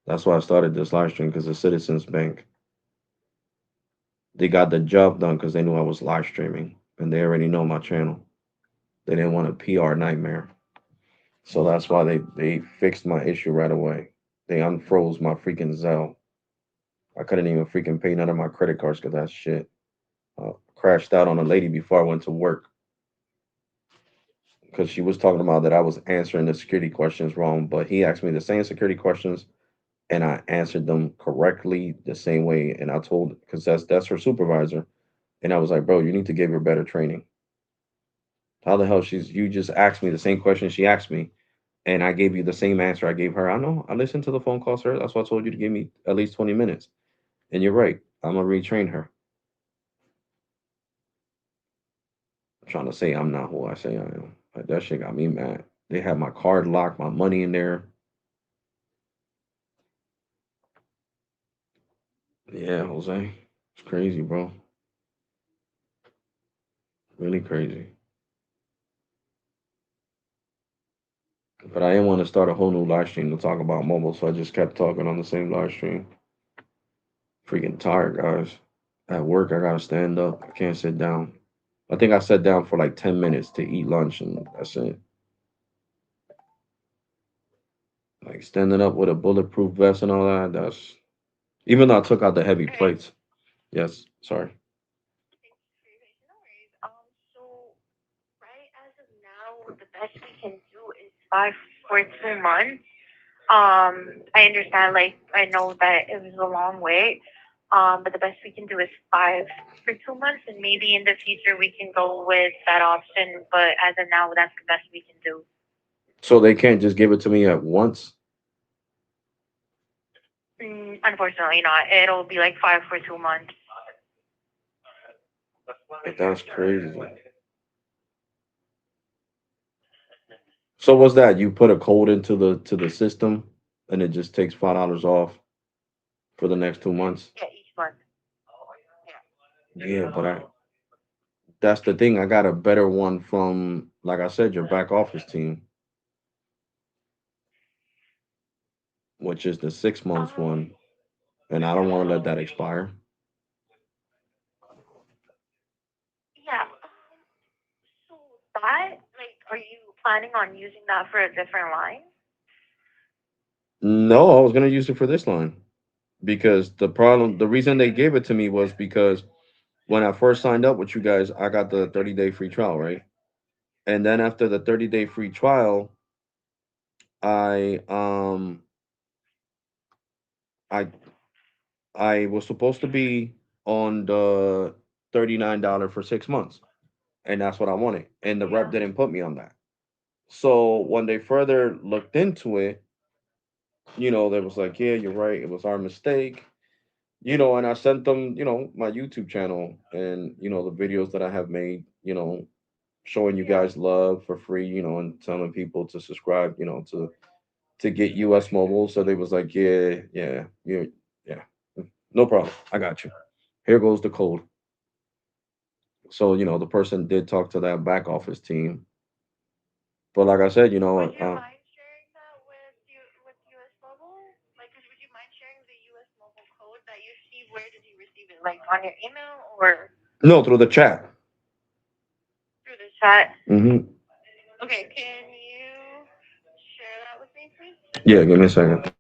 That's why I started this live stream because the Citizens Bank, they got the job done because they knew I was live streaming and they already know my channel. They didn't want a PR nightmare. So that's why they fixed my issue right away. They unfroze my freaking Zelle. I couldn't even freaking pay none of my credit cards because that shit crashed out on a lady before I went to work because she was talking about that I was answering the security questions wrong. But he asked me the same security questions and I answered them correctly the same way. And I told because that's her supervisor, and I was like, bro, you need to give her better training. How the hell you just asked me the same question she asked me, and I gave you the same answer I gave her. I know. I listened to the phone call, sir. That's why I told you to give me at least 20 minutes. And you're right. I'm gonna retrain her. I'm trying to say I'm not who I say I am. Like, that shit got me mad. They had my card locked, my money in there. Yeah, Jose. It's crazy, bro. Really crazy. But I didn't want to start a whole new live stream to talk about mobile, so I just kept talking on the same live stream. Freaking tired, guys. At work, I gotta stand up. I can't sit down. I think I sat down for like 10 minutes to eat lunch, and that's it. Like standing up with a bulletproof vest and all that. That's even though I took out the heavy Okay. plates. Yes, sorry. Thanks for your patience. No worries. So right as of now, the best we can do is 5 for 2 months. I understand. Like I know that it was a long wait. But the best we can do is 5 for 2 months, and maybe in the future we can go with that option. But as of now, that's the best we can do. So they can't just give it to me at once. Unfortunately, not. It'll be like 5 for 2 months. Like, that's crazy. So what's that? You put a code into the system, and it just takes $5 off for the next 2 months. Yeah, each month. Yeah, but I that's the thing. I got a better one from, like I said, your back office team, which is the 6 months Um, one, and I don't want to let that expire. yeah. So that, like, are you planning on using that for a different line? No, I was gonna use it for this line because the reason they gave it to me was because when I first signed up with you guys, I got the 30-day free trial, right? And then after the 30-day free trial, I I I was supposed to be on the $39 for 6 months, and that's what I wanted. And the rep Yeah. didn't put me on that. So when they further looked into it, they was like, "Yeah, you're right. It was our mistake." And I sent them, my YouTube channel and the videos that I have made, showing you Yeah. guys love for free, and telling people to subscribe, to get US mobile. So they was like, "Yeah, yeah, yeah, no problem. I got you. Here goes the code." So, the person did talk to that back office team. But like I said, Would you mind sharing that with you with US Mobile? Like, would you mind sharing the US Mobile code that you see? Where did you receive it? Like on your email or no, through the chat. through the chat? Hmm. Okay, can you share that with me, please? Yeah, give me a second.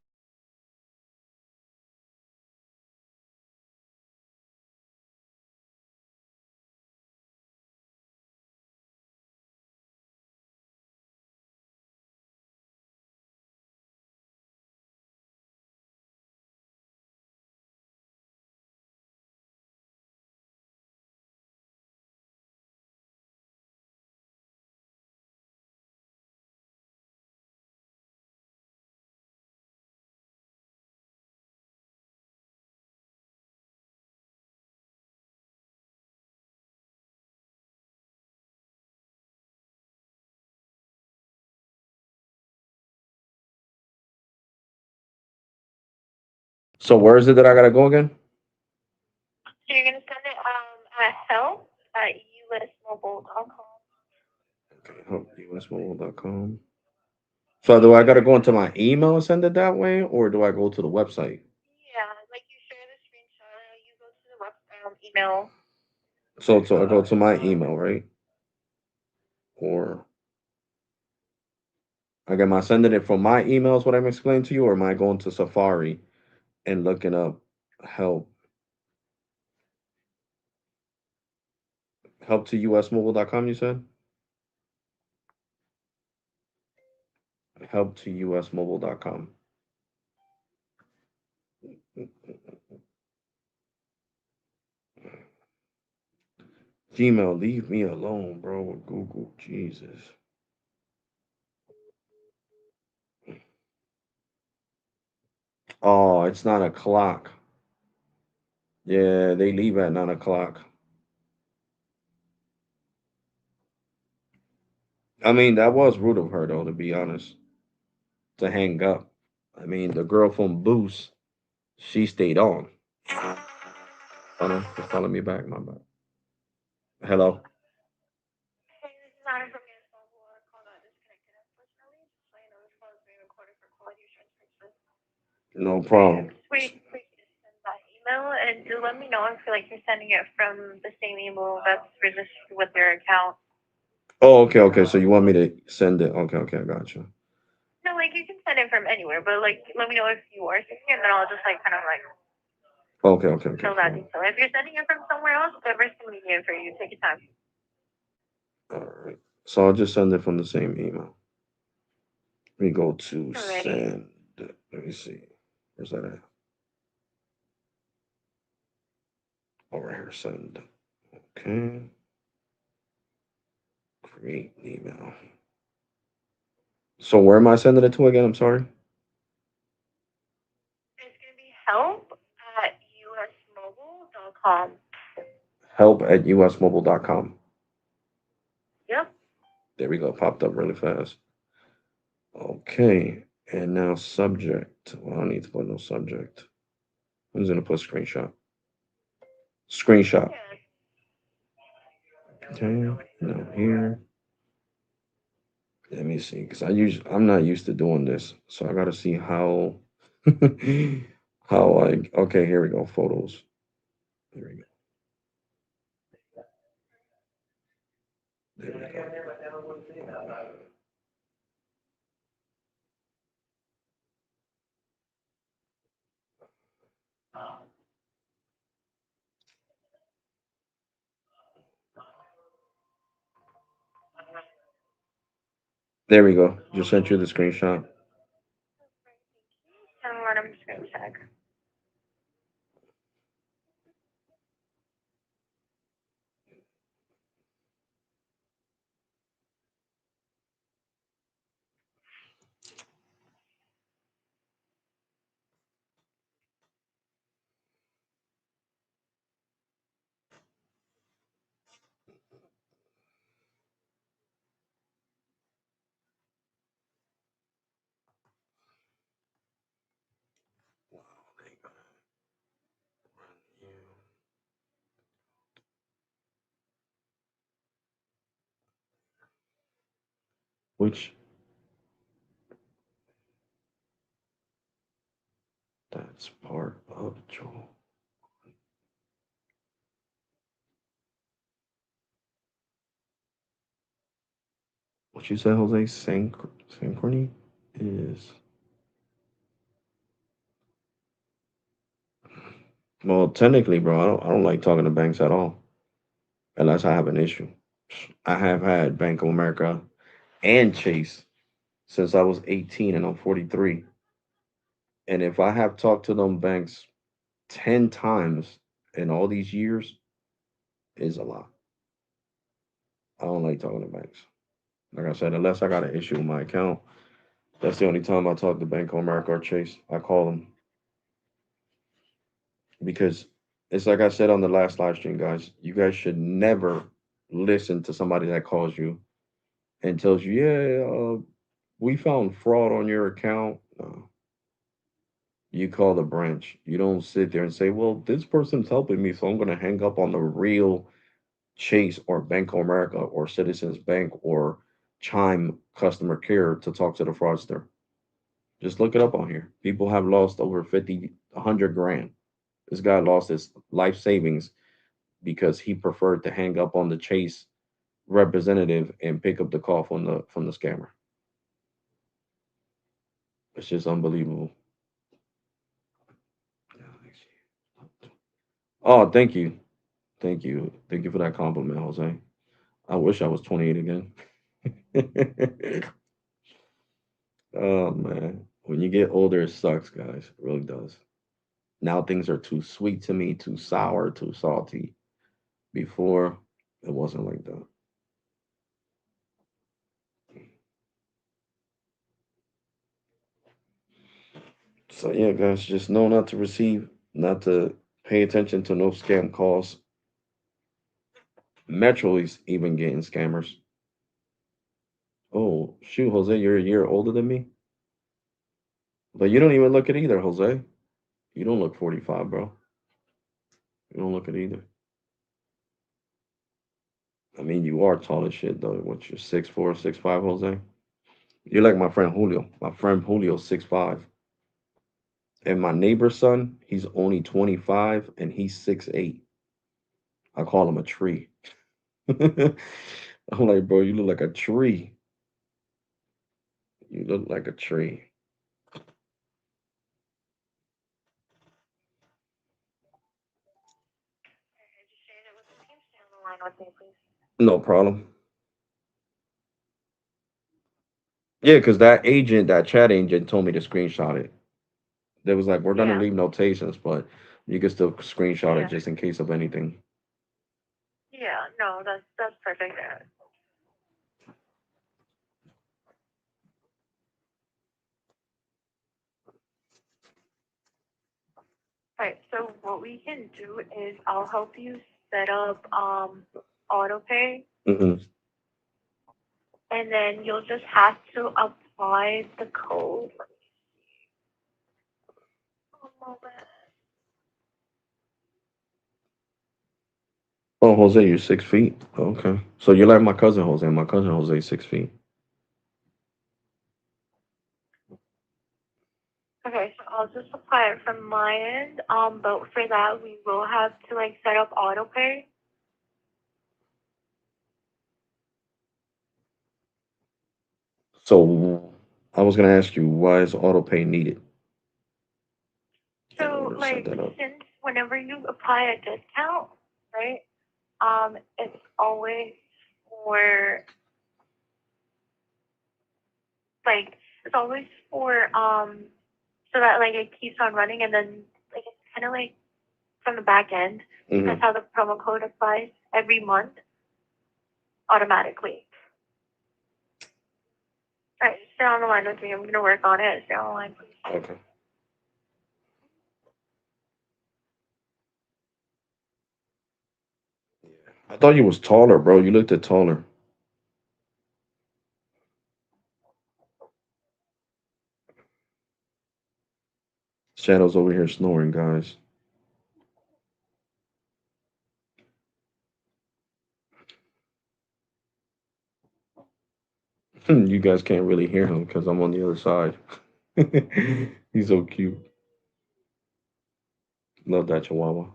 So where is it that I gotta go again? So you're gonna send it at help at usmobile.com. Okay, usmobile.com. So do I gotta go into my email and send it that way, or do I go to the website? Yeah, like you share the screenshot, you go to the web email. So I go to my email, right? Or am I sending it from my email is what I'm explaining to you, or am I going to Safari and looking up help help to usmobile.com, you said? Help to usmobile.com. Gmail, leave me alone, bro, with Google. Jesus. Oh, it's 9 o'clock. Yeah, they leave at 9 o'clock. I mean, that was rude of her, though, to be honest, to hang up. I mean, the girl from Boost, she stayed on. Oh no, it's calling me back. My bad. Hello. Hey, this is Anna from your phone. Call got disconnected, unfortunately. Just so you know, this call is being recorded for quality assurance purposes. No problem. Just wait for you to send that email, and do let me know if you like you're sending it from the same email that's registered with your account. Oh, okay, okay. So you want me to send it? Okay, okay, I got you. No, like you can send it from anywhere, but like let me know if you are sending it, and then I'll just like kind of like Okay, okay, okay. fill that Cool. detail. If you're sending it from somewhere else, whatever's convenient for you, take your time. All right. So I'll just send it from the same email. We go to Alrighty. send. Let me see. Where's that at? Over here, send. Okay. Create email. So where am I sending it to again? I'm sorry. It's gonna be help at usmobile.com. Help at usmobile.com. Yep. There we go. Popped up really fast. Okay. And now subject. Well, I don't need to put no subject. I'm just gonna put screenshot. Screenshot. Yeah. Okay. Now here. Let me see, because I'm not used to doing this, so I gotta see how how I okay, here we go. Photos. Here we go. There we go. There we go. Just sent you the screenshot. And what I'm just gonna check. Which that's part of Joel. What you said, Jose? Synchrony is well, technically, bro. I don't like talking to banks at all unless I have an issue. I have had Bank of America and Chase since I was 18 and I'm 43. And if I have talked to them banks 10 times in all these years, is a lot. I don't like talking to banks. Like I said, unless I got an issue with my account, that's the only time I talk to Bank of America or Chase. I call them because it's like I said on the last live stream, guys. You guys should never listen to somebody that calls you and tells you, "Yeah, we found fraud on your account." No, you call the branch. You don't sit there and say, "Well, this person's helping me, so I'm going to hang up on the real Chase or Bank of America or Citizens Bank or Chime customer care to talk to the fraudster." Just look it up on here. People have lost over 50, 100 grand. This guy lost his life savings because he preferred to hang up on the Chase representative and pick up the call from the scammer. It's just unbelievable. Oh, thank you. Thank you. Thank you for that compliment, Jose. I wish I was 28 again. Oh man. When you get older, it sucks, guys. It really does. Now things are too sweet to me, too sour, too salty. Before, it wasn't like that. So yeah, guys, just know not to receive, not to pay attention to no scam calls. Metro is even getting scammers. Oh, shoot, Jose, you're a year older than me? But you don't even look it either, Jose. You don't look 45, bro. You don't look it either. I mean, you are tall as shit, though. What, you're 6'4", 6'5", Jose? You're like my friend Julio. My friend Julio's 6'5". And my neighbor's son, he's only 25 and he's 6'8". I call him a tree. I'm like, bro, you look like a tree. You look like a tree. Stay on the line with me, please. No problem. Yeah, because that agent, that chat agent, told me to screenshot it. They was like, we're gonna Yeah. leave notations, but you can still screenshot it Yeah. just in case of anything. Yeah. No, that's perfect. Right. So what we can do is I'll help you set up auto pay, Hmm. and then you'll just have to apply the code. One moment. Oh, Jose, you're 6 feet. Okay, so you're like my cousin Jose. My cousin Jose is 6 feet. Okay, so I'll just apply it from my end. But for that we will have to like set up auto pay. So I was gonna ask you, why is auto pay needed in So order to set like that up? since whenever you apply a discount, right? It's always for like it's always for so that like it keeps on running, and then like it's kind of like from the back end. That's Hmm. how the promo code applies every month automatically. All right, stay on the line with me. I'm gonna work on it. Stay on the line, please. Okay. I thought you was taller, bro. You looked at taller. Shadow's over here snoring, guys. You guys can't really hear him because I'm on the other side. He's so cute. Love that chihuahua.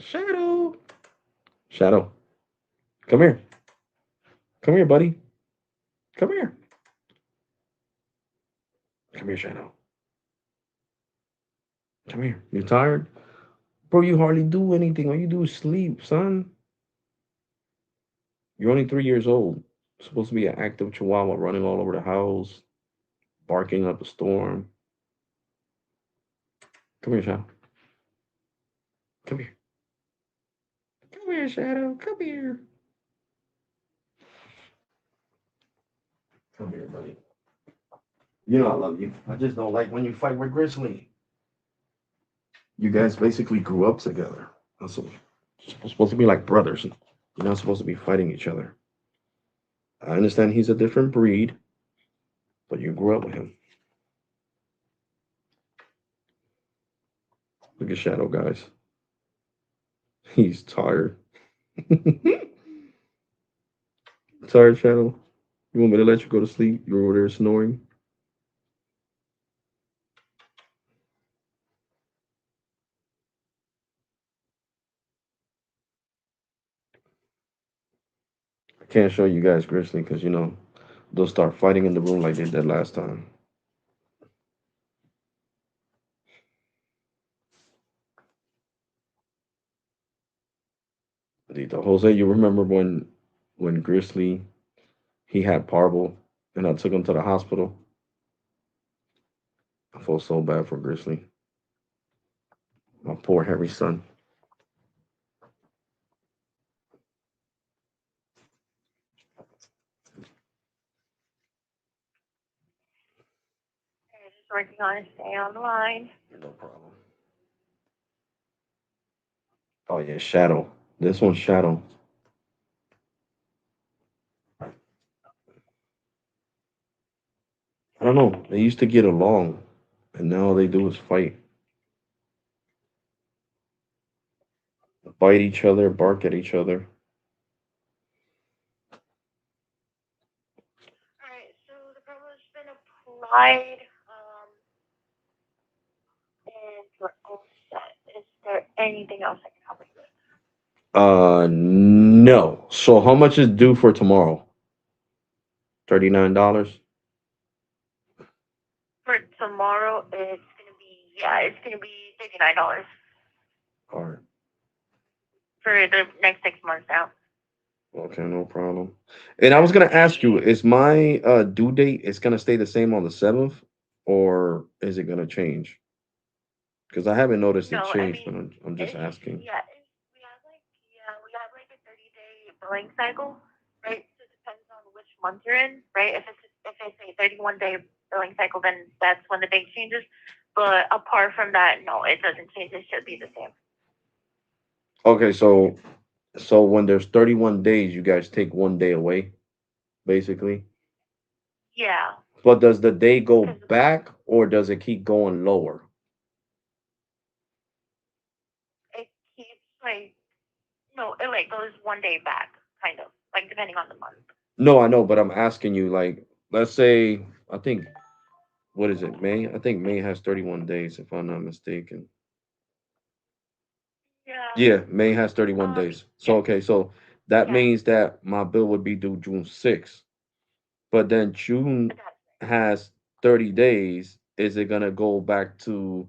Shadow. Shadow. Come here. Come here, buddy. Come here. Come here, Shadow. Come here. You tired? Bro, you hardly do anything. All you do is sleep, son. You're only 3 years old. Supposed to be an active chihuahua running all over the house, barking up a storm. Come here, Shadow. Come here. Come here, Shadow. Come here. Come here, buddy. You know I love you. I just don't like when you fight with Grizzly. You guys basically grew up together. That's what, supposed to be like brothers. You're not supposed to be fighting each other. I understand he's a different breed, but you grew up with him. Look at Shadow, guys. He's tired. Tired, Shadow. You want me to let you go to sleep? You're over there snoring. I can't show you guys Grizzly because they'll start fighting in the room like they did last time. Dito. Jose, you remember when Grizzly he had parvo and I took him to the hospital? I felt so bad for Grizzly. My poor hairy son. Okay, just working on it. Stay on the line. No problem. Oh yeah, Shadow. This one's Shadow. I don't know. They used to get along, and now all they do is fight, bite each other, bark at each other. All right, so the promo's been applied, and we're all set. Is there anything else I can help you with? No. So how much is due for tomorrow? $39. For tomorrow, it's gonna be it's gonna be $39 All right. for the next 6 months now. Okay, no problem. And I was gonna ask you, is my due date is gonna stay the same on the 7th, or is it gonna change? Because I haven't noticed it No, I change, mean, but I'm just it's asking. we have like a 30-day billing cycle, right? So it depends on which month you're in, right? If it's a 31-day billing cycle, then that's when the date changes. But apart from that, no, it doesn't change. It should be the same. Okay, so when there's 31 days, you guys take 1 day away, basically. Yeah, But does the day go because back or does it keep going lower? it keeps like no, it like goes 1 day back, kind of like depending on the month. No, I know, but I'm asking you, like, let's say, I think, what is it, May? I think May has 31 days, if I'm not mistaken. Yeah. Yeah, May has 31 days. So, Yeah. okay, so that Yeah. means that my bill would be due June 6th, but then June That's has 30 days. Is it going to go back to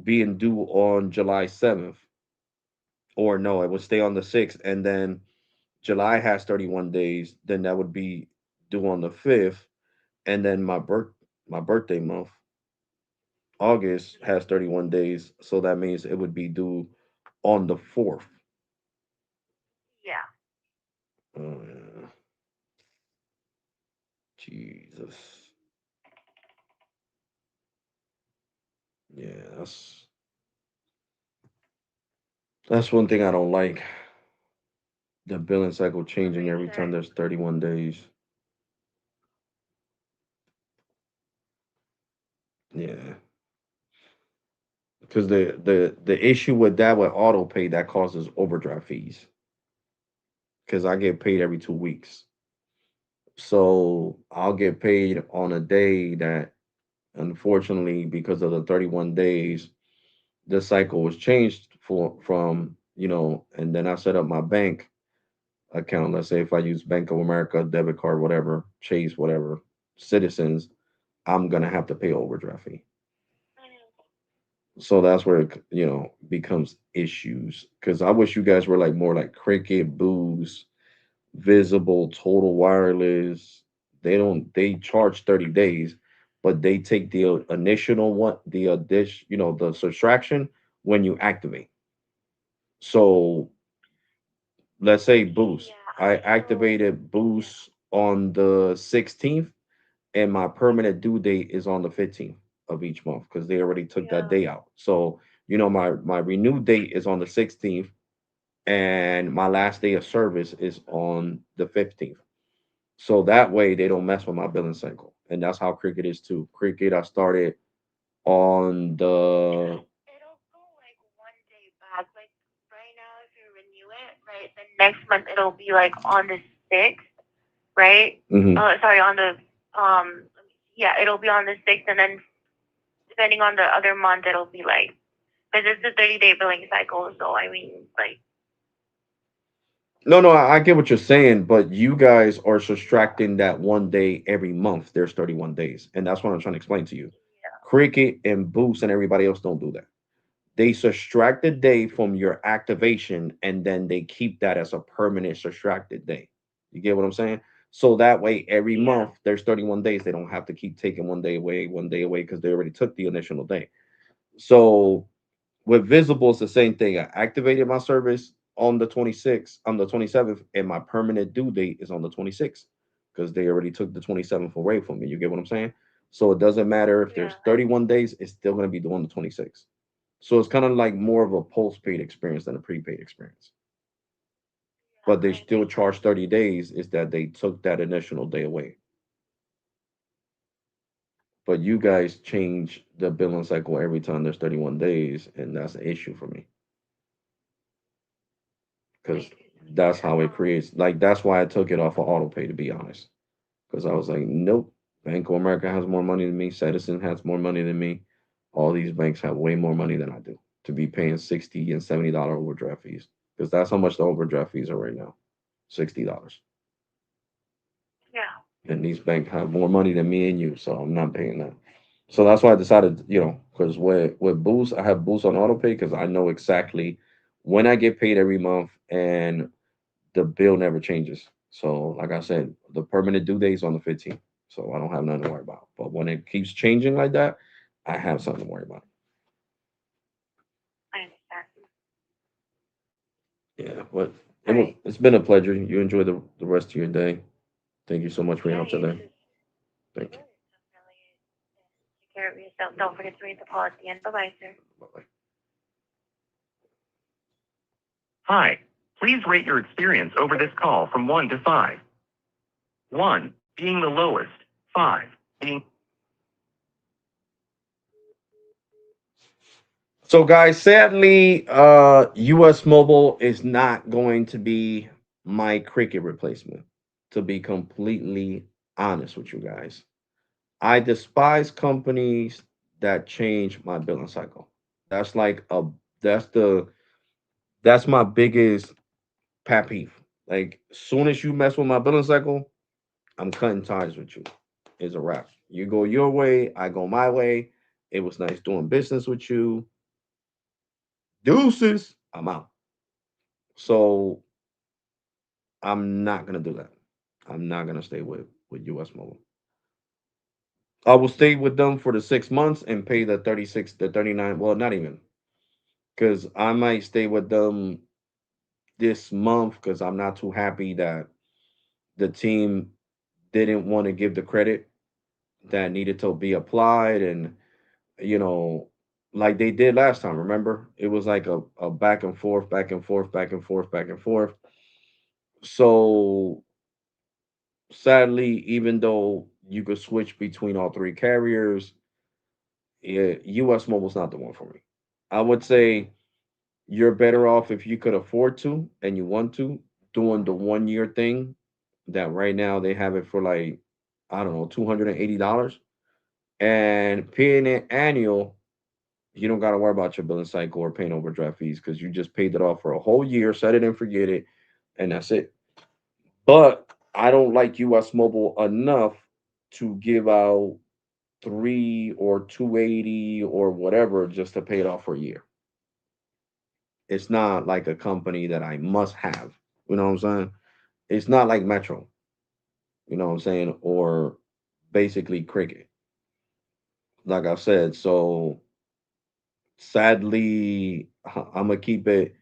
being due on July 7th? Or no, it would stay on the 6th, and then July has 31 days, then that would be due on the 5th, and then my birthday month, August, has 31 days, so that means it would be due on the 4th. yeah. Yeah. Jesus. Yeah, that's one thing I don't like. The billing cycle To changing make every sure. time there's 31 days. Yeah. Because the issue with that with auto pay that causes overdraft fees. Because I get paid every 2 weeks. So I'll get paid on a day that, unfortunately, because of the 31 days, the cycle was changed from, and then I set up my bank account. Let's say if I use Bank of America, debit card, whatever, Chase, whatever, Citizens, I'm gonna have to pay overdraft fee. Mhm. So that's where it, becomes issues. Because I wish you guys were like more like Cricket, Boost, Visible, Total Wireless. They charge 30 days, but they take the initial one, the addition, the subtraction when you activate. So let's say Boost. Yeah. I So activated yeah. Boost on the 16th, and my permanent due date is on the 15th of each month because they already took that Yeah. day out. So, my renew date is on the 16th, and my last day of service is on the 15th. So that way they don't mess with my billing cycle. And that's how Cricket is too. Cricket, I started on the. It'll go like 1 day back. Like right now, if you renew it, right, then next month it'll be like on the 6th, right? Mhm. Sorry, on the yeah, it'll be on the 6th, and then depending on the other month, it'll be like because it's a 30-day billing cycle. So I mean, like No, no, I get what you're saying, but you guys are yeah, subtracting that 1 day every month. There's 31 days. And that's what I'm trying to explain to you. yeah, Cricket and Boost and everybody else don't do that. They subtract the day from your activation and then they keep that as a permanent subtracted day. You get what I'm saying? So that way, every yeah, month there's 31 days. They don't have to keep taking 1 day away because they already took the initial day. So with Visible, it's the same thing. I activated my service on the 26th, on the 27th, and my permanent due date is on the 26th because they already took the 27th away from me. You get what I'm saying? So it doesn't matter if yeah. there's 31 days, it's still going to be due on the 26th. So it's kind of like more of a postpaid experience than a prepaid experience. but they still charge 30 days, is that they took that initial day away. But you guys change the billing cycle every time there's 31 days, and that's an issue for me because that's how it creates. Like that's why I took it off of auto pay, to be honest. Because I was like, nope, Bank of America has more money than me. Citizen has more money than me. All these banks have way more money than I do to be paying $60 and $70 overdraft fees. Because that's how much the overdraft fees are right now, $60. Yeah. And these banks have more money than me and you, so I'm not paying that. So that's why I decided, because with Boost, I have Boost on auto pay because I know exactly when I get paid every month, and the bill never changes. So, like I said, the permanent due date is on the 15th, so I don't have nothing to worry about. But when it keeps changing like that, I have something to worry about. I understand. Yeah, but All right. it's been a pleasure. You enjoy the rest of your day. Thank you so much for your Yeah, help you today. should. Thank you. Definitely take care of yourself. Don't forget to read the policy and bye bye, sir. Bye-bye. Hi. Please rate your experience over this call from 1 to 5. 1 being the lowest, 5 being. So, guys, sadly, US Mobile is not going to be my Cricket replacement. To be completely honest with you guys, I despise companies that change my billing cycle. That's like a that's the that's my biggest pet peeve. Like, soon as you mess with my billing cycle, I'm cutting ties with you. It's a wrap. You go your way, I go my way. It was nice doing business with you. Deuces, I'm out. So I'm not gonna do that. I'm not gonna stay with US Mobile. I will stay with them for the 6 months and pay the 36, the 39. Well, not even, because I might stay with them this month because I'm not too happy that the team didn't want to give the credit that needed to be applied, and you know, like they did last time. Remember, it was like a back and forth, back and forth, back and forth, back and forth. So sadly, even though you could switch between all three carriers, US Mobile's not the one for me. I would say you're better off if you could afford to and you want to doing the 1 year thing that right now they have it for like, I don't know, $280, and paying it annual. You don't got to worry about your billing cycle or paying overdraft fees because you just paid it off for a whole year, set it and forget it, and that's it. But I don't like US Mobile enough to give out three or 280 or whatever just to pay it off for a year. It's not like a company that I must have. You know what I'm saying? It's not like Metro, you know what I'm saying? Or basically Cricket. Like I said, so sadly, I'm gonna keep it.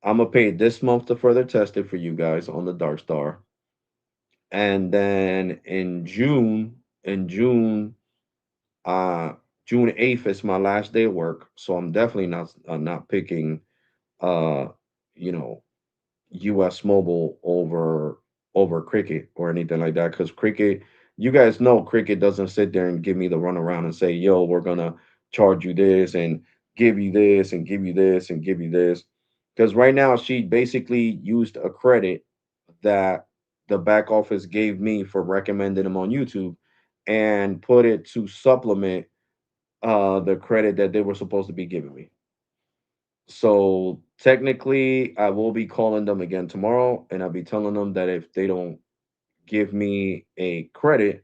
I'm gonna pay it this month to further test it for you guys on the Dark Star, and then in uh, June 8th is my last day of work, so I'm definitely not picking uh, you know, US Mobile over Cricket or anything like that. Because Cricket, you guys know Cricket doesn't sit there and give me the runaround and say, "Yo, we're gonna charge you this and give you this and give you this and give you this." Because right now she basically used a credit that the back office gave me for recommending them on YouTube and put it to supplement the credit that they were supposed to be giving me. So technically, I will be calling them again tomorrow, and I'll be telling them that if they don't give me a credit,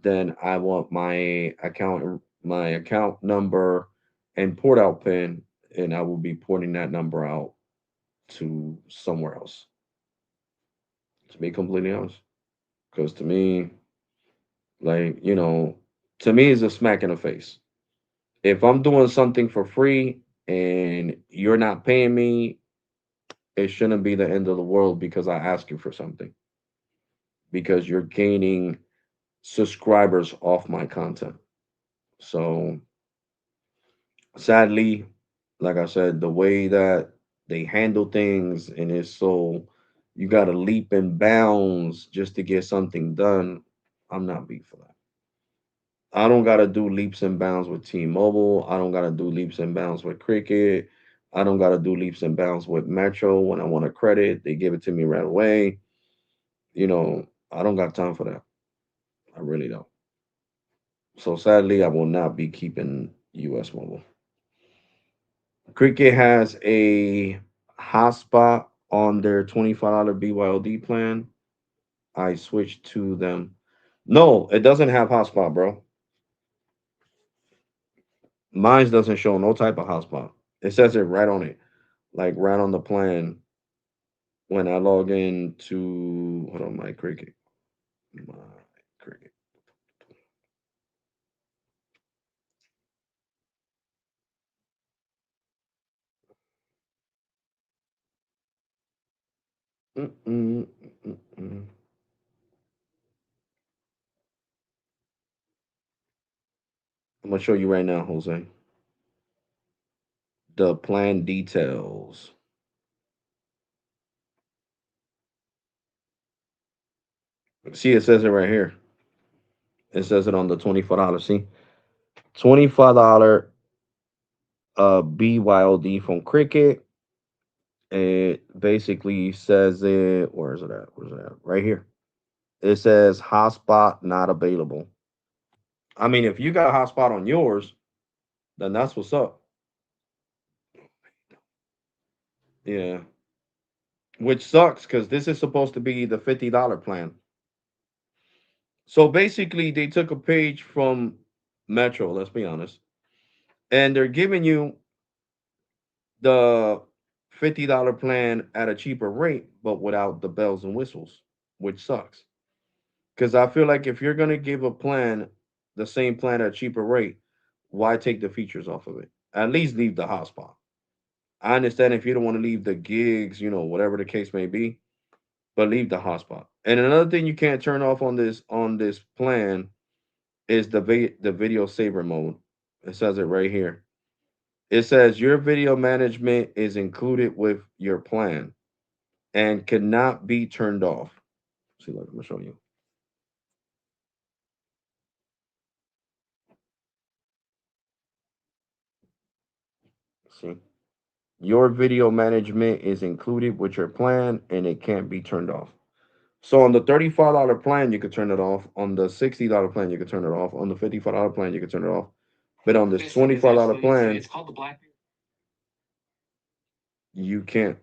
then I want my account number and port out pin, and I will be porting that number out to somewhere else. To be completely honest, because to me, like to me, it's a smack in the face. If I'm doing something for free and you're not paying me, it shouldn't be the end of the world because I ask you for something, because you're gaining subscribers off my content. So sadly, like I said, the way that they handle things and it's so You got to leap and bounds just to get something done. I'm not beat for that. I don't gotta do leaps and bounds with T-Mobile. I don't gotta do leaps and bounds with Cricket. I don't gotta do leaps and bounds with Metro. When I want a credit, they give it to me right away. I don't got time for that. I really don't. So sadly, I will not be keeping US Mobile. Cricket has a hotspot on their $25 BYOD plan. I switched to them. No, it doesn't have hotspot, bro. Mine doesn't show no type of hotspot. It says it right on it, like right on the plan when I log in to hold on my cricket. Mm-mm, mm-mm. I'm gonna show you right now, Jose. The plan details. See, it says it right here. It says it on the $24. See, $25 BYOD from Cricket. It basically says it. Where is it at? Where's it at? Right here. It says hotspot not available. I mean, if you got a hotspot on yours, then that's what's up. Yeah. Which sucks because this is supposed to be the $50 plan. So basically, they took a page from Metro, let's be honest, and they're giving you the $50 plan at a cheaper rate, but without the bells and whistles, which sucks. Because I feel like if you're going to give a plan, the same plan at a cheaper rate, why take the features off of it? At least leave the hotspot. I understand if you don't want to leave the gigs, whatever the case may be, but leave the hotspot. And another thing you can't turn off on this plan is the video saver mode. It says it right here. It says your video management is included with your plan and cannot be turned off. See, look, I'm gonna show you. See, your video management is included with your plan and it can't be turned off. So on the $35 plan, you could turn it off. On the $60 plan, you could turn it off. On the $55 plan, you could turn it off. But on this $25 plan, you can't.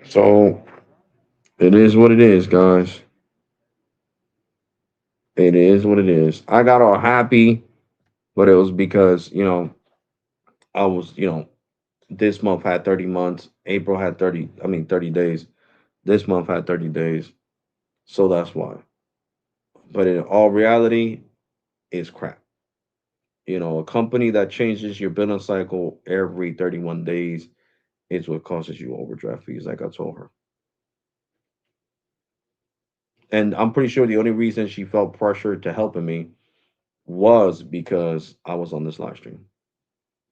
So it is what it is, guys. It is what it is. I got all happy, but it was because I was this month had 30 months. April had 30. I mean 30 days. This month had 30 days. So that's why. But in all reality, it's crap. A company that changes your billing cycle every 31 days is what causes you overdraft fees, like I told her. And I'm pretty sure the only reason she felt pressured to helping me was because I was on this live stream.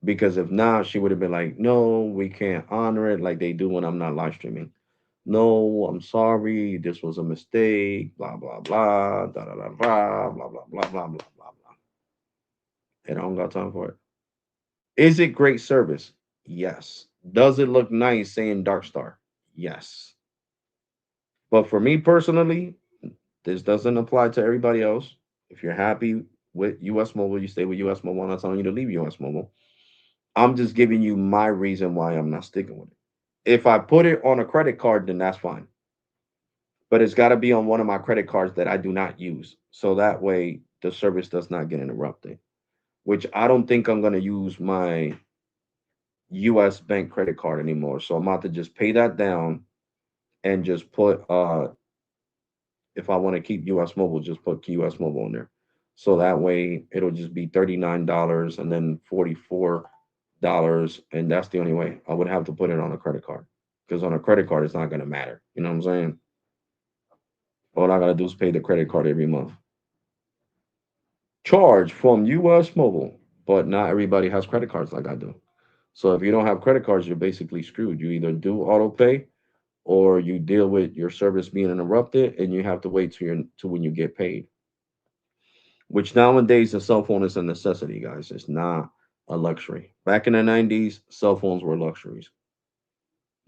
Because if not, she would have been like, no, we can't honor it like they do when I'm not live streaming. No, I'm sorry. This was a mistake. Blah, blah, blah. Da, da, da, blah, blah, blah, blah, blah, blah, blah, blah. And I don't got time for it. Is it great service? Yes. Does it look nice saying Dark Star? Yes. But for me personally, this doesn't apply to everybody else. If you're happy with US Mobile, you stay with US Mobile. I'm not telling you to leave US Mobile. I'm just giving you my reason why I'm not sticking with it. If I put it on a credit card, then that's fine. but it's got to be on one of my credit cards that I do not use. So that way the service does not get interrupted, which I don't think I'm going to use my US bank credit card anymore. So I'm about to just pay that down and just put, if I want to keep US Mobile, just put US Mobile in there. So that way it'll just be $39 and then $44. And that's the only way I would have to put it on a credit card, because on a credit card, it's not going to matter. You know what I'm saying? All I got to do is pay the credit card every month. Charge from US Mobile, but not everybody has credit cards like I do. So if you don't have credit cards, you're basically screwed. You either do auto pay or you deal with your service being interrupted and you have to wait to when you get paid. Which nowadays a cell phone is a necessity, guys. It's not a luxury. Back in the 90s, cell phones were luxuries.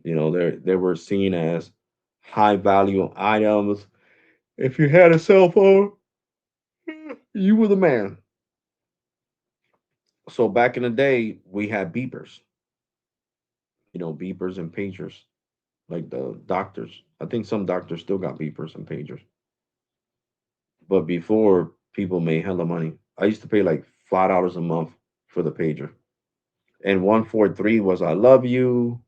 You know, they were seen as high value items. If you had a cell phone, you were the man. So back in the day, we had beepers, beepers and pagers, like the doctors. I think some doctors still got beepers and pagers. But before, people made hella money. I used to pay like $5 a month for the pager. And 143 was I love you.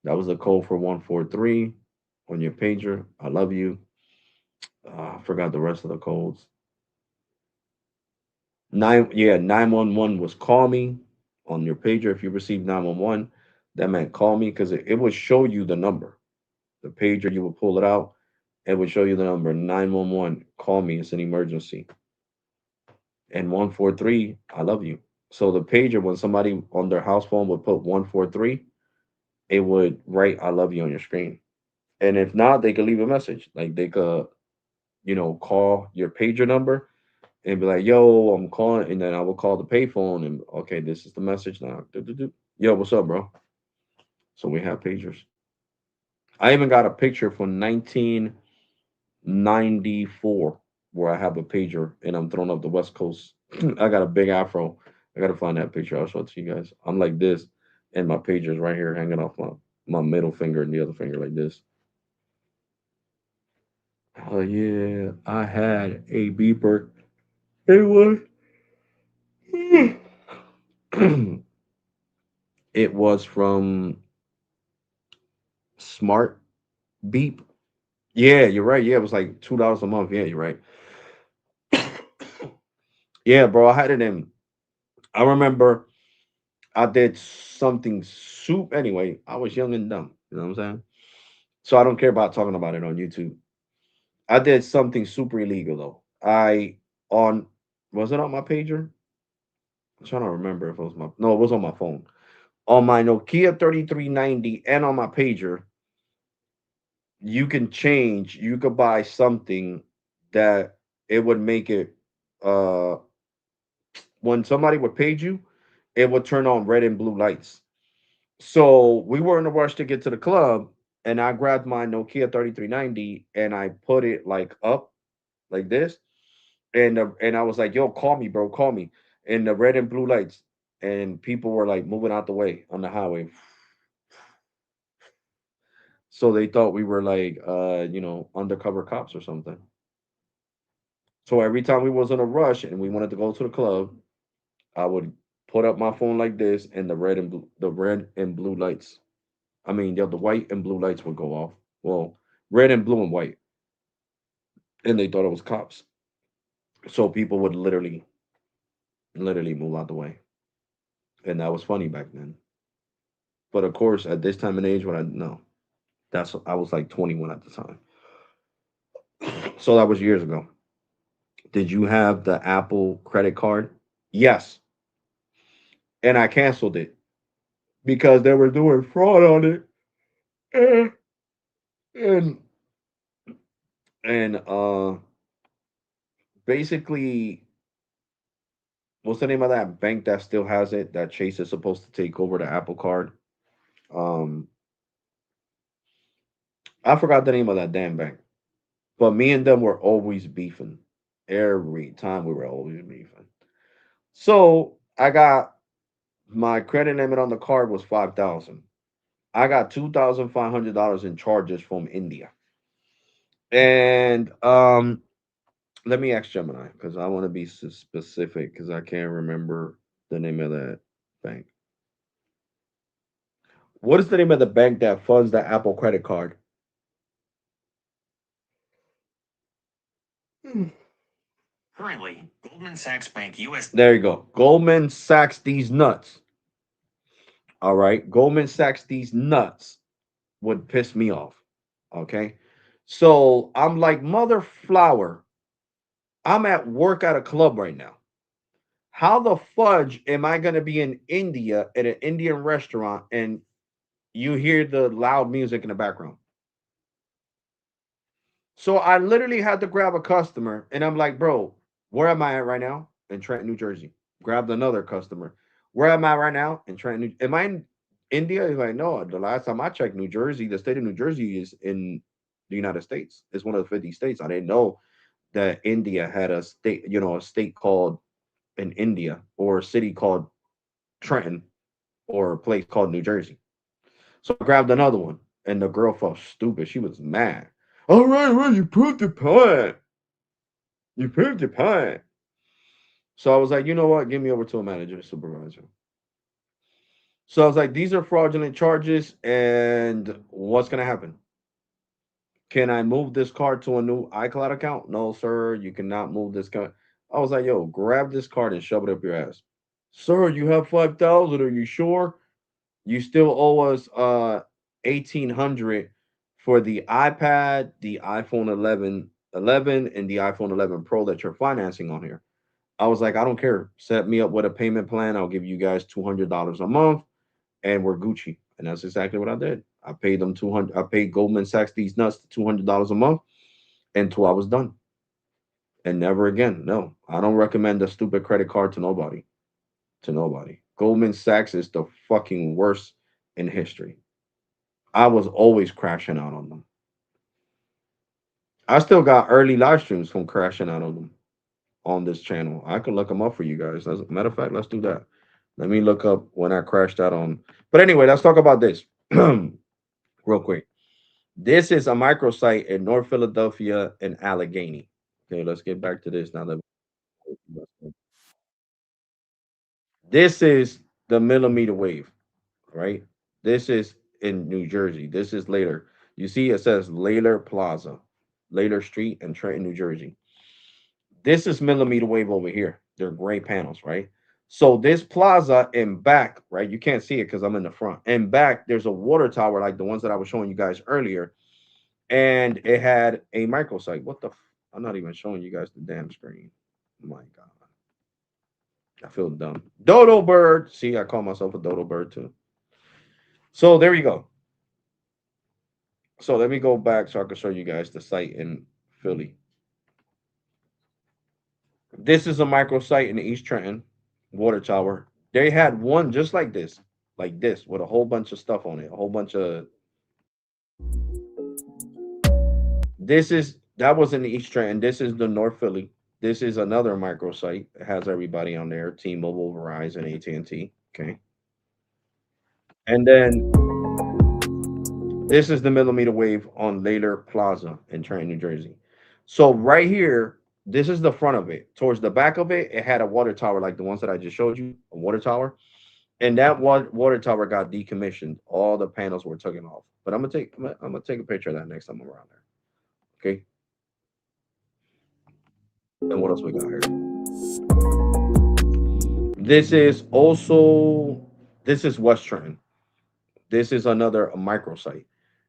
That was the code for 143 on your pager. I love you. I forgot the rest of the codes. 911 was call me on your pager. If you received 911, that meant call me, because it would show you the number. The pager, you would pull it out. It would show you the number 911. Call me. It's an emergency. And 143, I love you. So the pager, when somebody on their house phone would put 143, it would write I love you on your screen. And if not, they could leave a message. Like they could, call your pager number and be like, yo, I'm calling. And then I will call the payphone and, okay, this is the message now. Do. Yo, what's up, bro? So we have pagers. I even got a picture from 1994 where I have a pager and I'm throwing up the West Coast. I got a big afro. I got to find that picture. I'll show it to you guys. I'm like this, and my pager's right here hanging off my middle finger and the other finger like this. Oh, yeah. I had a beeper. It was. It was from Smart Beep. Yeah, you're right. Yeah, it was like $2 a month. Yeah, you're right. Yeah, bro. I had it in. I remember I did something soup. Anyway, I was young and dumb. You know what I'm saying? So I don't care about talking about it on YouTube. I did something super illegal though. On was it on my pager? I'm trying to remember if it was my no, it was on my phone. On my Nokia 3390 and on my pager, you could buy something that it would make it uh when somebody would page you, it would turn on red and blue lights. So we were in a rush to get to the club, and I grabbed my Nokia 3390 and I put it like up like this, and I was like, "Yo, call me, bro, call me." And the red and blue lights, and people were like moving out the way on the highway, so they thought we were like, undercover cops or something. So every time we was in a rush and we wanted to go to the club, I would put up my phone like this, and the red and blue lights. I mean, the white and blue lights would go off. Well, red and blue and white, and they thought it was cops. So people would literally move out the way, and that was funny back then. But of course, at this time and age, when I no, that's I was like 21 at the time, so that was years ago. Did you have the Apple credit card? Yes, and I canceled it because they were doing fraud on it, and and, and basically, what's the name of that bank that still has it? That Chase is supposed to take over the Apple card. Um, I forgot the name of that damn bank. But me and them were always beefing. Every time we were always beefing. So I got my credit limit on the card was 5,000. I got $2,500 in charges from India. And let me ask Gemini because I want to be specific because I can't remember the name of that bank. What is the name of the bank that funds the Apple credit card? Hmm. Currently, Goldman Sachs Bank US. There you go. Goldman Sachs these nuts. All right. Goldman Sachs these nuts would piss me off. Okay. So I'm like, Mother Flower, I'm at work at a club right now. How the fudge am I going to be in India at an Indian restaurant and you hear the loud music in the background? So I literally had to grab a customer and I'm like, bro, where am I at right now? In Trenton, New Jersey. Grabbed another customer. Where am I right now? In Trenton, am I in India? He's like, no, the last time I checked New Jersey, the state of New Jersey is in the United States. It's one of the 50 states. I didn't know that India had a state, a state called in India or a city called Trenton or a place called New Jersey. So I grabbed another one and the girl felt stupid. She was mad. All right, well, you proved the point. You proved the point. So I was like, you know what? Give me over to a manager, supervisor. So I was like, these are fraudulent charges, and what's gonna happen? Can I move this card to a new iCloud account? No, sir, you cannot move this card. I was like, yo, grab this card and shove it up your ass. Sir, you have 5,000. Are you sure? You still owe us 1,800 for the iPad, the iPhone 11, and the iPhone 11 Pro that you're financing on here. I was like, I don't care. Set me up with a payment plan. I'll give you guys $200 a month, and we're Gucci. And that's exactly what I did. I paid them 200. I paid Goldman Sachs these nuts $200 a month until I was done, and never again. No, I don't recommend a stupid credit card to nobody. To nobody. Goldman Sachs is the fucking worst in history. I was always crashing out on them. I still got early live streams from crashing out on them on this channel. I can look them up for you guys. As a matter of fact, let's do that. Let me look up when I crashed out on. But anyway, let's talk about this real quick. This is a microsite in North Philadelphia and Allegheny. Okay, let's get back to this now that this is the millimeter wave, right? This is in New Jersey. This is later. You see, it says Layler Plaza, Layler Street in Trenton, New Jersey. This is millimeter wave over here. They're gray panels, right? So this plaza in back, right? You can't see it because I'm in the front. In back, there's a water tower like the ones that I was showing you guys earlier, and it had a microsite. What the? I'm not even showing you guys the damn screen. My God, I feel dumb. Dodo bird. See, I call myself a dodo bird too. So there you go. So let me go back so I can show you guys the site in Philly. This is a microsite in East Trenton, water tower. They had one just like this, with a whole bunch of stuff on it, a whole bunch of. This is that was in the East Trenton. This is the North Philly. This is another microsite. It has everybody on there: T-Mobile, Verizon, AT&T. Okay, and then this is the millimeter wave on Layler Plaza in Trenton, New Jersey. So right here, this is the front of it. Towards the back of it, it had a water tower like the ones that I just showed you, a water tower. And that water tower got decommissioned. All the panels were taken off. But I'm gonna take a picture of that next time I'm around there. Okay. And what else we got here? This is also this is West Trenton. This is another microsite.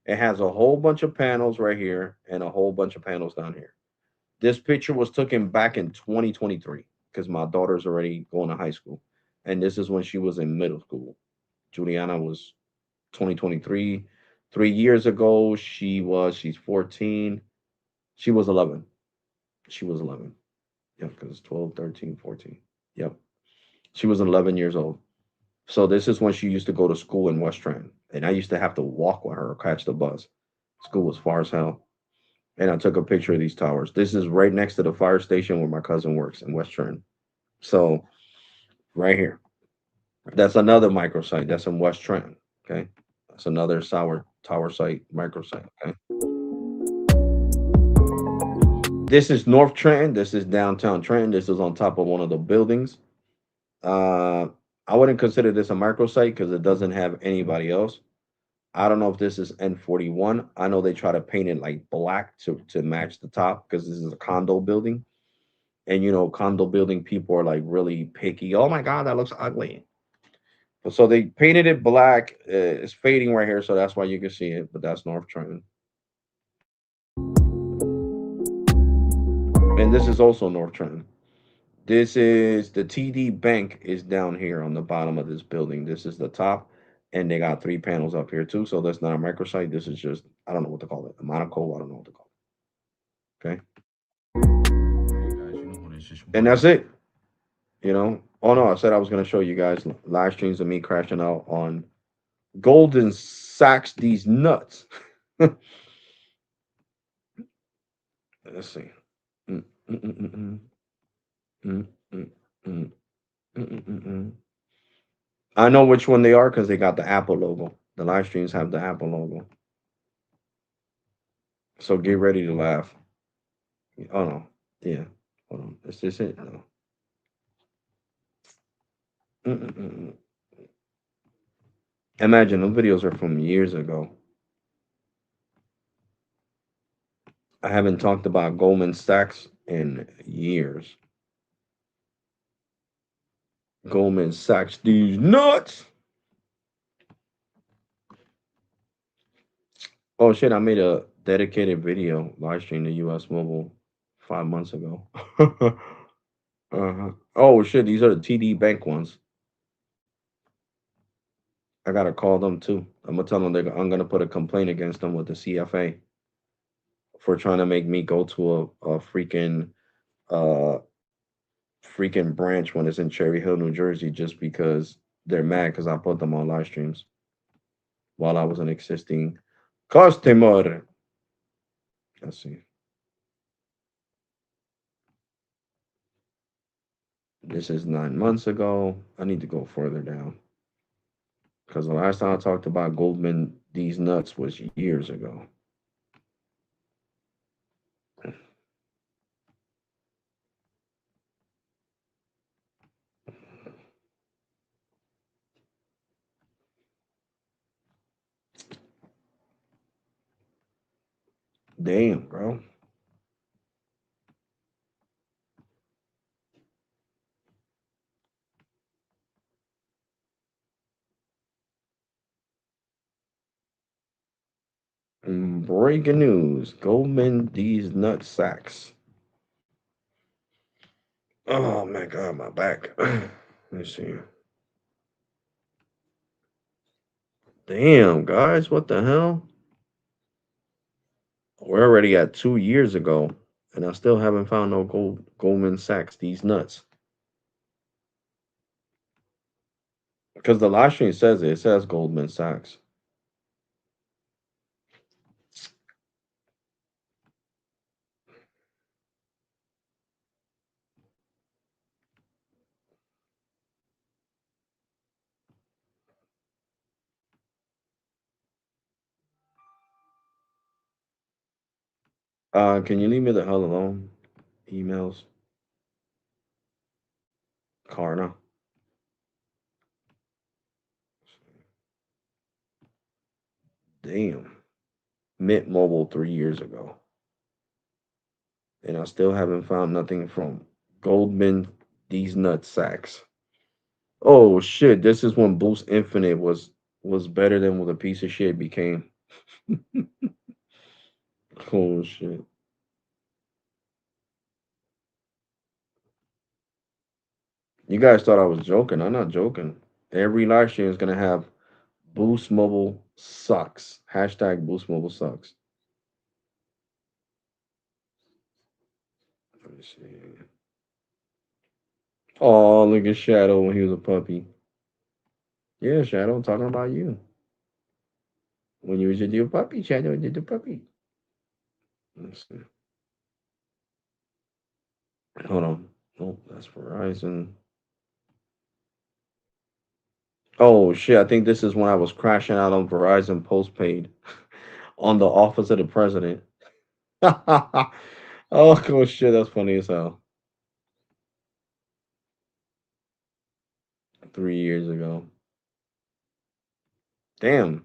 It has a whole bunch of panels right here and a whole bunch of panels down here. This picture was taken back in 2023 because my daughter's already going to high school. And this is when she was in middle school. Juliana was 2023. 3 years ago, she's 14. She was 11. She was 11. Yeah, because it's 12, 13, 14. Yep. She was 11 years old. So this is when she used to go to school in West Trenton. And I used to have to walk with her or catch the bus. School was far as hell. And I took a picture of these towers. This is right next to the fire station where my cousin works in West Trenton. So right here. That's another microsite. That's in West Trenton. Okay. That's another sour tower site microsite. Okay. This is North Trenton. This is downtown Trenton. This is on top of one of the buildings. Uh, I wouldn't consider this a microsite because it doesn't have anybody else. I don't know if this is N41. I know they try to paint it like black to match the top because this is a condo building. And condo building people are like really picky. Oh my god, that looks ugly. So they painted it black. It's fading right here, so that's why you can see it. But that's North Trenton, and this is also North Trenton. This is the TD Bank is down here on the bottom of this building. This is the top, and they got three panels up here too. So that's not a microsite. This is just I don't know what to call it. A Monaco. I don't know what to call it. Okay. And that's it. Oh no, I said I was gonna show you guys live streams of me crashing out on Golden Sacks these nuts. Let's see. Mm, mm, mm, mm, mm, mm, mm, mm, mm. I know which one they are because they got the Apple logo. The live streams have the Apple logo. So get ready to laugh. Oh no. Yeah. Hold on. Is this it? No. Mm-mm-mm. Imagine those videos are from years ago. I haven't talked about Goldman Sachs in years. Goldman Sachs, these nuts. Oh shit! I made a dedicated video live stream to U.S. Mobile 5 months ago. Oh shit! These are the TD Bank ones. I gotta call them too. I'm gonna tell them I'm gonna put a complaint against them with the CFA for trying to make me go to a uh freaking branch when it's in Cherry Hill, New Jersey, just because they're mad because I put them on live streams while I was an existing customer. Let's see. This is 9 months ago. I need to go further down because the last time I talked about Goldman these nuts was years ago. Damn, bro. Breaking news: Goldman these nut sacks. Oh my god, my back. Let's see. Damn, guys, what the hell? We're already at 2 years ago, and I still haven't found no Goldman Sachs these nuts. Because the live stream says it. It says Goldman Sachs. Can you leave me the hell alone? Emails. Karna. Damn. Mint Mobile 3 years ago. And I still haven't found nothing from Goldman these nut sacks. Oh shit! This is when Boost Infinite was better than what a piece of shit became. Oh shit! You guys thought I was joking. I'm not joking. Every live stream is gonna have Boost Mobile sucks. Hashtag Boost Mobile sucks. Let me see. Oh, look at Shadow when he was a puppy. Yeah, Shadow, I'm talking about you. When you was a little puppy, Shadow did the puppy. Let's see. Hold on. Oh, that's Verizon. Oh shit! I think this is when I was crashing out on Verizon postpaid on the office of the president. Oh shit, that's funny as hell. 3 years ago. Damn.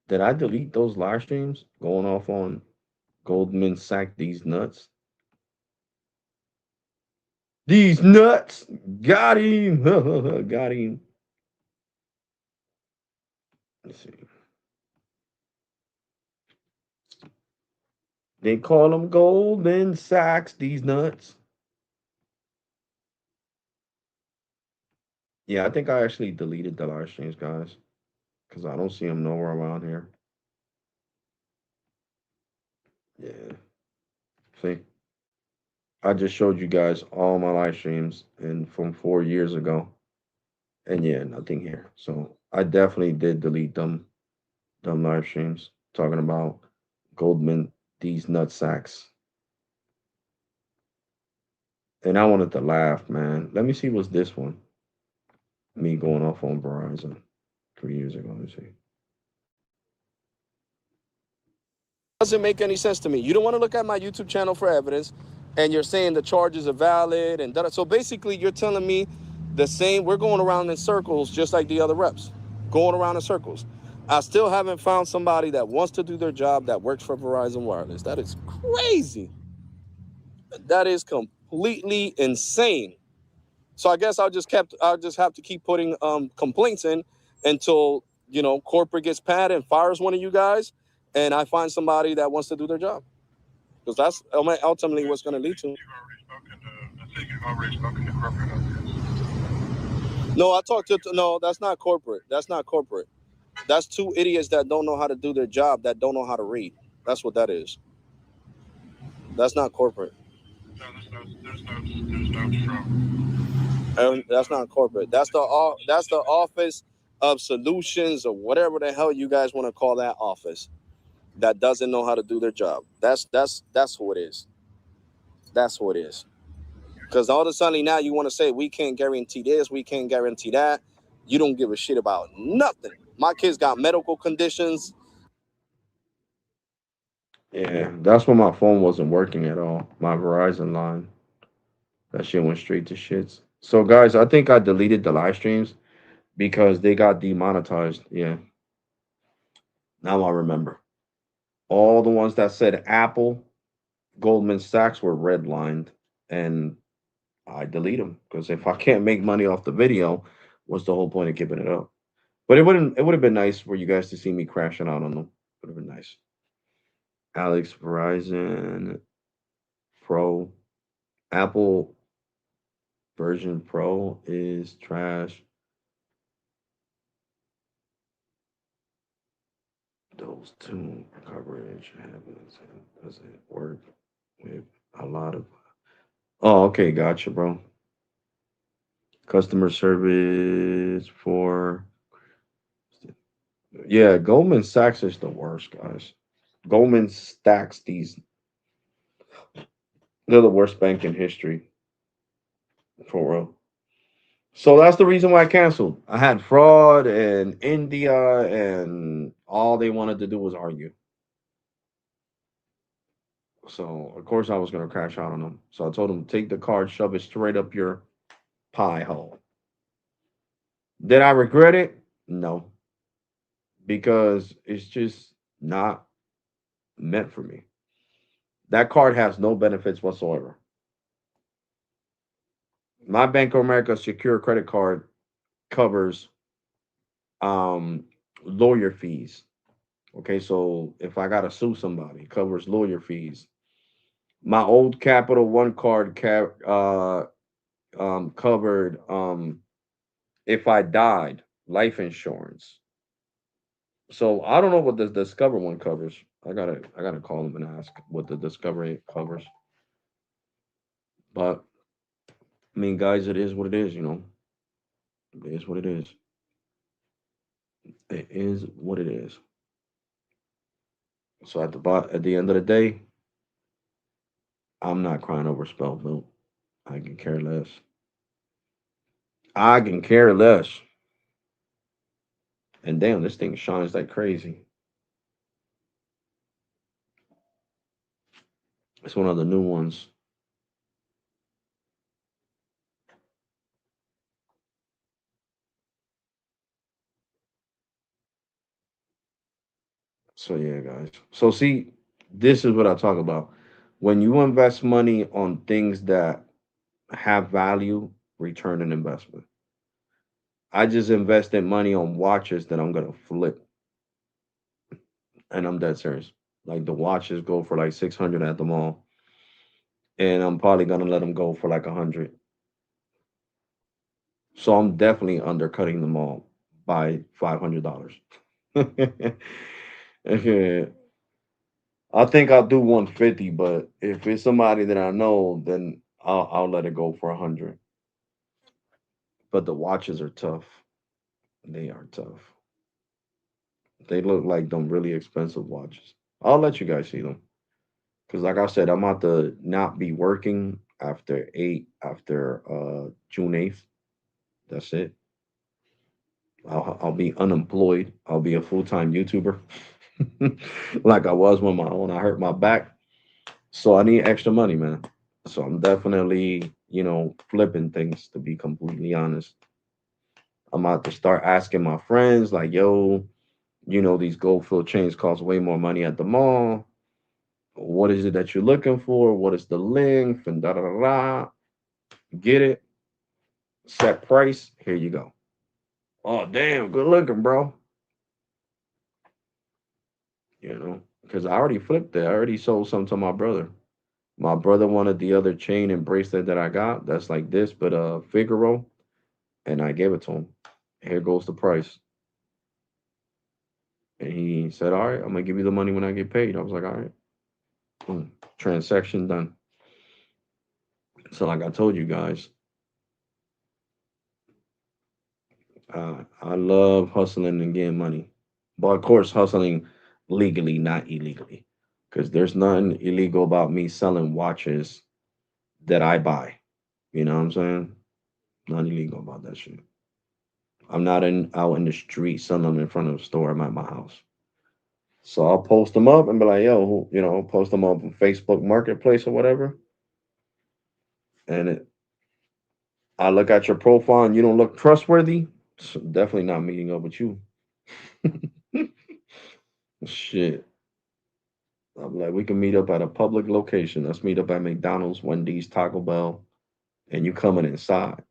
Did I delete those live streams going off on Goldman Sachs? These nuts. These nuts. Got him. Got him. Let's see. They call them Goldman Sachs. These nuts. Yeah, I think I actually deleted the live streams, guys, because I don't see them nowhere around here. Yeah. See, I just showed you guys all my live streams and from 4 years ago, and yeah, nothing here. So I definitely did delete them live streams talking about Goldman these nut sacks. And I wanted to laugh, man. Let me see what's this one. Me going off on Verizon 3 years ago. Let me see. Doesn't make any sense to me. You don't want to look at my YouTube channel for evidence, and you're saying the charges are valid and da. So basically, you're telling me the same. We're going around in circles, just like the other reps, going around in circles. I still haven't found somebody that wants to do their job that works for Verizon Wireless. That is crazy. That is completely insane. So I guess I'll just have to keep putting complaints in until corporate gets pad and fires one of you guys, and I find somebody that wants to do their job, because that's ultimately what's going to lead to. I think you've already spoken to corporate on this. No, I talked to no. That's not corporate. That's not corporate. That's two idiots that don't know how to do their job, that don't know how to read. That's what that is. That's not corporate. No, there's no trouble. And that's not corporate. That's the office of solutions, or whatever the hell you guys want to call that office, that doesn't know how to do their job. That's who it is. That's who it is. Because all of a sudden now you want to say we can't guarantee this, we can't guarantee that. You don't give a shit about nothing. My kids got medical conditions. Yeah, that's when my phone wasn't working at all. My Verizon line. That shit went straight to shits. So guys, I think I deleted the live streams because they got demonetized. Yeah. Now I remember. All the ones that said Apple, Goldman Sachs were redlined, and I delete them because if I can't make money off the video, what's the whole point of keeping it up? But it would have been nice for you guys to see me crashing out on them. Would have been nice. Alex Verizon Pro, Apple version Pro is trash. Those two coverage happens. Does it work with a lot of? Oh, okay, gotcha, bro. Customer service for, yeah, Goldman Sachs is the worst, guys. Goldman stacks these. They're the worst bank in history, for real. So that's the reason why I canceled. I had fraud in India, and all they wanted to do was argue. So of course I was gonna crash out on them. So I told them, take the card, shove it straight up your pie hole. Did I regret it? No, because it's just not meant for me. That card has no benefits whatsoever. My Bank of America secure credit card covers um lawyer fees. Okay, so if I gotta sue somebody, it covers lawyer fees. My old Capital One card covered if I died, life insurance. So I don't know what the Discover one covers. I gotta call them and ask what the Discovery covers. But I mean, guys, it is what it is. It is what it is. It is what it is. So at the end of the day, I'm not crying over spelled milk. I can care less. I can care less. And damn, this thing shines like crazy. It's one of the new ones. So yeah, guys. So see, this is what I talk about. When you invest money on things that have value, return an investment. I just invested money on watches that I'm gonna flip, and I'm dead serious. Like the watches go for like 600 at the mall, and I'm probably gonna let them go for like 100. So I'm definitely undercutting them all by $500. Okay. I think I'll do 150, but if it's somebody that I know, then I'll let it go for 100. But the watches are tough. They are tough. They look like them really expensive watches. I'll let you guys see them because, like I said, I'm about to not be working after June 8th. That's it. I'll be unemployed. I'll be a full-time YouTuber, like I was when I hurt my back. So I need extra money, man. So I'm definitely, flipping things to be completely honest. I'm about to start asking my friends, like, yo, these gold fill chains cost way more money at the mall. What is it that you're looking for? What is the length? And da da da da. Get it, set price. Here you go. Oh, damn, good looking, bro. Because I already flipped it. I already sold some to my brother. My brother wanted the other chain and bracelet that I got. That's like this, but Figaro, and I gave it to him. Here goes the price. And he said, "All right, I'm gonna give you the money when I get paid." I was like, "All right, boom, transaction done." So, like I told you guys, I love hustling and getting money, but of course, hustling legally, not illegally, because there's nothing illegal about me selling watches that I buy. You know what I'm saying? Nothing illegal about that shit. I'm not out in the street selling them in front of the store. I'm at my house. So I'll post them up and be like, yo, post them up on Facebook Marketplace or whatever. And I look at your profile and you don't look trustworthy. So definitely not meeting up with you. Shit. I'm like, we can meet up at a public location. Let's meet up at McDonald's, Wendy's, Taco Bell, and you coming inside.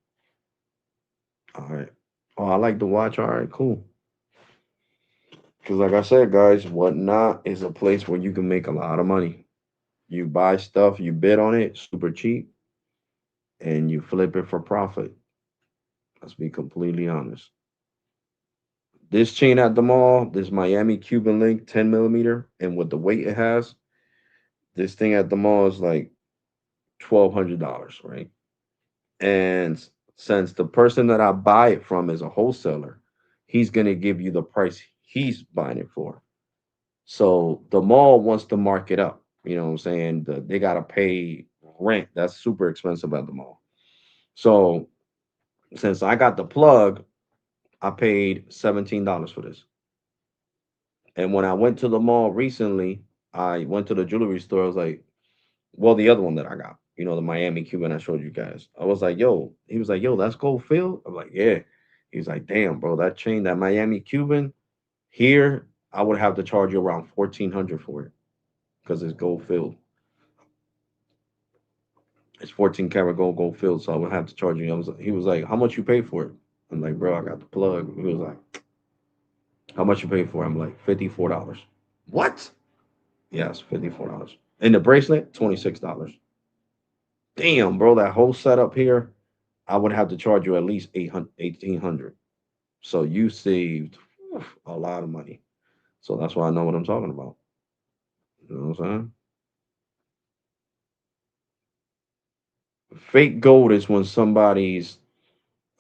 All right. Oh, I like the watch. All right, cool. Because, like I said, guys, Whatnot is a place where you can make a lot of money. You buy stuff, you bid on it super cheap, and you flip it for profit. Let's be completely honest. This chain at the mall, this Miami Cuban link 10 millimeter, and with the weight it has, this thing at the mall is like $1,200, right? And since the person that I buy it from is a wholesaler, he's gonna give you the price he's buying it for. So the mall wants to mark it up. You know what I'm saying? They gotta pay rent. That's super expensive at the mall. So since I got the plug, I paid $17 for this. And when I went to the mall recently, I went to the jewelry store. I was like, well, the other one that I got, the Miami Cuban I showed you guys. I was like, yo, he was like, yo, that's gold filled. I'm like, yeah. He's like, damn, bro, that chain, that Miami Cuban here, I would have to charge you around 1,400 for it because it's gold filled. It's 14 karat gold filled, so I would have to charge you. He was like, how much you pay for it? I'm like, bro, I got the plug. He was like, how much you pay for it? I'm like, $54. What? Yes, $54. And the bracelet, $26. Damn, bro, that whole setup here, I would have to charge you at least 1,800. So you saved a lot of money. So that's why I know what I'm talking about. You know what I'm saying? Fake gold is when somebody's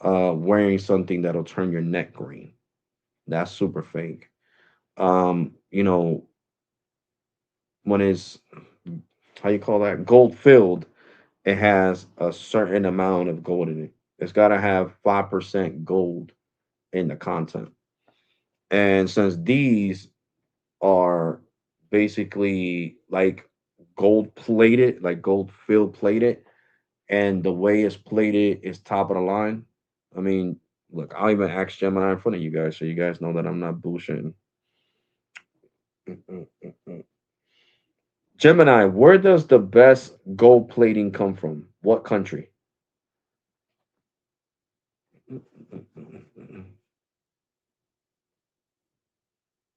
wearing something that'll turn your neck green. That's super fake. You know, when it's how you call that gold filled, it has a certain amount of gold in it. It's got to have 5% gold in the content. And since these are basically like gold plated, like gold fill plated, and the way it's plated is top of the line. I mean, look, I'll even ask Gemini in front of you guys so you guys know that I'm not bullshitting. Mm-mm-mm-mm. Gemini, where does the best gold plating come from? What country? Mm-mm-mm-mm-mm.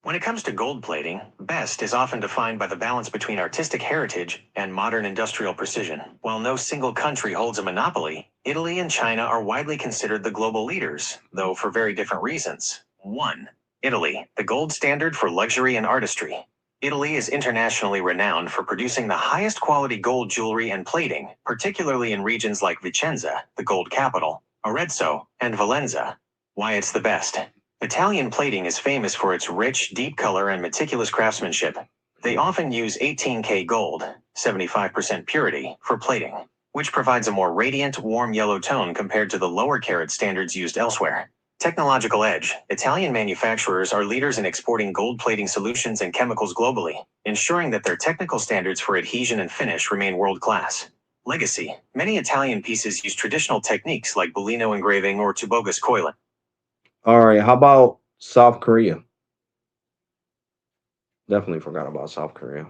When it comes to gold plating, best is often defined by the balance between artistic heritage and modern industrial precision. While no single country holds a monopoly, Italy and China are widely considered the global leaders, though for very different reasons. 1. Italy, the gold standard for luxury and artistry. Italy is internationally renowned for producing the highest quality gold jewelry and plating, particularly in regions like Vicenza, the gold capital, Arezzo, and Valenza. Why it's the best. Italian plating is famous for its rich, deep color and meticulous craftsmanship. They often use 18K gold, 75% purity, for plating, which provides a more radiant, warm yellow tone compared to the lower carat standards used elsewhere. Technological edge. Italian manufacturers are leaders in exporting gold plating solutions and chemicals globally, ensuring that their technical standards for adhesion and finish remain world-class. Legacy. Many Italian pieces use traditional techniques like Bellino engraving or tubogus coiling. All right, how about South Korea? Definitely forgot about South Korea.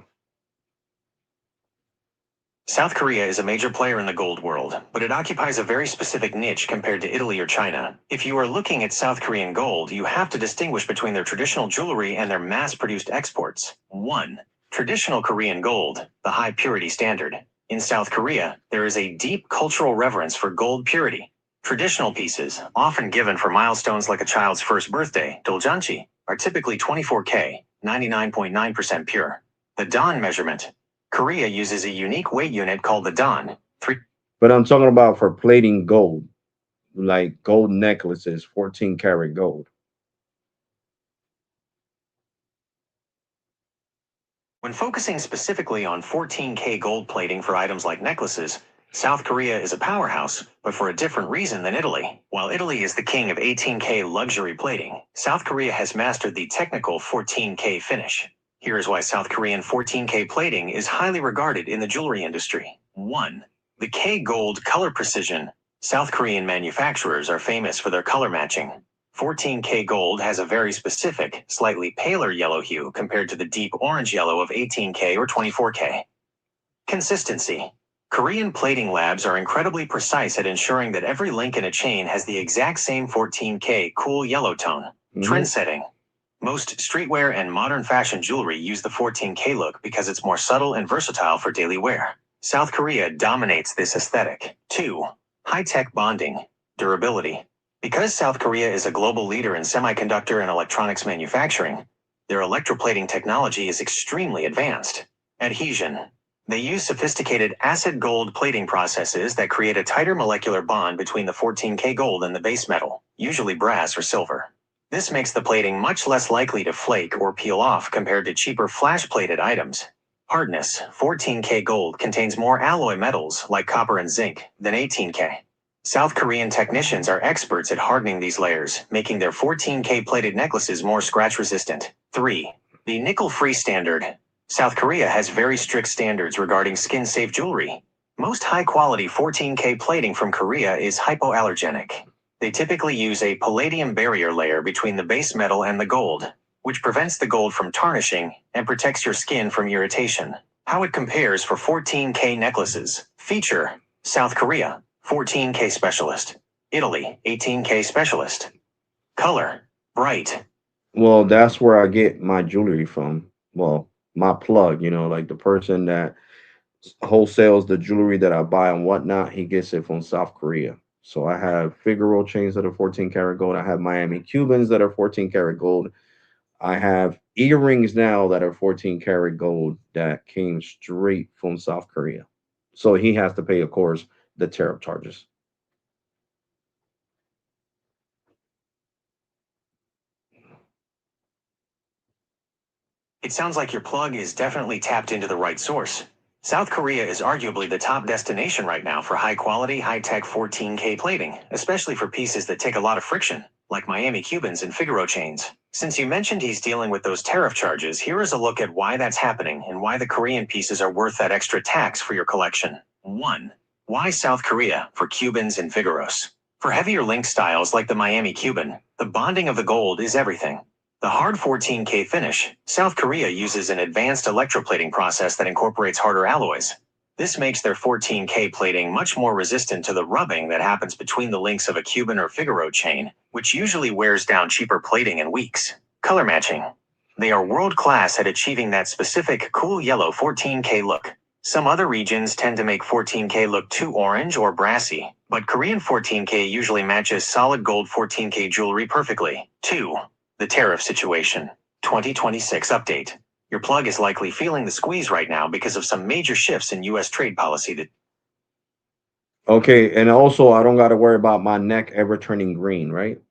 South Korea is a major player in the gold world, but it occupies a very specific niche compared to Italy or China. If you are looking at South Korean gold, you have to distinguish between their traditional jewelry and their mass-produced exports. 1. Traditional Korean gold, the high purity standard. In South Korea, there is a deep cultural reverence for gold purity. Traditional pieces, often given for milestones like a child's first birthday, doljanchi, are typically 24K, 99.9% pure. The Dan measurement. Korea uses a unique weight unit called the Dan. But I'm talking about for plating gold, like gold necklaces, 14 karat gold. When focusing specifically on 14K gold plating for items like necklaces, South Korea is a powerhouse, but for a different reason than Italy. While Italy is the king of 18K luxury plating, South Korea has mastered the technical 14K finish. Here is why South Korean 14K plating is highly regarded in the jewelry industry. 1. The K gold color precision. South Korean manufacturers are famous for their color matching. 14K gold has a very specific, slightly paler yellow hue compared to the deep orange yellow of 18K or 24K. Consistency. Korean plating labs are incredibly precise at ensuring that every link in a chain has the exact same 14K cool yellow tone. Trend setting. Most streetwear and modern fashion jewelry use the 14K look because it's more subtle and versatile for daily wear. South Korea dominates this aesthetic. 2. High-tech bonding. Durability. Because South Korea is a global leader in semiconductor and electronics manufacturing, their electroplating technology is extremely advanced. Adhesion. They use sophisticated acid gold plating processes that create a tighter molecular bond between the 14K gold and the base metal, usually brass or silver. This makes the plating much less likely to flake or peel off compared to cheaper flash-plated items. Hardness. 14K gold contains more alloy metals, like copper and zinc, than 18K. South Korean technicians are experts at hardening these layers, making their 14K plated necklaces more scratch-resistant. 3. The nickel-free standard. South Korea has very strict standards regarding skin-safe jewelry. Most high-quality 14K plating from Korea is hypoallergenic. They typically use a palladium barrier layer between the base metal and the gold, which prevents the gold from tarnishing and protects your skin from irritation. How it compares for 14K necklaces. Feature: South Korea, 14K specialist. Italy, 18K specialist. Color: bright. Well, that's where I get my jewelry from. Well, my plug, like the person that wholesales the jewelry that I buy and whatnot, he gets it from South Korea. So I have Figaro chains that are 14 karat gold. I have Miami Cubans that are 14 karat gold. I have earrings now that are 14 karat gold that came straight from South Korea. So he has to pay, of course, the tariff charges. It sounds like your plug is definitely tapped into the right source. South Korea is arguably the top destination right now for high-quality, high-tech 14K plating, especially for pieces that take a lot of friction, like Miami Cubans and Figaro chains. Since you mentioned he's dealing with those tariff charges, here is a look at why that's happening and why the Korean pieces are worth that extra tax for your collection. 1. Why South Korea for Cubans and Figaros? For heavier link styles like the Miami Cuban, the bonding of the gold is everything. The hard 14K finish, South Korea uses an advanced electroplating process that incorporates harder alloys. This makes their 14K plating much more resistant to the rubbing that happens between the links of a Cuban or Figaro chain, which usually wears down cheaper plating in weeks. Color matching. They are world-class at achieving that specific cool yellow 14K look. Some other regions tend to make 14K look too orange or brassy, but Korean 14K usually matches solid gold 14K jewelry perfectly. 2. The tariff situation. 2026 update. Your plug is likely feeling the squeeze right now because of some major shifts in U.S. trade policy that Okay, and also I don't got to worry about my neck ever turning green, right?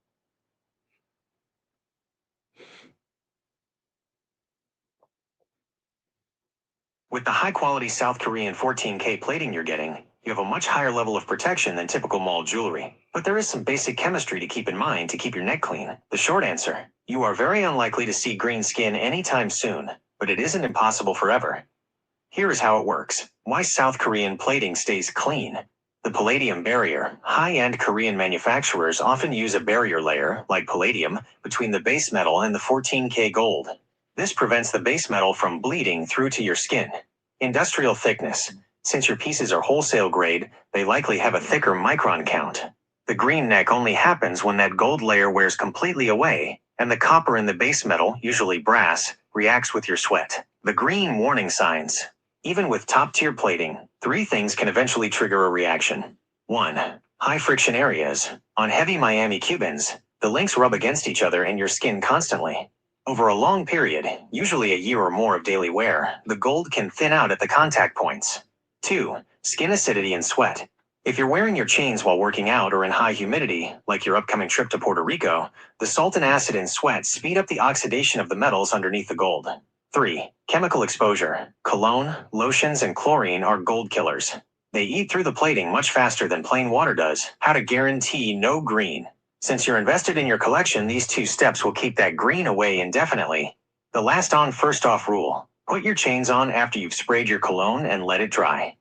with the high-quality South Korean 14K plating you're getting, you have a much higher level of protection than typical mall jewelry. But there is some basic chemistry to keep in mind to keep your neck clean. The short answer, you are very unlikely to see green skin anytime soon, but it isn't impossible forever. Here is how it works. Why South Korean plating stays clean. The palladium barrier. High-end Korean manufacturers often use a barrier layer, like palladium, between the base metal and the 14K gold. This prevents the base metal from bleeding through to your skin. Industrial thickness. Since your pieces are wholesale grade, they likely have a thicker micron count. The green neck only happens when that gold layer wears completely away, and the copper in the base metal, usually brass, reacts with your sweat. The green warning signs. Even with top-tier plating, 3 things can eventually trigger a reaction. 1. High friction areas. On heavy Miami Cubans, the links rub against each other in your skin constantly. Over a long period, usually a year or more of daily wear, the gold can thin out at the contact points. 2. Skin acidity and sweat. If you're wearing your chains while working out or in high humidity, like your upcoming trip to Puerto Rico, the salt and acid in sweat speed up the oxidation of the metals underneath the gold. 3. Chemical exposure. Cologne, lotions, and chlorine are gold killers. They eat through the plating much faster than plain water does. How to guarantee no green. Since you're invested in your collection, these 2 steps will keep that green away indefinitely. The last on, first off rule. Put your chains on after you've sprayed your cologne and let it dry.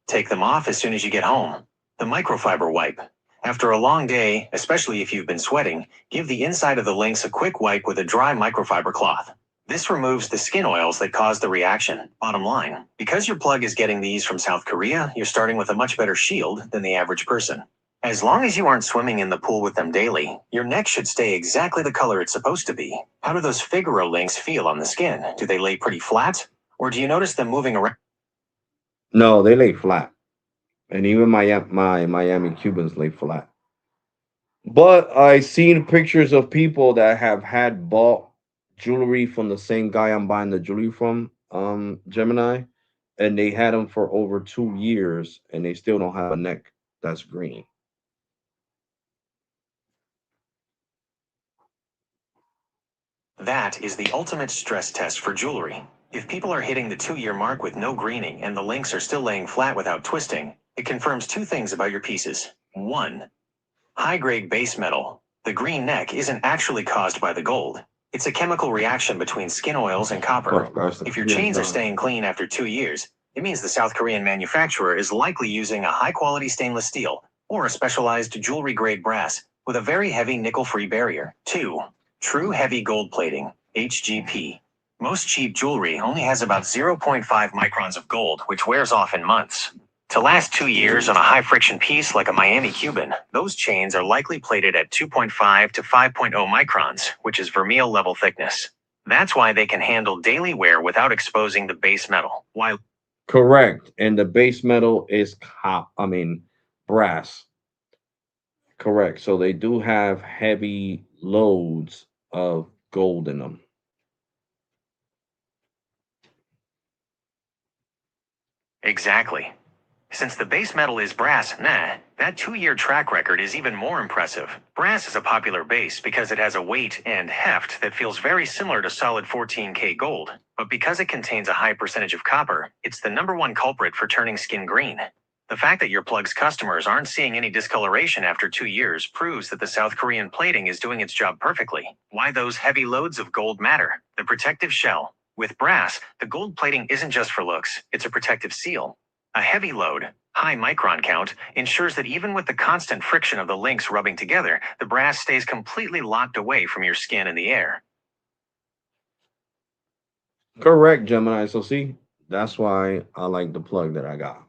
Take them off as soon as you get home. The microfiber wipe. After a long day, especially if you've been sweating, give the inside of the links a quick wipe with a dry microfiber cloth. This removes the skin oils that cause the reaction. Bottom line, because your plug is getting these from South Korea, you're starting with a much better shield than the average person. As long as you aren't swimming in the pool with them daily, your neck should stay exactly the color it's supposed to be. How do those Figaro links feel on the skin? Do they lay pretty flat? Or do you notice them moving around? No, they lay flat, and even my Miami Cubans lay flat. But I seen pictures of people that have had bought jewelry from the same guy I'm buying the jewelry from, Gemini, and they had them for over 2 years, and they still don't have a neck that's green. That is the ultimate stress test for jewelry. If people are hitting the 2-year mark with no greening and the links are still laying flat without twisting, it confirms 2 things about your pieces. 1. High-grade base metal. The green neck isn't actually caused by the gold. It's a chemical reaction between skin oils and copper. Oh gosh, If your yeah, chains are done. staying clean after 2 years, it means the South Korean manufacturer is likely using a high-quality stainless steel or a specialized jewelry-grade brass with a very heavy nickel-free barrier. 2. True heavy gold plating, HGP. Most cheap jewelry only has about 0.5 microns of gold, which wears off in months. To last 2 years on a high-friction piece like a Miami Cuban, those chains are likely plated at 2.5 to 5.0 microns, which is vermeil level thickness. That's why they can handle daily wear without exposing the base metal. While Correct. And the base metal is brass. Correct. So they do have heavy loads of gold in them. exactly. Since the base metal is brass, that 2-year track record is even more impressive. Brass is a popular base because it has a weight and heft that feels very similar to solid 14K gold, but because it contains a high percentage of copper, it's the #1 culprit for turning skin green. The fact that your plug's customers aren't seeing any discoloration after 2 years proves that the South Korean plating is doing its job perfectly. Why those heavy loads of gold matter? The protective shell. With brass, the gold plating isn't just for looks, it's a protective seal. A heavy load, high micron count, ensures that even with the constant friction of the links rubbing together, the brass stays completely locked away from your skin and the air. Correct, Gemini. So see, that's why I like the plug that I got.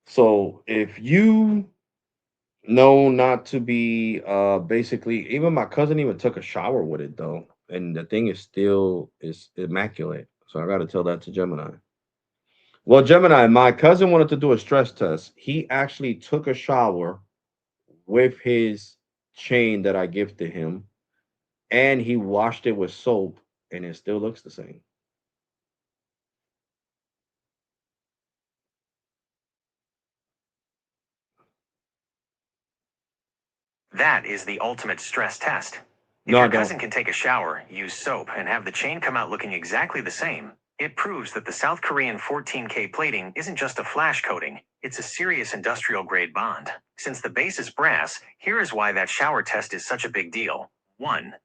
So if you know not to be basically, even my cousin even took a shower with it though, and the thing is still is immaculate. So I got to tell that to Gemini. Well, Gemini, my cousin wanted to do a stress test. He actually took a shower with his chain that I gifted him, and he washed it with soap, and it still looks the same. That is the ultimate stress test. If No, I your don't. cousin can take a shower, use soap, and have the chain come out looking exactly the same, it proves that the South Korean 14K plating isn't just a flash coating, it's a serious industrial grade bond. Since the base is brass, here is why that shower test is such a big deal. 1.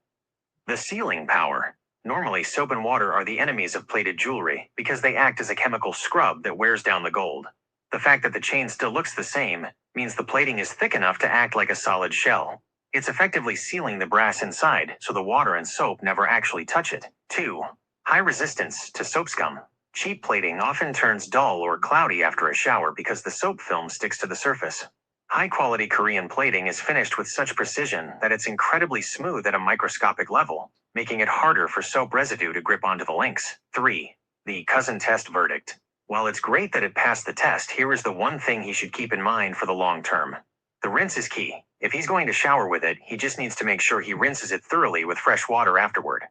The sealing power. Normally, soap and water are the enemies of plated jewelry because they act as a chemical scrub that wears down the gold. The fact that the chain still looks the same means the plating is thick enough to act like a solid shell. It's effectively sealing the brass inside, so the water and soap never actually touch it. 2. High resistance to soap scum. Cheap plating often turns dull or cloudy after a shower because the soap film sticks to the surface. High-quality Korean plating is finished with such precision that it's incredibly smooth at a microscopic level, making it harder for soap residue to grip onto the links. 3. The cousin test verdict. While it's great that it passed the test, here is the one thing he should keep in mind for the long term. The rinse is key. If he's going to shower with it, he just needs to make sure he rinses it thoroughly with fresh water afterward.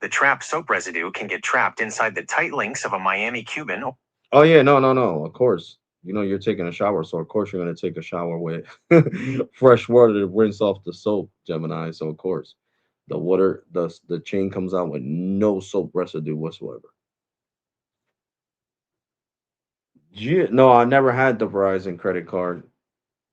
The trapped soap residue can get trapped inside the tight links of a Miami Cuban. Oh yeah, no, no, no. Of course, you know you're taking a shower, so of course you're gonna take a shower with fresh water to rinse off the soap, Gemini. So of course, the water, the chain comes out with no soap residue whatsoever. Yeah, no, I never had the Verizon credit card,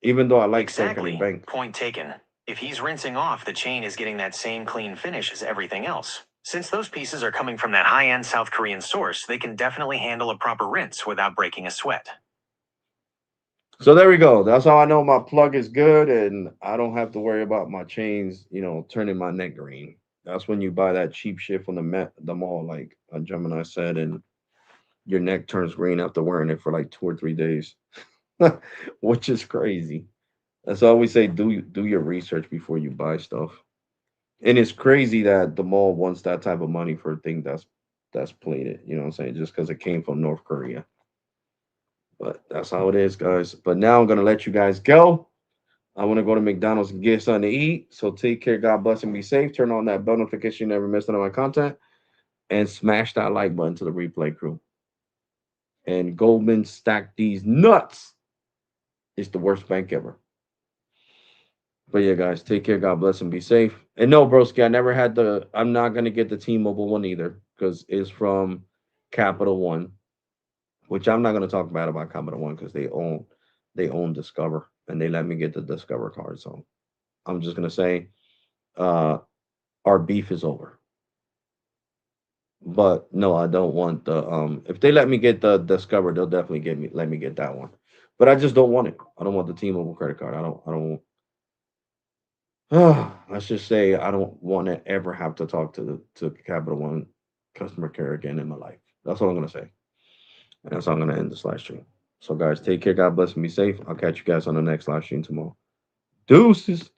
even though I like Silicon Valley Exactly. Bank. Point taken. If he's rinsing off, the chain is getting that same clean finish as everything else. Since those pieces are coming from that high-end South Korean source, they can definitely handle a proper rinse without breaking a sweat. So there we go. That's how I know my plug is good, and I don't have to worry about my chains, turning my neck green. That's when you buy that cheap shit from the mall, like Gemini said, and your neck turns green after wearing it for like 2 or 3 days, which is crazy. That's why I always say do your research before you buy stuff. And it's crazy that the mall wants that type of money for a thing that's plated. You know what I'm saying? Just because it came from North Korea. But that's how it is, guys. But now I'm gonna let you guys go. I want to go to McDonald's and get something to eat. So take care. God bless and be safe. Turn on that bell notification. You never miss none of my content. And smash that like button to the replay crew. And Goldman stack these nuts. It's the worst bank ever. But yeah, guys, take care. God bless and be safe. And no, broski, I never had I'm not gonna get the T-Mobile one either because it's from Capital One, which I'm not gonna talk bad about Capital One because they own Discover and they let me get the Discover card. So I'm just gonna say, uh, our beef is over. But no, I don't want the if they let me get the Discover, they'll definitely let me get that one. But I just don't want it. I don't want the T-Mobile credit card. I don't. Let's just say I don't want to ever have to talk to Capital One customer care again in my life. That's all I'm gonna say. And that's how I'm gonna end this live stream. So guys, take care. God bless and be safe. I'll catch you guys on the next live stream tomorrow. Deuces.